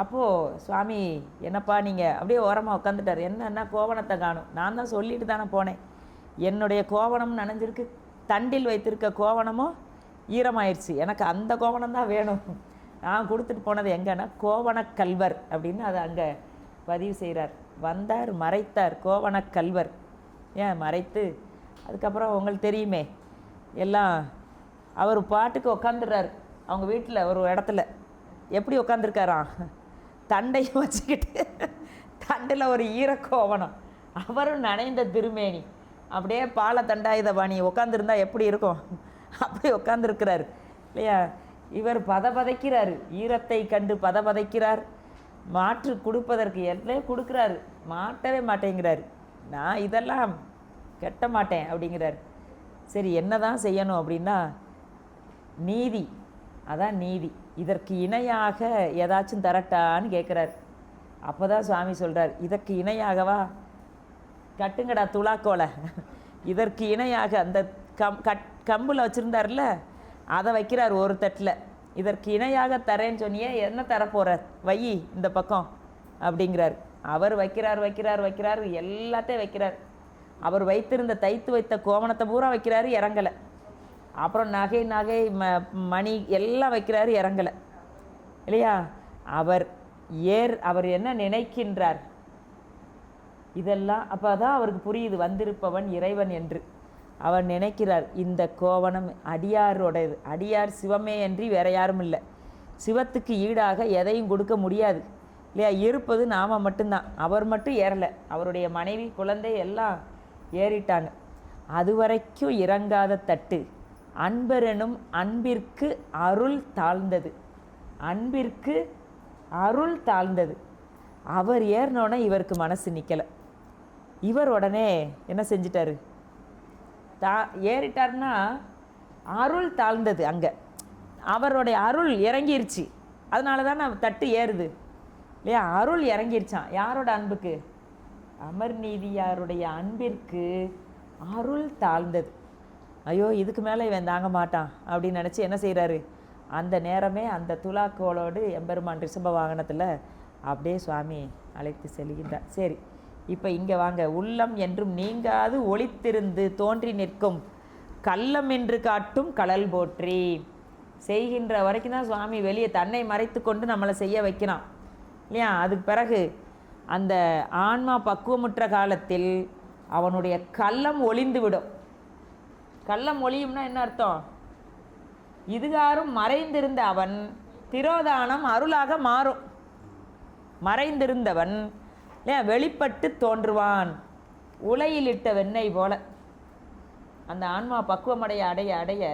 அப்போது சுவாமி, என்னப்பா நீங்கள் அப்படியே ஓரமாக உட்காந்துட்டார். என்னன்னா கோவணத்தை காணும். நான் தான் சொல்லிட்டு தானே போனேன், என்னுடைய கோவணம் நனைஞ்சிருக்கு, தண்டில் வைத்திருக்க கோவணமோ ஈரமாயிடுச்சு, எனக்கு அந்த கோவணம் தான் வேணும். நான் கொடுத்துட்டு போனது எங்கன்னா கோவணக்கல்வர் அப்படின்னு அதை அங்கே பதிவு செய்கிறார். வந்தார், மறைத்தார், கோவணக்கல்வர். ஏன் மறைத்து அதுக்கப்புறம் உங்களுக்கு தெரியுமே எல்லாம், அவர் பாட்டுக்கு உட்காந்துடுறார். அவங்க வீட்டில் ஒரு இடத்துல எப்படி உட்காந்துருக்காராம், தண்டையும் வச்சுக்கிட்டு, தண்டில் ஒரு ஈரக்கோவணம், அவரும் நனைந்த திருமேனி, அப்படியே பாலை தண்டாயுதபாணி உட்காந்துருந்தா எப்படி இருக்கும், அப்படி உட்காந்துருக்கிறார் இல்லையா? இவர் பதபதைக்கிறார், ஈரத்தை கண்டு பதபதைக்கிறார். மாற்று கொடுப்பதற்கு எல்லாம் கொடுக்குறாரு, மாட்டவே மாட்டேங்கிறாரு. நான் இதெல்லாம் கட்ட மாட்டேன் அப்படிங்கிறாரு. சரி, என்ன தான் செய்யணும் அப்படின்னா, நீதி, அதான் நீதி. இதற்கு இணையாக ஏதாச்சும் தரட்டான்னு கேட்குறாரு. அப்போ தான் சுவாமி சொல்கிறார், இதற்கு இணையாகவா, கட்டுங்கடா துலாக்கோலை, இதற்கு இணையாக அந்த கம்பில் வச்சுருந்தார்ல அதை வைக்கிறார் ஒரு தட்டில். இதற்கு இணையாக தரேன்னு சொன்னியே, என்ன தரப்போகிற, வை இந்த பக்கம் அப்படிங்கிறார். அவர் வைக்கிறார், எல்லாத்தையும் வைக்கிறார். அவர் வைத்திருந்த தைத்து வைத்த கோவணத்தை பூரா வைக்கிறாரு, இறங்கலை. அப்புறம் நகை மணி எல்லாம் வைக்கிறாரு, இறங்கலை இல்லையா. அவர் என்ன நினைக்கின்றார் இதெல்லாம். அப்போ தான் அவருக்கு புரியுது, வந்திருப்பவன் இறைவன் என்று. அவர் நினைக்கிறார், இந்த கோவணம் அடியாரோடது, அடியார் சிவமே அன்றி வேற யாரும் இல்லை, சிவத்துக்கு ஈடாக எதையும் கொடுக்க முடியாது இல்லையா. இருப்பது நாம மட்டும்தான். அவர் மட்டும் ஏறலை, அவருடைய மனைவி குழந்தை எல்லாம் ஏறிட்டாங்க. அதுவரைக்கும் இறங்காத தட்டு அன்பரெனும் அன்பிற்கு அருள் தாழ்ந்தது, அன்பிற்கு அருள் தாழ்ந்தது. அவர் ஏறினோடனே இவருக்கு மனசு நிற்கலை. இவர் உடனே என்ன செஞ்சிட்டாரு, ஏறிட்டார்னா அருள் தாழ்ந்தது. அங்கே அவருடைய அருள் இறங்கிருச்சு, அதனால தான் தட்டு ஏறுது இல்லையா. அருள் இறங்கிருச்சான். யாரோட அன்புக்கு, அமர்நீதியாருடைய அன்பிற்கு அருள் தாழ்ந்தது. ஐயோ, இதுக்கு மேலே இவன் தாங்க மாட்டான் அப்படின்னு நினச்சி என்ன செய்கிறாரு, அந்த நேரமே அந்த துலாக்கோளோடு எம்பெருமான் ரிஷப வாகனத்தில் அப்படியே சுவாமி அழைத்து செல்கின்றார். சரி, இப்போ இங்கே வாங்க. உள்ளம் என்றும் நீங்காது ஒளித்திருந்து தோன்றி நிற்கும் கள்ளம் என்று காட்டும் கடல் போற்றி. செய்கின்ற வரைக்கும் தான் சுவாமி வெளியே தன்னை மறைத்து கொண்டு நம்மளை செய்ய வைக்கிறான் இல்லையா. அதுக்கு பிறகு அந்த ஆன்மா பக்குவமுற்ற காலத்தில் அவனுடைய கள்ளம் ஒளிந்து விடும். கள்ளம் ஒளியும்னா என்ன அர்த்தம், இதுகாரும் மறைந்திருந்த அவன் திரோதானம் அருளாக மாறும். மறைந்திருந்தவன் இல்லையா வெளிப்பட்டு தோன்றுவான், உலையிலிட்ட வெண்ணெய் போல. அந்த ஆன்மா பக்குவமடைய அடைய அடைய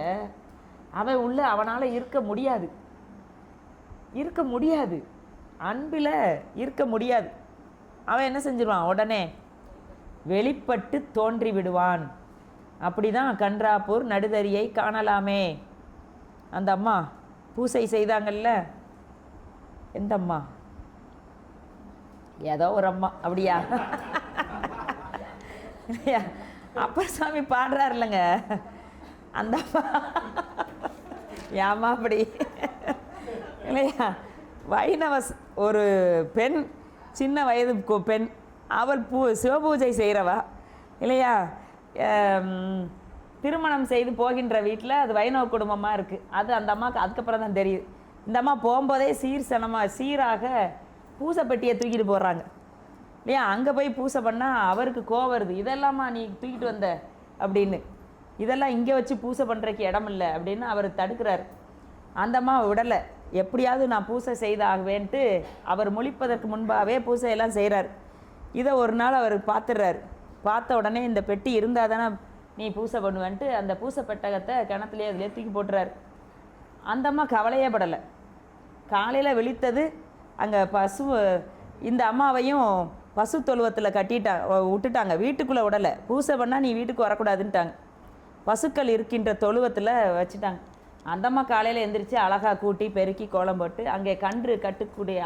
அவன் உள்ள அவனால் இருக்க முடியாது, அன்பில் இருக்க முடியாது. அவன் என்ன செஞ்சிருவான், உடனே வெளிப்பட்டு தோன்றி விடுவான். அப்படி தான் கன்றாப்பூர் நடுதறியை காணலாமே. அந்த அம்மா பூசை செய்தாங்கல்ல, எந்த அம்மா, ஏதோ ஒரு அம்மா, அப்படியா இல்லையா. அப்பர் சுவாமி பாடுறாரு இல்லைங்க, அந்த அம்மா ஏமா அப்படி இல்லையா. வைணவ ஒரு பெண், சின்ன வயது பெண், அவள் சிவபூஜை செய்கிறவா இல்லையா. திருமணம் செய்து போகின்ற வீட்டில் அது வைணவ குடும்பமாக இருக்குது. அது அந்த அம்மாவுக்கு அதுக்கப்புறம் தான் தெரியுது. இந்த அம்மா போகும்போதே சீராக பூசை பெட்டியை தூக்கிட்டு போடுறாங்க இல்லையா. அங்கே போய் பூசை பண்ணால் அவருக்கு கோவம் வருது, இதெல்லாமா நீ தூக்கிட்டு வந்த அப்படின்னு, இதெல்லாம் இங்கே வச்சு பூசை பண்ணுறதுக்கு இடம் இல்லை அப்படின்னு அவர் தடுக்கிறார். அந்த அம்மா விடலை, எப்படியாவது நான் பூசை செய்தாகவேன்ட்டு அவர் முழிப்பதற்கு முன்பாகவே பூசையெல்லாம் செய்கிறார். இதை ஒரு நாள் அவர் பார்த்துடுறாரு. பார்த்த உடனே இந்த பெட்டி இருந்தால் தானே நீ பூசை பண்ணுவேன்ட்டு அந்த பூசை பெட்டகத்தை கிணத்துலேயே அதிலே தூக்கி போட்டுறாரு. அந்த அம்மா கவலையே படலை. காலையில் விழித்தது அங்கே இந்த அம்மாவையும் பசு தொழுவத்தில் விட்டுட்டாங்க, வீட்டுக்குள்ளே விடலை. பூசை பண்ணால் நீ வீட்டுக்கு வரக்கூடாதுன்ட்டாங்க. பசுக்கள் இருக்கின்ற தொழுவத்தில் வச்சுட்டாங்க. அந்த அம்மா காலையில் எந்திரிச்சு அழகாக கூட்டி பெருக்கி கோலம் போட்டு அங்கே கன்று கட்டக்கூடிய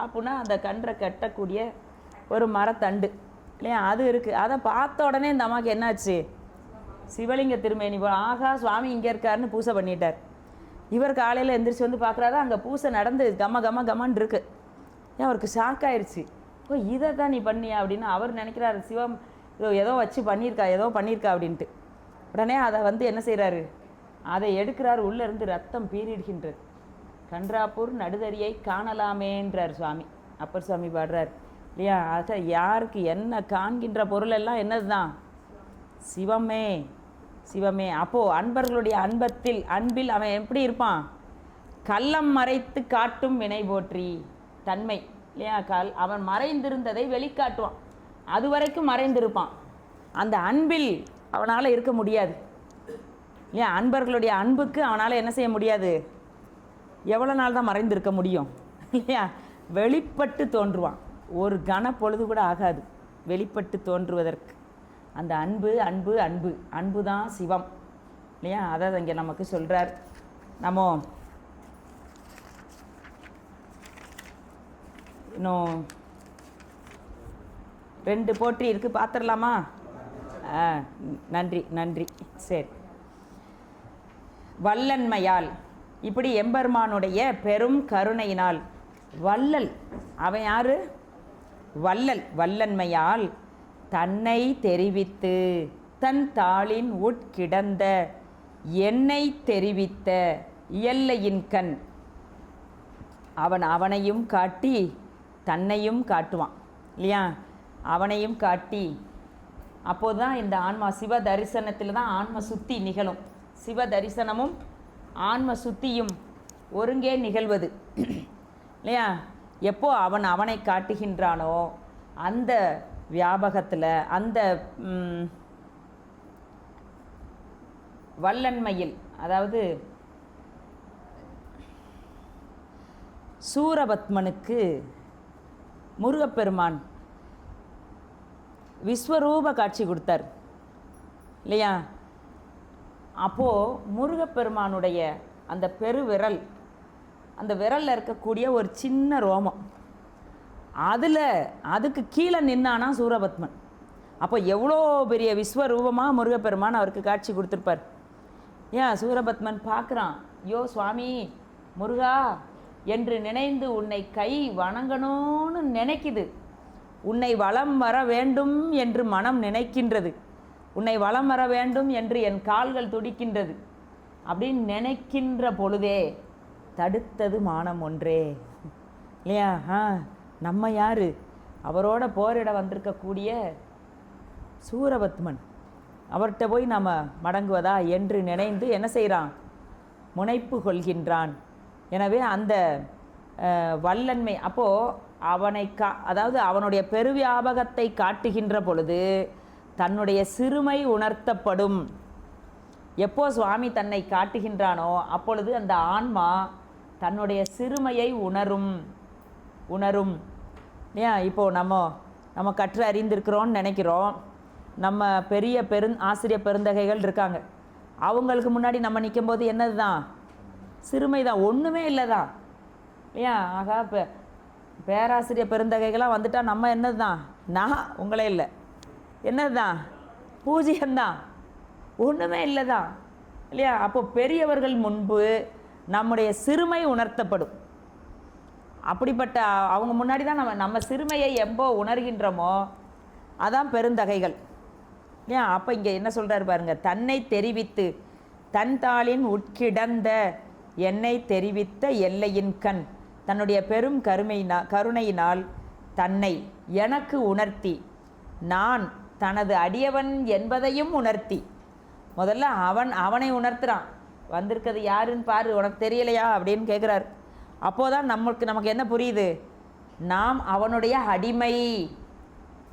ஆப்புனா அந்த கன்றை கட்டக்கூடிய ஒரு மரத்தண்டு இல்லையா, அது இருக்குது. அதை பார்த்த உடனே இந்த அம்மாவுக்கு என்னாச்சு, சிவலிங்க திருமேனி போல், ஆகா சுவாமி இங்கே இருக்காருன்னு பூசை பண்ணிட்டார். இவர் காலையில் எந்திரிச்சு வந்து பார்க்குறாரு, அங்கே பூசை நடந்து கம்மன்னு இருக்கு. ஏன் அவருக்கு ஷாக் ஆயிடுச்சு. ஓ, இதை தான் நீ பண்ணியா அப்படின்னு அவர் நினைக்கிறாரு. சிவம் ஏதோ வச்சு பண்ணியிருக்கா அப்படின்ட்டு. உடனே அதை என்ன செய்கிறாரு, அதை எடுக்கிறார். உள்ளேருந்து ரத்தம் பீறிடுகின்றது. கன்றாப்பூர் நடுதறியை காணலாமேன்றார் சுவாமி. அப்பர் சுவாமி பாடுறார் இல்லையா. ஆக யாருக்கு என்ன காண்கின்ற பொருள் எல்லாம் என்னது தான், சிவமே. அப்போது அன்பர்களுடைய அன்பில் அவன் எப்படி இருப்பான், கள்ளம் மறைத்து காட்டும் வினை போற்றி தன்மை இல்லையா. அவன் மறைந்திருந்ததை வெளிக்காட்டுவான், அது வரைக்கும் மறைந்திருப்பான். அந்த அன்பில் அவனால் இருக்க முடியாது இல்லையா. அன்பர்களுடைய அன்புக்கு அவனால் என்ன செய்ய முடியாது, எவ்வளோ நாள் தான் மறைந்திருக்க முடியும் இல்லையா. வெளிப்பட்டு தோன்றுவான். ஒரு கன பொழுது கூட ஆகாது வெளிப்பட்டு தோன்றுவதற்கு. அந்த அன்பு அன்பு அன்பு அன்பு தான் சிவம் இல்லையா? அதாவது இங்கே நமக்கு சொல்கிறார். நம்ம இன்னும் 2 போற்றி இருக்குது, பார்த்துடலாமா? நன்றி நன்றி. சரி. வல்லன்மையால், இப்படி எம்பெருமானுடைய பெரும் கருணையினால், வள்ளல் அவன் யாரு? வள்ளல். வல்லன்மையால் தன்னை தெரிவித்து தன் தாளின் உட்கிடந்த என்னை தெரிவித்த இயல்லையின் கண், அவனையும் காட்டி தன்னையும் காட்டுவான் இல்லையா? அவனையும் காட்டி, அப்போது தான் இந்த ஆன்மா சிவ தரிசனத்தில் தான் ஆன்ம சுத்தி நிகழும். சிவ தரிசனமும் ஆன்ம சுத்தியும் ஒருங்கே நிகழ்வது இல்லையா? எப்போ அவனை காட்டுகின்றானோ அந்த வியாபகத்தில், அந்த வல்லன்மையில், அதாவது சூரபத்மனுக்கு முருகப்பெருமான் விஸ்வரூப காட்சி கொடுத்தார் இல்லையா? அப்போது முருகப்பெருமானுடைய அந்த பெருவிரல், அந்த விரலில் இருக்கக்கூடிய ஒரு சின்ன ரோமம், அதுக்கு கீழே நின்னானா சூரபத்மன். அப்போ எவ்வளோ பெரிய விஸ்வரூபமாக முருகப்பெருமான் அவருக்கு காட்சி கொடுத்துருப்பார். ஏன் சூரபத்மன் பார்க்குறான், யோ சுவாமி முருகா என்று நினைந்து உன்னை கை வணங்கணும்னு நினைக்குது. உன்னை வலம் வர வேண்டும் என்று மனம் நினைக்கின்றது. உன்னை வலம் வர வேண்டும் என்று என் கால்கள் துடிக்கின்றது. அப்படின்னு நினைக்கின்ற பொழுதே தடுத்தது மானம் ஒன்றே இல்லையா? நம்ம யார்? அவரோட போரிட வந்திருக்கக்கூடிய சூரபத்மன். அவர்கிட்ட போய் நம்ம மடங்குவதா என்று நினைந்து என்ன செய்கிறான்? முனைப்பு கொள்கின்றான். எனவே அந்த வல்லன்மை, அப்போது அவனை அதாவது அவனுடைய பெருவியாபகத்தை காட்டுகின்ற பொழுது தன்னுடைய சிறுமை உணர்த்தப்படும். எப்போ சுவாமி தன்னை காட்டுகின்றானோ அப்பொழுது அந்த ஆன்மா தன்னுடைய சிறுமையை உணரும் ஏன்? இப்போது நம்ம கற்று அறிந்திருக்கிறோன்னு நினைக்கிறோம். நம்ம பெரிய ஆசிரியர் பெருந்தகைகள் இருக்காங்க. அவங்களுக்கு முன்னாடி நம்ம நிற்கும்போது என்னது தான்? சிறுமை தான், ஒன்றுமே இல்லை தான் இல்லையா? ஆகா, பேராசிரியர் பெருந்தகைகளாக வந்துட்டால் நம்ம என்னது தான்? நான் உங்களே இல்லை, என்னது தான்? பூஜ்யம்தான், ஒன்றுமே இல்லை தான் இல்லையா? அப்போது பெரியவர்கள் முன்பு நம்முடைய சிறுமை உணர்த்தப்படும். அப்படிப்பட்ட அவங்க முன்னாடி தான் நம்ம சிறுமையை எப்போ உணர்கின்றோமோ அதான் பெருந்தகைகள் இல்லையா? அப்போ இங்கே என்ன சொல்கிறார் பாருங்க, தன்னை தெரிவித்து தன் தாளின் உட்கிடந்த என்னை தெரிவித்த எல்லையின் கண், தன்னுடைய பெரும் கருணையினால் தன்னை எனக்கு உணர்த்தி, நான் தனது அடியவன் என்பதையும் உணர்த்தி. முதல்ல அவனை உணர்த்துறான். வந்திருக்கிறது யாருன்னு பாரு, உனக்கு தெரியலையா அப்படின்னு கேட்குறாரு. அப்போதான் நமக்கு என்ன புரியுது? நாம் அவனுடைய அடிமை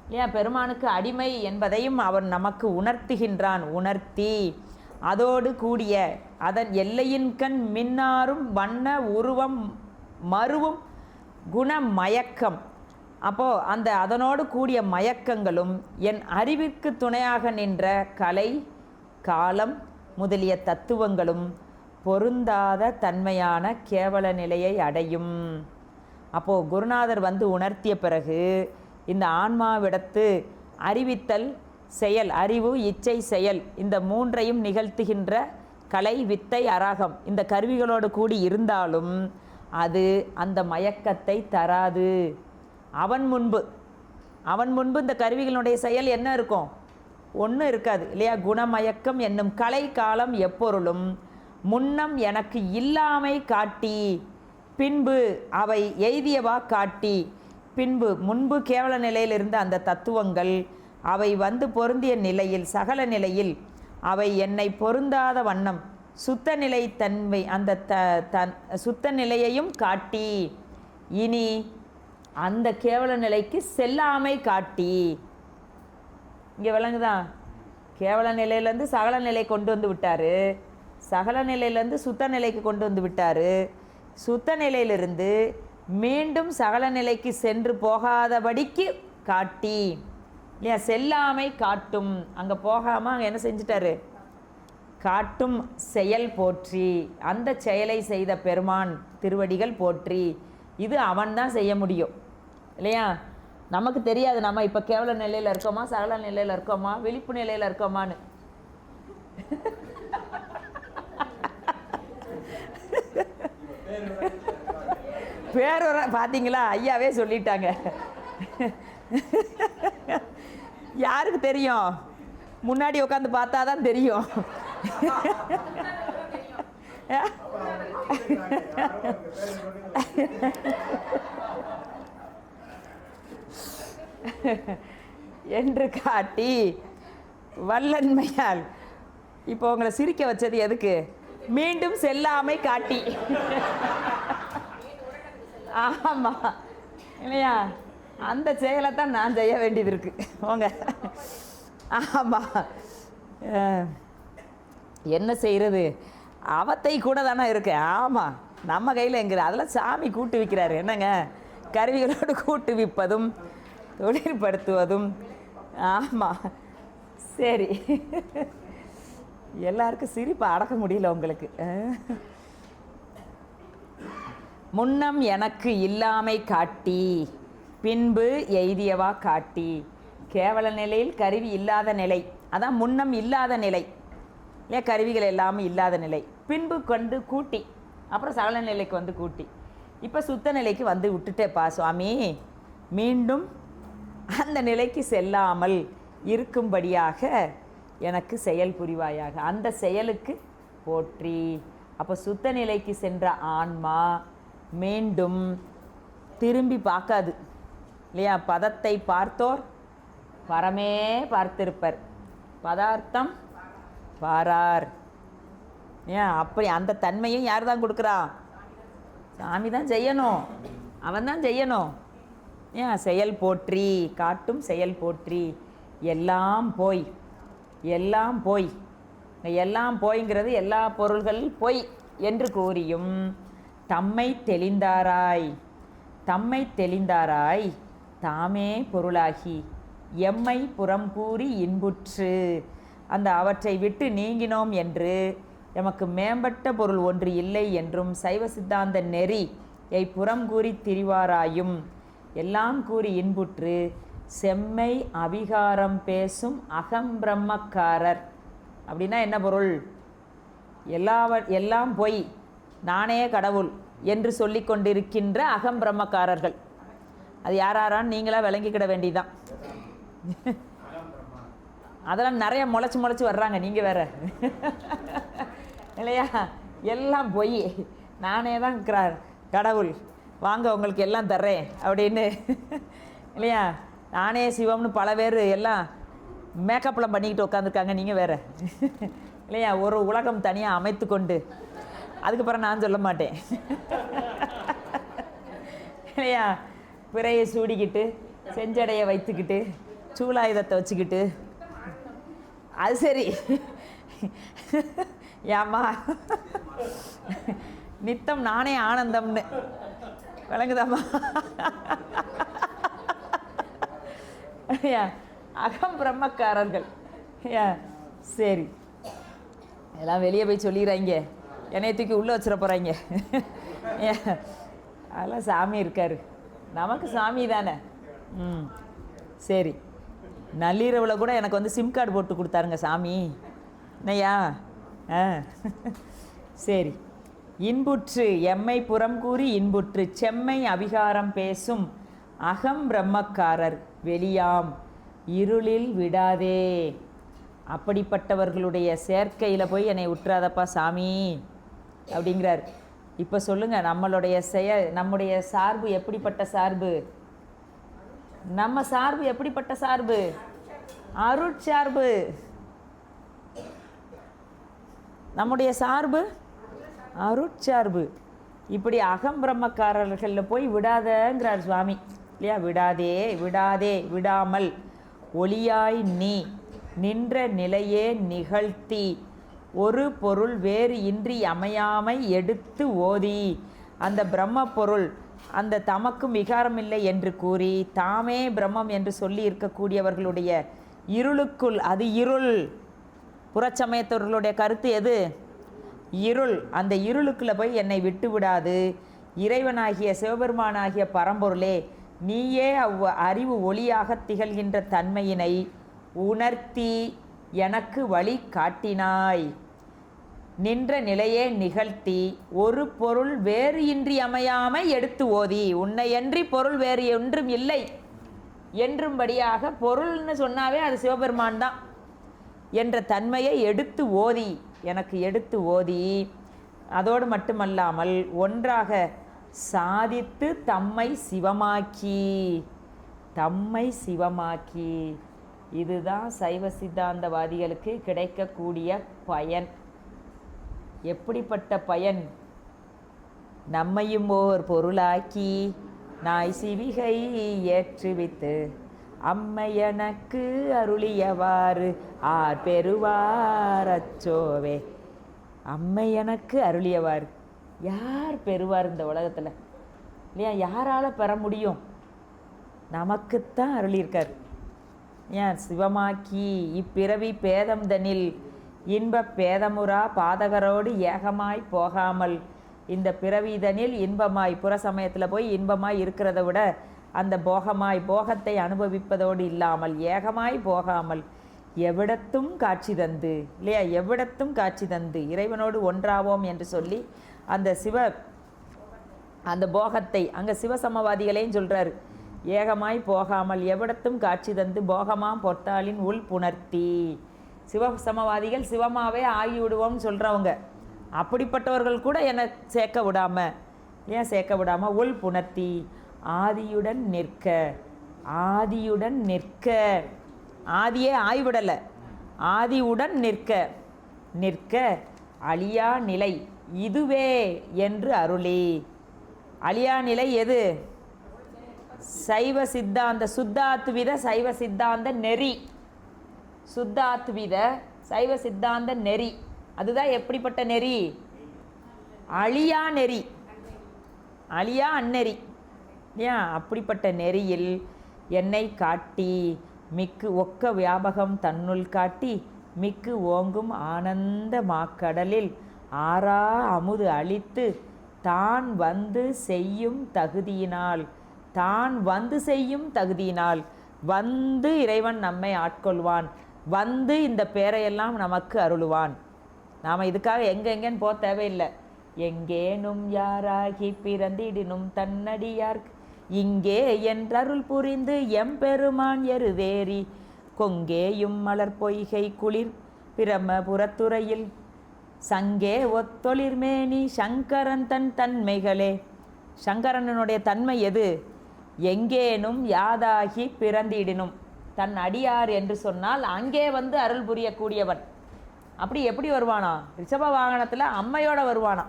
இல்லையா? பெருமானுக்கு அடிமை என்பதையும் அவன் நமக்கு உணர்த்துகின்றான். உணர்த்தி அதோடு கூடிய அதன் எல்லையின் கண் மின்னாரும் வண்ண உருவம் மருவும் குண மயக்கம். அப்போது அதனோடு கூடிய மயக்கங்களும் என் அறிவிற்கு துணையாக நின்ற கலை காலம் முதலிய தத்துவங்களும் பொருந்தாத தன்மையான கேவல நிலையை அடையும். அப்போது குருநாதர் வந்து உணர்த்திய பிறகு இந்த ஆன்மாவிடத்து அறிவித்தல் செயல், அறிவு இச்சை செயல், இந்த மூன்றையும் நிகழ்த்துகின்ற கலை வித்தை அராகம் இந்த கருவிகளோடு கூடி இருந்தாலும் அது அந்த மயக்கத்தை தராது. அவன் முன்பு இந்த கருவிகளுடைய செயல் என்ன இருக்கும்? ஒன்றும் இருக்காது இல்லையா? குணமயக்கம் என்னும் கலை காலம் எப்பொருளும் முன்னம் எனக்கு இல்லாமை காட்டி பின்பு அவை எய்தியவா காட்டி, முன்பு கேவல நிலையில் இருந்த அந்த தத்துவங்கள் அவை வந்து பொருந்திய நிலையில் சகல நிலையில் அவை என்னை பொருந்தாத வண்ணம் சுத்த நிலை தன்மை அந்த சுத்த நிலையையும் காட்டி இனி அந்த கேவல நிலைக்கு செல்லாமை காட்டி. இங்கே விளங்குதா? கேவல நிலையிலேருந்து சகல நிலை கொண்டு வந்து விட்டார், சகல நிலையிலேருந்து சுத்த நிலைக்கு கொண்டு வந்து விட்டார், சுத்த நிலையிலிருந்து மீண்டும் சகல நிலைக்கு சென்று போகாதபடிக்கு காட்டி, இல்லையா? செல்லாமை காட்டும், அங்கே போகாமல் அங்கே என்ன செஞ்சிட்டாரு? காட்டும் செயல் போற்றி, அந்த செயலை செய்த பெருமான் திருவடிகள் போற்றி. இது அவன் தான் செய்ய முடியும், இல்லையா? நமக்கு தெரியாது நம்ம இப்போ கேவல நிலையில் இருக்கோமா, சகல நிலையில் இருக்கோமா, விழிப்பு நிலையில் இருக்கோமான்னு. பேர் பார்த்தீங்களா? ஐயாவே சொல்லிட்டாங்க. யாருக்கு தெரியும்? முன்னாடி உட்காந்து பார்த்தா தான் தெரியும். என்று காட்டி வல்லன்மையால். இப்போ உங்களை சிரிக்க வச்சது எதுக்கு? மீண்டும் செல்லாமை காட்டி. ஆமாம், இல்லையா? அந்த செயலை தான் நான் செய்ய வேண்டியது இருக்கு. போங்க. ஆமாம், என்ன செய்கிறது? அவத்தை கூட தானே இருக்கு. ஆமாம், நம்ம கையில் எங்குது? அதெல்லாம் சாமி கூட்டு விற்கிறாரு. என்னங்க, கருவிகளோடு கூட்டு விற்பதும் தொழிற்படுத்துவதும். ஆமாம், சரி. எல்லாருக்கும் சிரிப்பை அடக்க முடியல உங்களுக்கு. முன்னம் எனக்கு இல்லாமை காட்டி பின்பு எய்தியவா காட்டி. கேவல நிலையில் கருவி இல்லாத நிலை, அதான் முன்னம் இல்லாத நிலை, இல்லையா? கருவிகள் எல்லாமே இல்லாத நிலை. பின்பு கொண்டு கூட்டி, அப்புறம் சகல நிலைக்கு வந்து கூட்டி. இப்போ சுத்த நிலைக்கு வந்து விட்டுட்டேப்பா சுவாமி, மீண்டும் அந்த நிலைக்கு செல்லாமல் இருக்கும்படியாக எனக்கு செயல் புரிவாயாக. அந்த செயலுக்கு போற்றி. அப்போ சுத்த நிலைக்கு சென்ற ஆன்மா மீண்டும் திரும்பி பார்க்காது, இல்லையா? பதத்தை பார்த்தோர் பரமே பார்த்திருப்பர், பதார்த்தம் பாரார். ஏன் அப்படி அந்த தன்மையும் யார் தான் கொடுக்குறா? சாமி தான் செய்யணும், அவன் தான் செய்யணும். ஏன் செயல் போற்றி, காட்டும் செயல் போற்றி. எல்லாம் போய், எல்லாம் போய், எல்லாம் போய்ங்கிறது எல்லா பொருள்கள் பொய் என்று கூறியும் தம்மை தெளிந்தாராய், தம்மை தெளிந்தாராய் தாமே பொருளாகி எம்மை புறம் கூறி இன்புற்று. அந்த அவற்றை விட்டு நீங்கினோம் என்று எமக்கு மேம்பட்ட பொருள் ஒன்று இல்லை என்றும் சைவ சித்தாந்த நெறியை புறம் கூறி திரிவாராயும் எல்லாம் கூறி இன்புற்று செம்மை அவிகாரம் பேசும் அகம் பிரம்மக்காரர். அப்படின்னா என்ன பொருள்? எல்லாம் பொய், நானே கடவுள் என்று சொல்லி கொண்டிருக்கின்ற அகம் பிரம்மக்காரர்கள். அது யாராரான்னு நீங்களாக விளங்கிக்கிட வேண்டியதுதான். அதெல்லாம் நிறைய முளைச்சி வர்றாங்க, நீங்கள் வேற, இல்லையா? எல்லாம் பொய், நானே தான் கடவுள், வாங்க உங்களுக்கு எல்லாம் தர்றேன் அப்படின்னு, இல்லையா? நானே சிவம்னு பல பேர் எல்லாம் மேக்கப்லாம் பண்ணிக்கிட்டு உட்காந்துருக்காங்க, நீங்கள் வேற, இல்லையா? ஒரு உலகம் தனியாக அமைத்து கொண்டு, அதுக்கப்புறம் நான் சொல்ல மாட்டேன், இல்லையா? பிறையை சூடிக்கிட்டு செஞ்சடையை வைத்துக்கிட்டு சூலாயுதத்தை வச்சுக்கிட்டு, அது சரி, ஏம்மா நித்தம் நானே ஆனந்தம்னு விளங்குதாம்மா? அகம் பிரம்மக்காரர்கள். சரி, எல்லாம் வெளியே போய் சொல்லிடுறாங்க, என்னைய தூக்கி உள்ளே வச்சிட போகிறாங்க. அதெல்லாம் சாமி இருக்கார், நமக்கு சாமி தானே. சரி, நள்ளிரவில் கூட எனக்கு வந்து சிம் கார்டு போட்டு கொடுத்தாருங்க சாமி, என்னையா? சரி, இன்புற்று எம்மை புறம் கூறி இன்புற்று செம்மை அவிகாரம் பேசும் அகம் பிரம்மக்காரர் வெளியாம் இருளில் விடாதே. அப்படிப்பட்டவர்களுடைய சேர்க்கையில் போய் என்னை உற்றாதப்பா சாமி அப்படிங்கிறார். இப்போ சொல்லுங்கள், நம்முடைய சார்பு எப்படிப்பட்ட சார்பு? நம்ம சார்பு எப்படிப்பட்ட சார்பு? அருட்சார்பு. நம்முடைய சார்பு அருட்சார்பு. இப்படி அகம் பிரம்மக்காரர்களில் போய் விடாதங்கிறார் சுவாமி, இல்லையா? விடாதே, விடாதே, விடாமல் ஒளியாய் நீ நின்ற நிலையே நிகழ்த்தி ஒரு பொருள் வேறு இன்றி அமையாமை எடுத்து ஓதி. அந்த பிரம்ம பொருள் அந்த தமக்கும் விகாரமில்லை என்று கூறி தாமே பிரம்மம் என்று சொல்லி இருக்கக்கூடியவர்களுடைய இருளுக்குள், அது இருள், புறச்சமயத்தவர்களுடைய கருத்து எது? இருள். அந்த இருளுக்குள்ளே போய் என்னை விட்டு விடாது. இறைவனாகிய சிவபெருமானாகிய பரம்பொருளே, நீயே அறிவு ஒளியாக திகழ்கின்ற தன்மையினை உணர்த்தி எனக்கு வழி காட்டினாய். நின்ற நிலையே நிகழ்த்தி ஒரு பொருள் வேறு இன்றி அமையாமை எடுத்து ஓதி, உன்னையன்றி பொருள் வேறு ஒன்றும் இல்லை என்றும்படியாக, பொருள்னு சொன்னாவே அது சிவபெருமான் தான் என்ற தன்மையை எடுத்து ஓதி, எனக்கு எடுத்து ஓதி, அதோடு மட்டுமல்லாமல் ஒன்றாக சாதித்து தம்மை சிவமாக்கி. இதுதான் சைவ சித்தாந்தவாதிகளுக்கு கிடைக்கக்கூடிய பயன். எப்படிப்பட்ட பயன்? நம்மையும் ஓர் பொருளாக்கி நாய் சிவிகை ஏற்றுவித்து அம்மையனக்கு அருளியவாறு ஆர் பெறுவார் அச்சோவே. அம்மையனக்கு அருளியவாறு யார் பெறுவார் இந்த உலகத்தில்? இல்லையா? யாரால் பெற முடியும்? நமக்குத்தான் அருளியிருக்கார். ஏன்? சிவமாக்கி இப்பிறவி பேதம் தனில் இன்ப பேதமுறா பாதகரோடு ஏகமாய் போகாமல், இந்த பிறவிதனில் இன்பமாய், புற சமயத்தில் போய் இன்பமாய் இருக்கிறத விட அந்த போகத்தை அனுபவிப்பதோடு இல்லாமல் ஏகமாய் போகாமல் எவ்விடத்தும் காட்சி தந்து, இல்லையா? எவ்விடத்தும் காட்சி தந்து இறைவனோடு ஒன்றாவோம் என்று சொல்லி அந்த போகத்தை அங்கே சிவசமவாதிகளையும் சொல்கிறார். ஏகமாய் போகாமல் எவ்விடத்தும் காட்சி தந்து போகமாம் பொத்தாளின் உள் புணர்த்தி. சிவசமவாதிகள் சிவமாவே ஆகிவிடுவோம்னு சொல்கிறவங்க, அப்படிப்பட்டவர்கள் கூட என்னை சேர்க்க விடாமல் உள் புணர்த்தி ஆதியுடன் நிற்க, ஆதியே ஆய்விடலை, ஆதியுடன் நிற்க அழியா நிலை இதுவே என்று அருளி. அழியா நிலை எது? சைவ சித்தாந்த சுத்தாத்வித சைவ சித்தாந்த நெறி, சுத்தாத்வித சைவ சித்தாந்த நெறி. அதுதான் எப்படிப்பட்ட நெறி? அழியா நெறி, அழியா அந்நெறி. ஏன்? அப்படிப்பட்ட நெறியில் என்னை காட்டி மிக்கு ஒக்க வியாபகம் தன்னுள் காட்டி மிக்கு ஓங்கும் ஆனந்த மாக்கடலில் ஆறா அமுது அளித்து தான் வந்து செய்யும் தகுதியினால் வந்து இறைவன் நம்மை ஆட்கொள்வான், வந்து இந்த பேரையெல்லாம் நமக்கு அருளுவான். நாம் இதுக்காக எங்கெங்கன்னு போக தேவையில்லை. எங்கேனும் யாராகி பிறந்திடினும் தன்னடியார்க்கு இங்கே என்றருள் புரிந்து எம்பெருமான் எருதேறி கொங்கேயும் மலர் பொய்கை குளிர் பிரமபுரத்துறையில் சங்கே ஒத்தொளிர்மேனி சங்கரன் தன்மைகளே. சங்கரனுடைய தன்மை எது? எங்கேனும் யாதாகி பிறந்திடினும், தன் அடியார் என்று சொன்னால் அங்கே வந்து அருள் புரியக்கூடியவன். அப்படி எப்படி வருவானா? ரிஷப வாகனத்தில் அம்மையோடு வருவானா.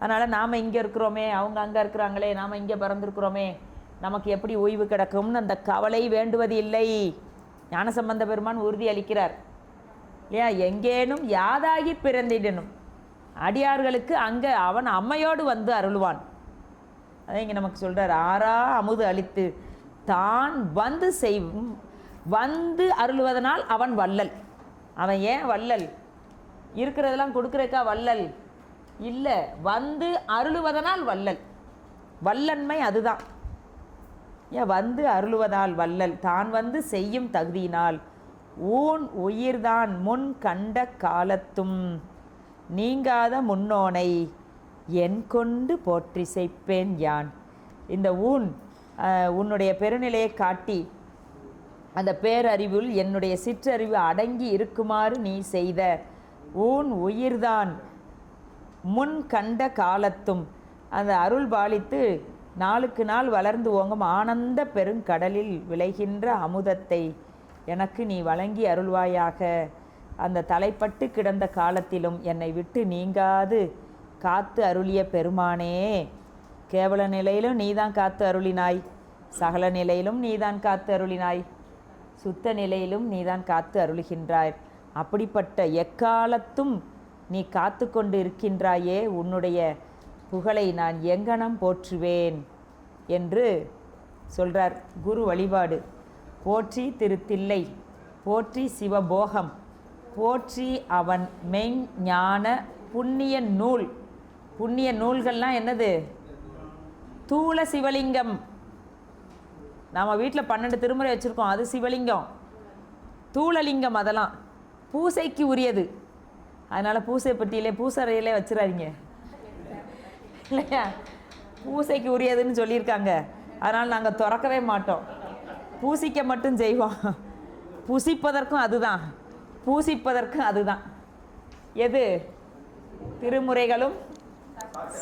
அதனால் நாம் இங்கே இருக்கிறோமே, அவங்க அங்கே இருக்கிறாங்களே, நாம் இங்கே பிறந்திருக்கிறோமே, நமக்கு எப்படி ஓய்வு கிடக்கும்னு அந்த கவலை வேண்டுவது இல்லை. ஞானசம்பந்த பெருமான் உறுதி அளிக்கிறார் இல்லையா? எங்கேனும் யாதாகி பிறந்திடணும், அடியார்களுக்கு அங்கே அவன் அம்மையோடு வந்து அருள்வான். அதை இங்கே நமக்கு சொல்கிறார். ஆறா அமுது அளித்து தான் வந்து அருள்வதனால் அவன் வள்ளல். அவன் ஏன் வள்ளல்? இருக்கிறதெல்லாம் கொடுக்குறக்கா வள்ளல் இல்லை, வந்து அருளுவதனால் வள்ளல். வல்லன்மை அதுதான். ஏன்? வந்து அருளுவதால் வள்ளல். தான் வந்து செய்யும் தகுதியினால் ஊன் உயிர்தான் முன் கண்ட காலத்தும் நீங்காத முன்னோனை என் கொண்டு போற்றி செய்ப்பேன் யான். இந்த உன்னுடைய பெருநிலையை காட்டி அந்த பேரறிவில் என்னுடைய சிற்றறிவு அடங்கி இருக்குமாறு நீ செய்த உயிர்தான் முன் கண்ட காலத்தும் அந்த அருள் பாலித்து நாளுக்கு நாள் வளர்ந்து ஓங்கும் ஆனந்த பெருங்கடலில் விளைகின்ற அமுதத்தை எனக்கு நீ வழங்கி அருள்வாயாக. அந்த தலைப்பட்டு கிடந்த காலத்திலும் என்னை விட்டு நீங்காது காத்து அருளிய பெருமானே. கேவல நிலையிலும் நீதான் காத்து அருளினாய், சகல நிலையிலும் நீதான் காத்து அருளினாய், சுத்த நிலையிலும் நீதான் காத்து அருளுகின்றாய். அப்படிப்பட்ட எக்காலத்தும் நீ காத்து கொண்டு இருக்கின்றாயே, உன்னுடைய புகழை நான் எங்கனம் போற்றுவேன் என்று சொல்கிறார். குரு வழிபாடு போற்றி திருத்தில்லை, போற்றி சிவபோகம், போற்றி அவன் மெய் ஞான புண்ணிய நூல். புண்ணிய நூல்கள்லாம் என்னது? தூள சிவலிங்கம். நம்ம வீட்டில் 12 திருமுறை வச்சுருக்கோம், அது சிவலிங்கம். தூளலிங்கம் அதெல்லாம் பூசைக்கு உரியது. அதனால் பூசை பட்டியலே பூசறையிலே வச்சிடாதீங்க இல்லையா? பூசைக்கு உரியதுன்னு சொல்லியிருக்காங்க. அதனால் நாங்கள் திறக்கவே மாட்டோம், பூசிக்க மட்டும் செய்வோம். புசிப்பதற்கும் அதுதான், பூசிப்பதற்கும் அதுதான். எது? திருமுறைகளும்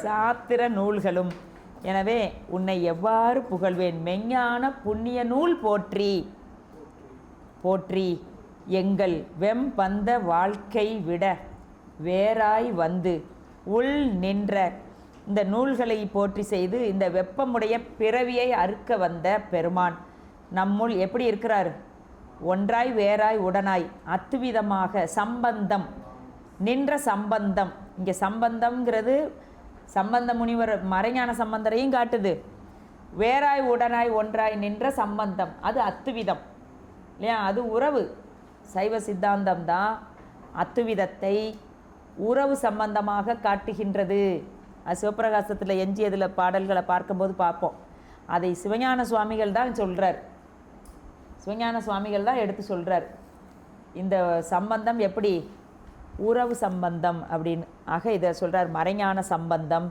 சாத்திர நூல்களும். எனவே உன்னை எவ்வாறு புகழ்வேன்? மெஞ்ஞான புண்ணிய நூல் போற்றி. போற்றி எங்கள் வெம்பந்த வாழ்க்கை விட வேறாய் வந்து உள் நின்ற இந்த நூல்களை போற்றி செய்து இந்த வெப்பமுடைய பிறவியை அறுக்க வந்த பெருமான் நம்முள் எப்படி இருக்கிறார்? ஒன்றாய் வேறாய் உடனாய் அத்துவிதமாக சம்பந்தம் நின்ற சம்பந்தம். இங்கே சம்பந்தம்ங்கிறது சம்பந்த முனிவர் மறைஞான சம்பந்தரையும் காட்டுது. வேறாய் உடனாய் ஒன்றாய் நின்ற சம்பந்தம், அது அத்துவிதம் இல்லையா? அது உறவு. சைவ சித்தாந்தம் தான் அத்துவிதத்தை உறவு சம்பந்தமாக காட்டுகின்றது. அது சிவப்பிரகாசத்தில் எஞ்சியதில் பாடல்களை பார்க்கும்போது பார்ப்போம். அதை சிவஞான சுவாமிகள் தான் சொல்கிறார். சிவஞான சுவாமிகள் தான் எடுத்து சொல்கிறார். இந்த சம்பந்தம் எப்படி? உறவு சம்பந்தம் அப்படின்னு. ஆக இதை சொல்கிறார். மறைஞான சம்பந்தம்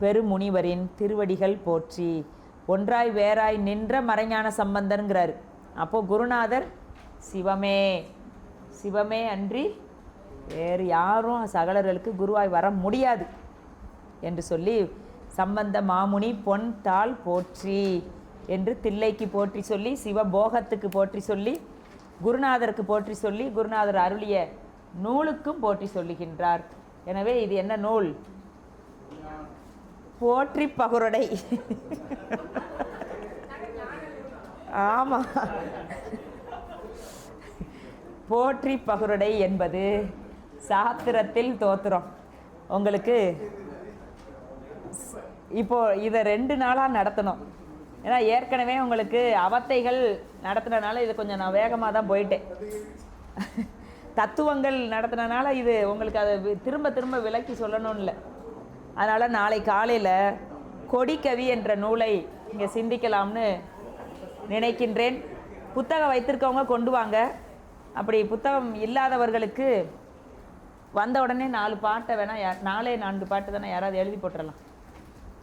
பெருமுனிவரின் திருவடிகள் போற்றி. ஒன்றாய் வேறாய் நின்ற மறைஞான சம்பந்தங்கிறார். அப்போது குருநாதர் சிவமே, சிவமே அன்றி வேறு யாரும் சகலர்களுக்கு குருவாய் வர முடியாது என்று சொல்லி சம்பந்த மாமுனி பொன் தாள் போற்றி என்று தில்லைக்கு போற்றி சொல்லி, சிவபோகத்துக்கு போற்றி சொல்லி, குருநாதருக்கு போற்றி சொல்லி, குருநாதர் அருளிய நூலுக்கும் போற்றி சொல்லுகின்றார். எனவே இது என்ன நூல்? போற்றி பகுரடை. ஆமாம், போற்றி பகுரடை என்பது சாத்திரத்தில் தோத்திரம். உங்களுக்கு இப்போ இதை 2 நாளாக நடத்தணும். ஏன்னா ஏற்கனவே உங்களுக்கு அவத்தைகள் நடத்தினால இது கொஞ்சம் நான் வேகமாக தான் போயிட்டேன். தத்துவங்கள் நடத்தினால இது உங்களுக்கு அதை திரும்ப திரும்ப விளக்கி சொல்லணும்னு இல்லை. அதனால் நாளை காலையில் கொடிக்கவி என்ற நூலை இங்கே சிந்திக்கலாம்னு நினைக்கின்றேன். புத்தகம் வைத்திருக்கவங்க கொண்டு வாங்க. அப்படி புத்தகம் இல்லாதவர்களுக்கு வந்த உடனே 4 பாட்டை வேணால் 4 பாட்டு தானே யாராவது எழுதி போட்டுடலாம்.